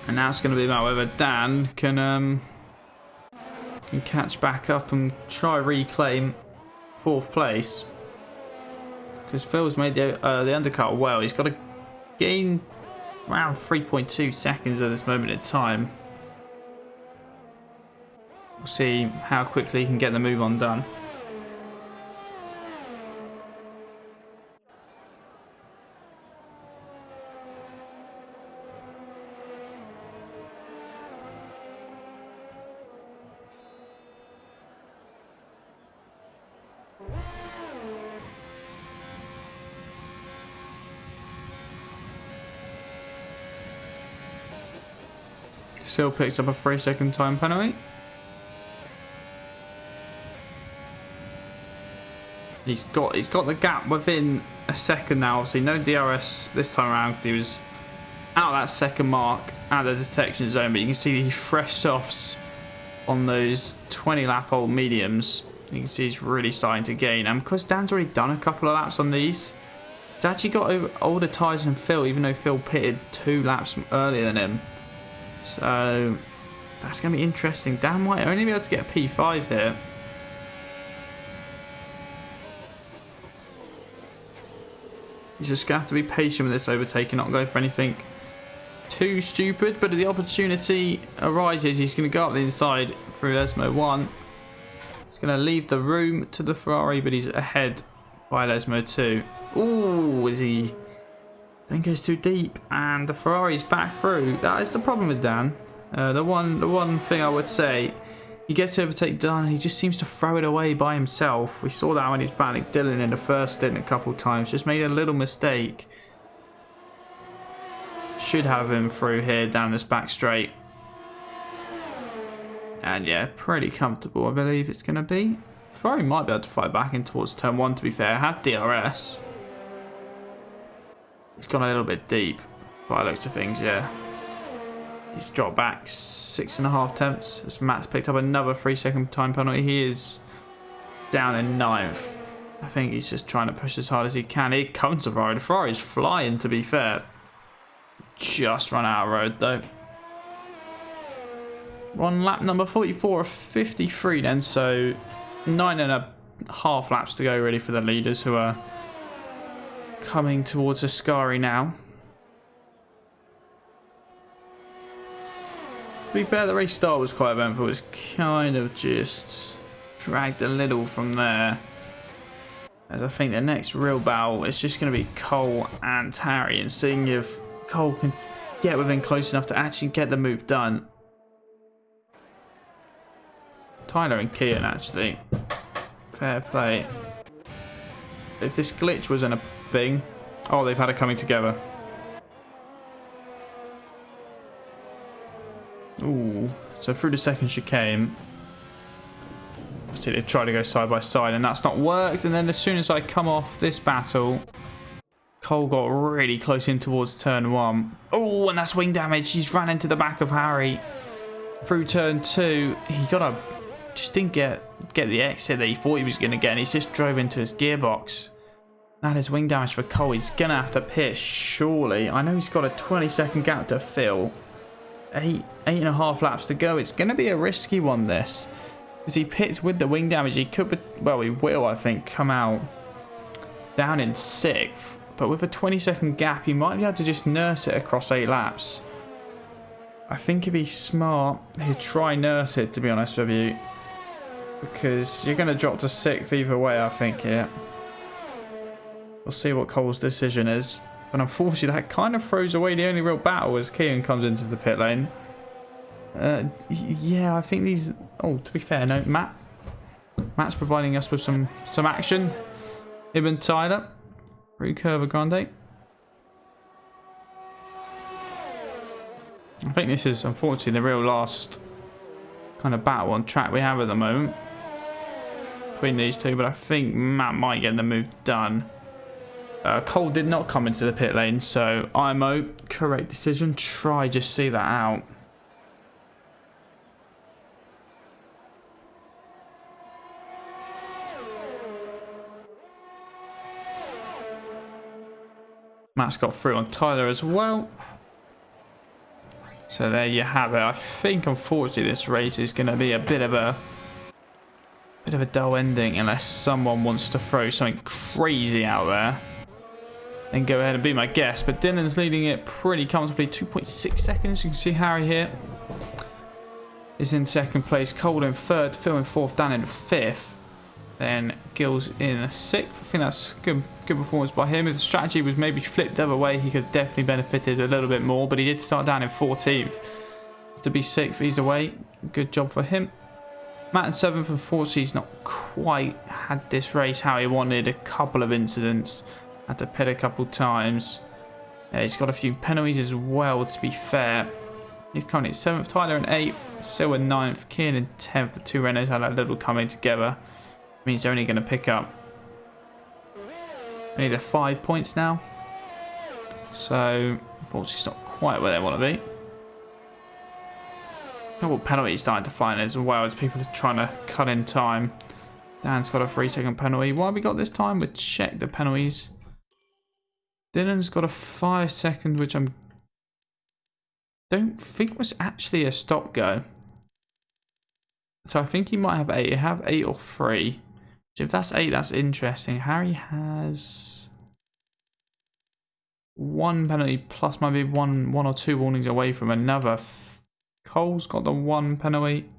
And now it's going to be about whether Dan can catch back up and try reclaim 4th place. Because Phil's made the undercut well. He's got to gain around 3.2 seconds at this moment in time. We'll see how quickly he can get the move on done. Still picks up a 3-second time penalty. He's got the gap within a second now. Obviously, no DRS this time around because he was out that second mark at the detection zone. But you can see he fresh softs on those 20-lap-old mediums. You can see he's really starting to gain. And because Dan's already done a couple of laps on these, he's actually got older tyres than Phil, even though Phil pitted 2 laps earlier than him. So that's going to be interesting. Dan might only be able to get a P5 here. He's just going to have to be patient with this overtaking, not go for anything too stupid. But if the opportunity arises, he's going to go up the inside through Lesmo 1. He's going to leave the room to the Ferrari, but he's ahead by Lesmo 2. Ooh, is he? Then goes too deep, and the Ferrari's back through. That is the problem with Dan. The one thing I would say, he gets to overtake Dan, he just seems to throw it away by himself. We saw that when he was battling Dylan in the first stint a couple of times. Just made a little mistake. Should have him through here down this back straight. And yeah, pretty comfortable, I believe it's going to be. Ferrari might be able to fight back in towards turn 1, to be fair. Had DRS. He's gone a little bit deep by the looks of things, yeah. He's dropped back 6.5 tenths as Matt's picked up another 3-second time penalty. He is down in 9th. I think he's just trying to push as hard as he can. Here comes the Ferrari. The Ferrari's flying, to be fair. Just run out of road, though. We're on lap number 44 of 53 then, so 9.5 laps to go, really, for the leaders who are coming towards Ascari now. To be fair, the race start was quite eventful. It was kind of just dragged a little from there. As I think the next real battle is just going to be Cole and Harry, and seeing if Cole can get within close enough to actually get the move done. Tyler and Kean, actually. Fair play. If this glitch wasn't a thing... Oh, they've had it coming together. Ooh. So through the second chicane... Obviously, they tried to go side by side, and that's not worked. And then as soon as I come off this battle... Cole got really close in towards turn 1. Oh, and that's wing damage. He's ran into the back of Harry. Through turn 2, he just didn't get the exit that he thought he was going to get, and he's just drove into his gearbox. That is wing damage for Cole. He's going to have to pit, surely. I know he's got a 20-second gap to fill. 8.5 laps to go. It's going to be a risky one, this. Because he pits with the wing damage. He could, well, he will, I think, come out down in 6th. But with a 20-second gap, he might be able to just nurse it across 8 laps. I think if he's smart, he'd try nurse it, to be honest with you. Because you're going to drop to 6th either way, I think, here. We'll see what Cole's decision is. But unfortunately, that kind of throws away the only real battle as Kean comes into the pit lane. Yeah, I think these... Oh, to be fair, no, Matt's providing us with some action. Him and Tyler. Through Curva Grande. I think this is, unfortunately, the real last kind of battle on track we have at the moment. Between these two, but I think Matt might get the move done. Cole did not come into the pit lane, so IMO, correct decision. Try just see that out. Matt's got through on Tyler as well. So there you have it. I think, unfortunately, this race is going to be a bit of a dull ending unless someone wants to throw something crazy out there. Then go ahead and be my guest. But Dylan's leading it pretty comfortably, 2.6 seconds. You can see Harry here is in 2nd place. Cole in 3rd, Phil in 4th, Dan in 5th. Then Gills in 6th. I think that's good performance by him. If the strategy was maybe flipped the other way, he could have definitely benefited a little bit more. But he did start down in 14th. To be 6th either way, good job for him. Matt in 7th, unfortunately, he's not quite had this race how he wanted. A couple of incidents. Had to pit a couple times. Yeah, he's got a few penalties as well, to be fair. He's currently 7th, Tyler in 8th, Sil in 9th, Kean in 10th. The two Renaults had a little coming together. Means they're only going to pick up only 5 points now. So, unfortunately, it's not quite where they want to be. A couple of penalties starting to fly in as well as people are trying to cut in time. Dan's got a 3-second penalty. What have we got this time? We'll check the penalties. Dylan's got a 5-second, which I don't think was actually a stop go. So I think he might have 8. You have 8 or 3. So if that's 8, that's interesting. Harry has 1 penalty plus maybe one or 2 warnings away from another. Cole's got the 1 penalty.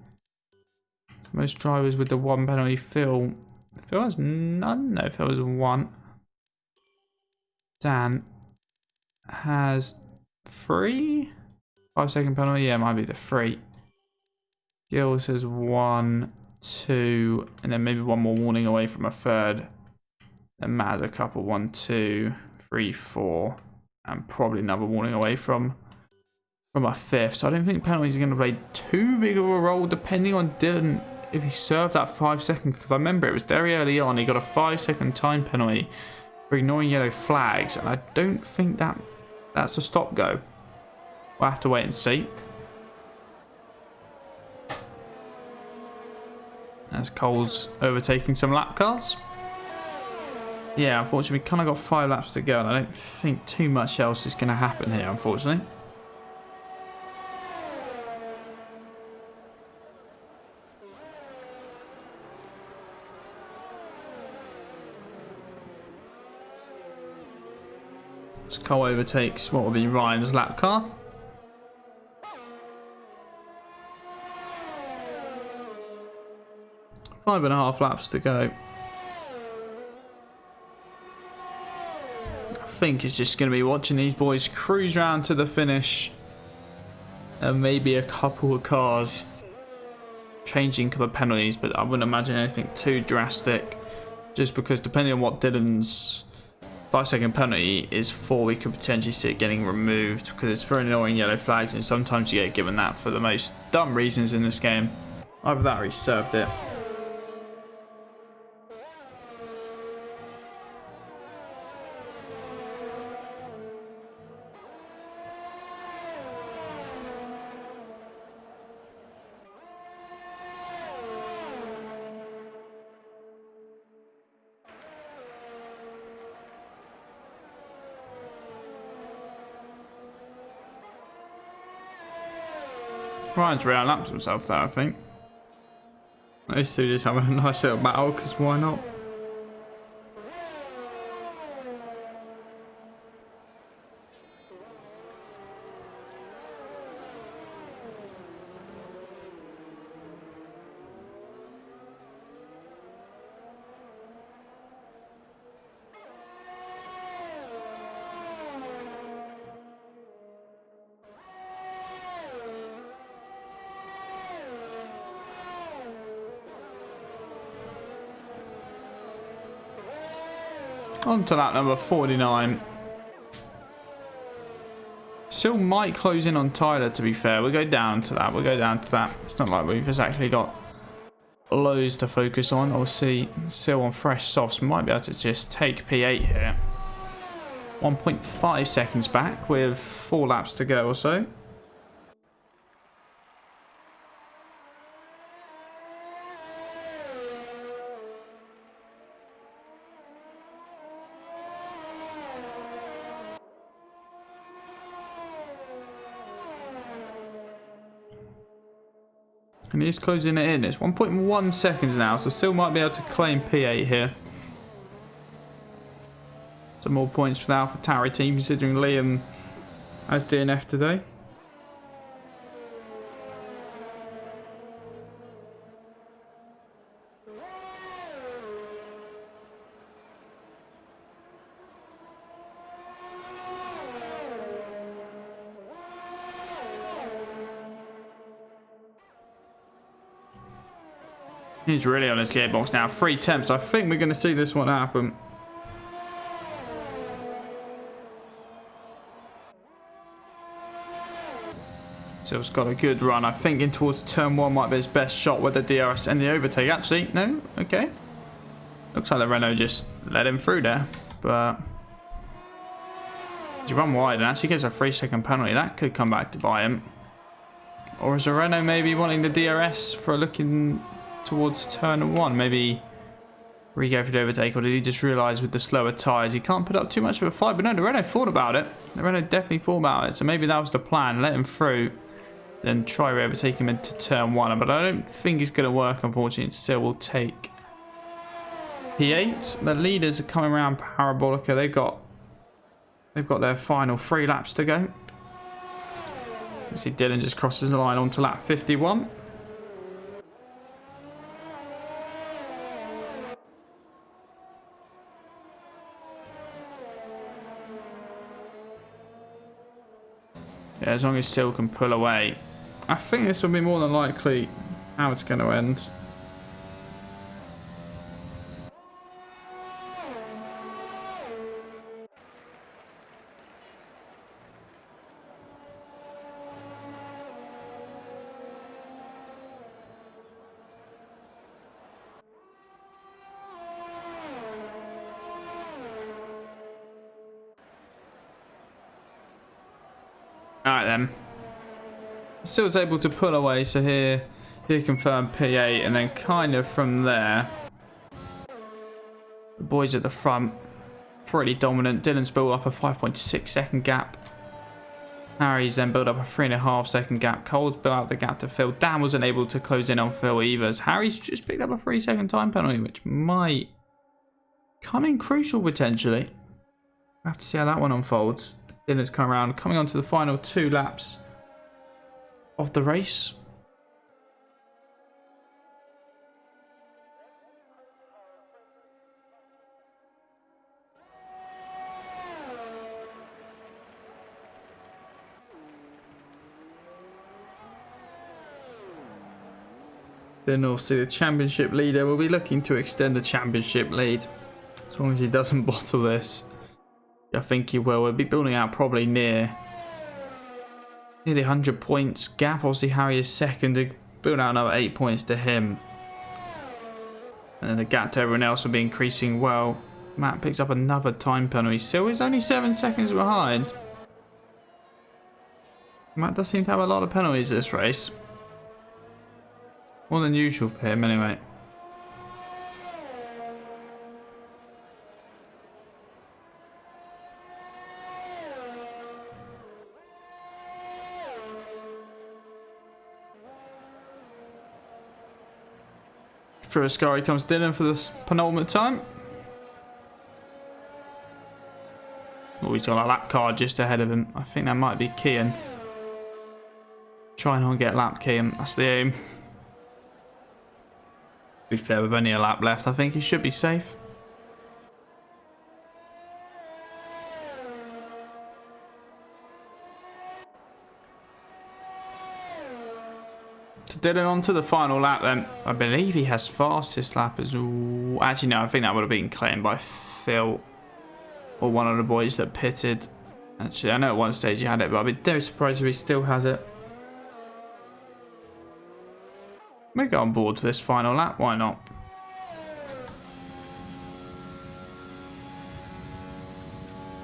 Most drivers with the 1 penalty. Phil has none. No, Phil has 1. Dan has 3. 5-second penalty. Yeah, might be the 3. Gills has 1, 2, and then maybe 1 more warning away from a 3rd. Then Matt has a couple, 1, 2, 3, 4, and probably another warning away from a 5th. So I don't think penalties are going to play too big of a role, depending on Dylan if he served that 5-second. Because I remember it was very early on. He got a 5-second time penalty for ignoring yellow flags, and I don't think that's a stop go. We'll have to wait and see. As Cole's overtaking some lap cars. Yeah, unfortunately, we kind of got 5 laps to go, and I don't think too much else is going to happen here, unfortunately. As Cole overtakes what will be Ryan's lap car. Five and a half laps to go. I think it's just going to be watching these boys cruise round to the finish. And maybe a couple of cars changing colour penalties, but I wouldn't imagine anything too drastic. Just because depending on what Dylan's 5-second penalty is for, we could potentially see it getting removed because it's for annoying yellow flags, and sometimes you get given that for the most dumb reasons in this game. Either that or he served it. Ryan's re-lapped himself there, I think. Those two just having a nice little battle, because why not? On to lap number 49. Still might close in on Tyler, to be fair. We'll go down to that. We'll go down to that. It's not like we've actually got loads to focus on. Obviously, still on fresh softs. Might be able to just take P8 here. 1.5 seconds back with 4 laps to go or so. And he's closing it in. It's 1.1 seconds now, so still might be able to claim P8 here. Some more points for the AlphaTauri team, considering Liam has DNF today. He's really on his gearbox now. 3 temps. I think we're going to see this one happen. Sill's got a good run. I think in towards turn 1 might be his best shot with the DRS and the overtake. Actually, no? Okay. Looks like the Renault just let him through there. But he run wide and actually gets a 3-second penalty. That could come back to bite him. Or is the Renault maybe wanting the DRS for looking towards turn 1? Maybe re-go for the overtake, or did he just realise with the slower tyres he can't put up too much of a fight? But no, the Renault thought about it. The Renault definitely thought about it. So maybe that was the plan. Let him through, then try to overtake him into turn 1. But I don't think it's going to work, unfortunately. It still will take P8. The leaders are coming around Parabolica. They've got their final 3 laps to go. You see Dylan just crosses the line onto lap 51. Yeah, as long as Sill can pull away. I think this will be more than likely how it's going to end. Alright then. Still's able to pull away, so here confirmed P8, and then kind of from there, the boys at the front, pretty dominant. Dylan's built up a 5.6 second gap. Harry's then built up a 3.5 second gap. Cole's built out the gap to Phil. Dan wasn't able to close in on Phil either. Harry's just picked up a 3-second time penalty, which might come in crucial potentially. We'll have to see how that one unfolds. Dylan's come around, coming on to the final 2 laps of the race. Then obviously the championship leader will be looking to extend the championship lead. As long as he doesn't bottle this. I think he will. We'll be building out probably nearly 100 points gap. Obviously Harry is second. To build out another 8 points to him. And then the gap to everyone else will be increasing well. Matt picks up another time penalty. Still is only 7 seconds behind. Matt does seem to have a lot of penalties this race. More than usual for him anyway. Through Ascari comes Dylan for this penultimate time. Oh, he's got a lap car just ahead of him. I think that might be Kian. Try and get lap Kian. That's the aim. To be fair, with only a lap left, I think he should be safe. Dylan on to the final lap then. I believe he has fastest lap as well. Actually, no, I think that would have been claimed by Phil or one of the boys that pitted. Actually, I know at one stage he had it, but I'd be very surprised if he still has it. May go on board for this final lap, why not?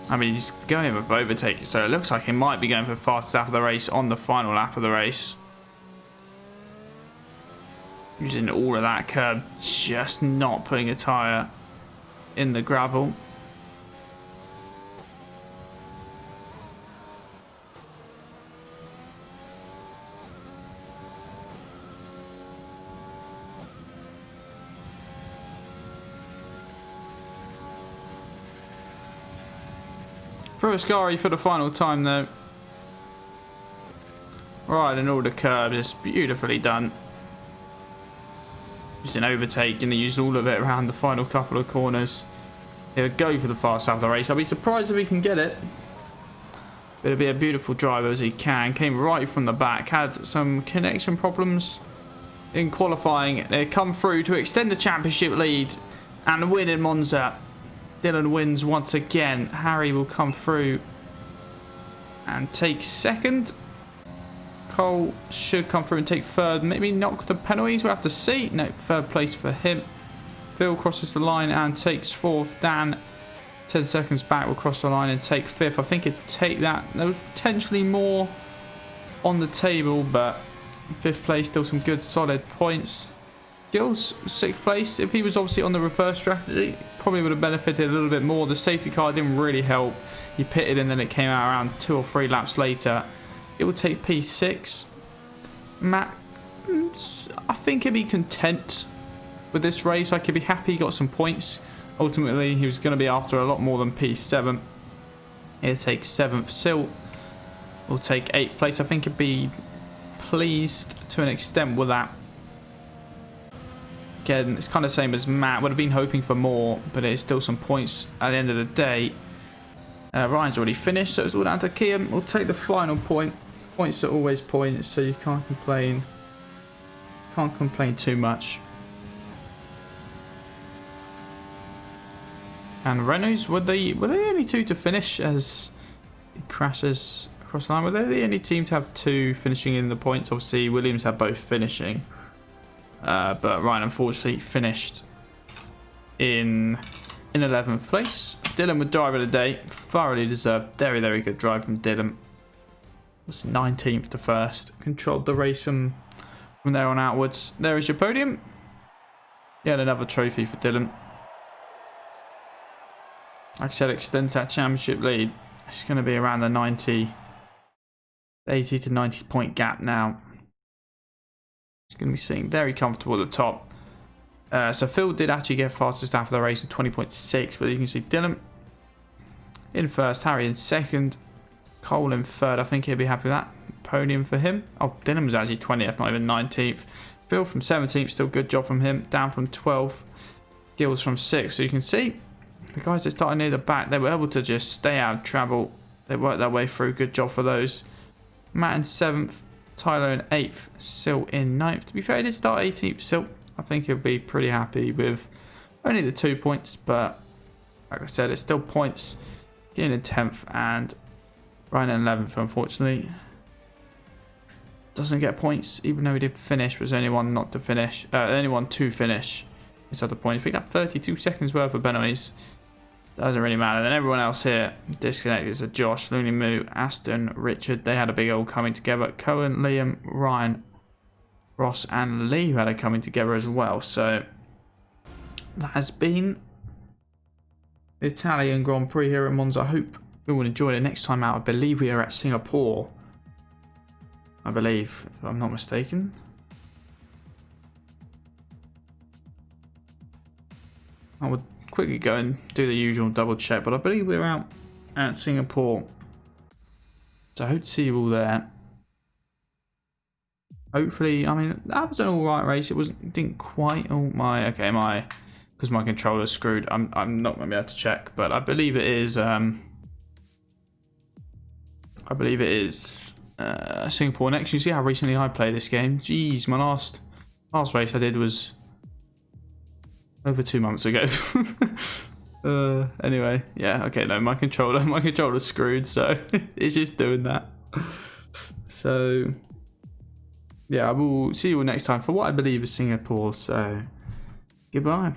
I mean, he's going with overtaking, so it looks like he might be going for fastest lap of the race on the final lap of the race. Using all of that curb, just not putting a tyre in the gravel. Through Ascari for the final time though. Right, and all the curbs, it's beautifully done. Using overtake and they used all of it around the final couple of corners. He'll go for the fast half of the race. I'll be surprised if he can get it. But it'll be a beautiful drive as he can. Came right from the back. Had some connection problems in qualifying. They come through to extend the championship lead and win in Monza. Dylan wins once again. Harry will come through and take second. Cole should come through and take third. Maybe knock the penalties. We'll have to see. No, third place for him. Phil crosses the line and takes fourth. Dan, 10 seconds back, will cross the line and take fifth. I think it'd take that. There was potentially more on the table, but fifth place, still some good solid points. Gills, sixth place. If he was obviously on the reverse strategy, probably would have benefited a little bit more. The safety car didn't really help. He pitted and then it came out around 2 or 3 laps later. It will take P6. Matt, I think he'd be content with this race. I could be happy he got some points. Ultimately, he was going to be after a lot more than P7. He'll take 7th. Sil will take 8th place. I think he'd be pleased to an extent with that. Again, it's kind of the same as Matt. Would have been hoping for more, but it's still some points at the end of the day. Ryan's already finished, so it's all down to Kian. We'll take the final point. Points are always points, so you can't complain. Can't complain too much. And Renault's, were they only 2 to finish as it crashes across the line? Were they the only team to have 2 finishing in the points? Obviously, Williams had both finishing. But Ryan unfortunately finished in 11th place. Dylan with driver of the day. Thoroughly deserved. Very, very good drive from Dylan. Was 19th to first. Controlled the race from there on outwards. There is your podium. Yeah, and another trophy for Dylan. Like I said, extends that championship lead. It's going to be around the 80 to 90 point gap now. It's going to be sitting very comfortable at the top. So Phil did actually get fastest after the race at 20.6, but you can see Dylan in first, Harry in second, Cole in third. I think he'll be happy with that. Podium for him. Oh, Dylan was actually 20th, not even 19th. Phil from 17th, still good job from him. Down from 12th. Gills from 6th. So you can see the guys that started near the back, they were able to just stay out of trouble. They worked their way through. Good job for those. Matt in 7th. Tyler in 8th, Silt in 9th. To be fair, he did start 18th. Silt, I think he'll be pretty happy with only the 2 points, but like I said, it's still points. Getting in 10th and Ryan in 11th, unfortunately. Doesn't get points, even though he did finish. Was only one not to finish. Only one to finish. His other points. Picked up 32 seconds worth of penalties. Doesn't really matter. Then everyone else here disconnected. So Josh, Looney Moo, Aston, Richard. They had a big old coming together. Cohen, Liam, Ryan, Ross, and Lee had a coming together as well. So that has been the Italian Grand Prix here at Monza. I hope you will enjoy it. Next time out, I believe we are at Singapore. I believe, if I'm not mistaken. I would quickly go and do the usual double check, but I believe we're out at Singapore. So I hope to see you all there. Hopefully, I mean, that was an alright race. It didn't quite, because my controller's screwed. I'm not going to be able to check, but I believe it is, Singapore next. You see how recently I played this game? Jeez, my last race I did was over 2 months ago. Anyway, yeah, okay, no, my controller's screwed, so it's just doing that. So yeah, I will see you all next time for what I believe is Singapore. So goodbye.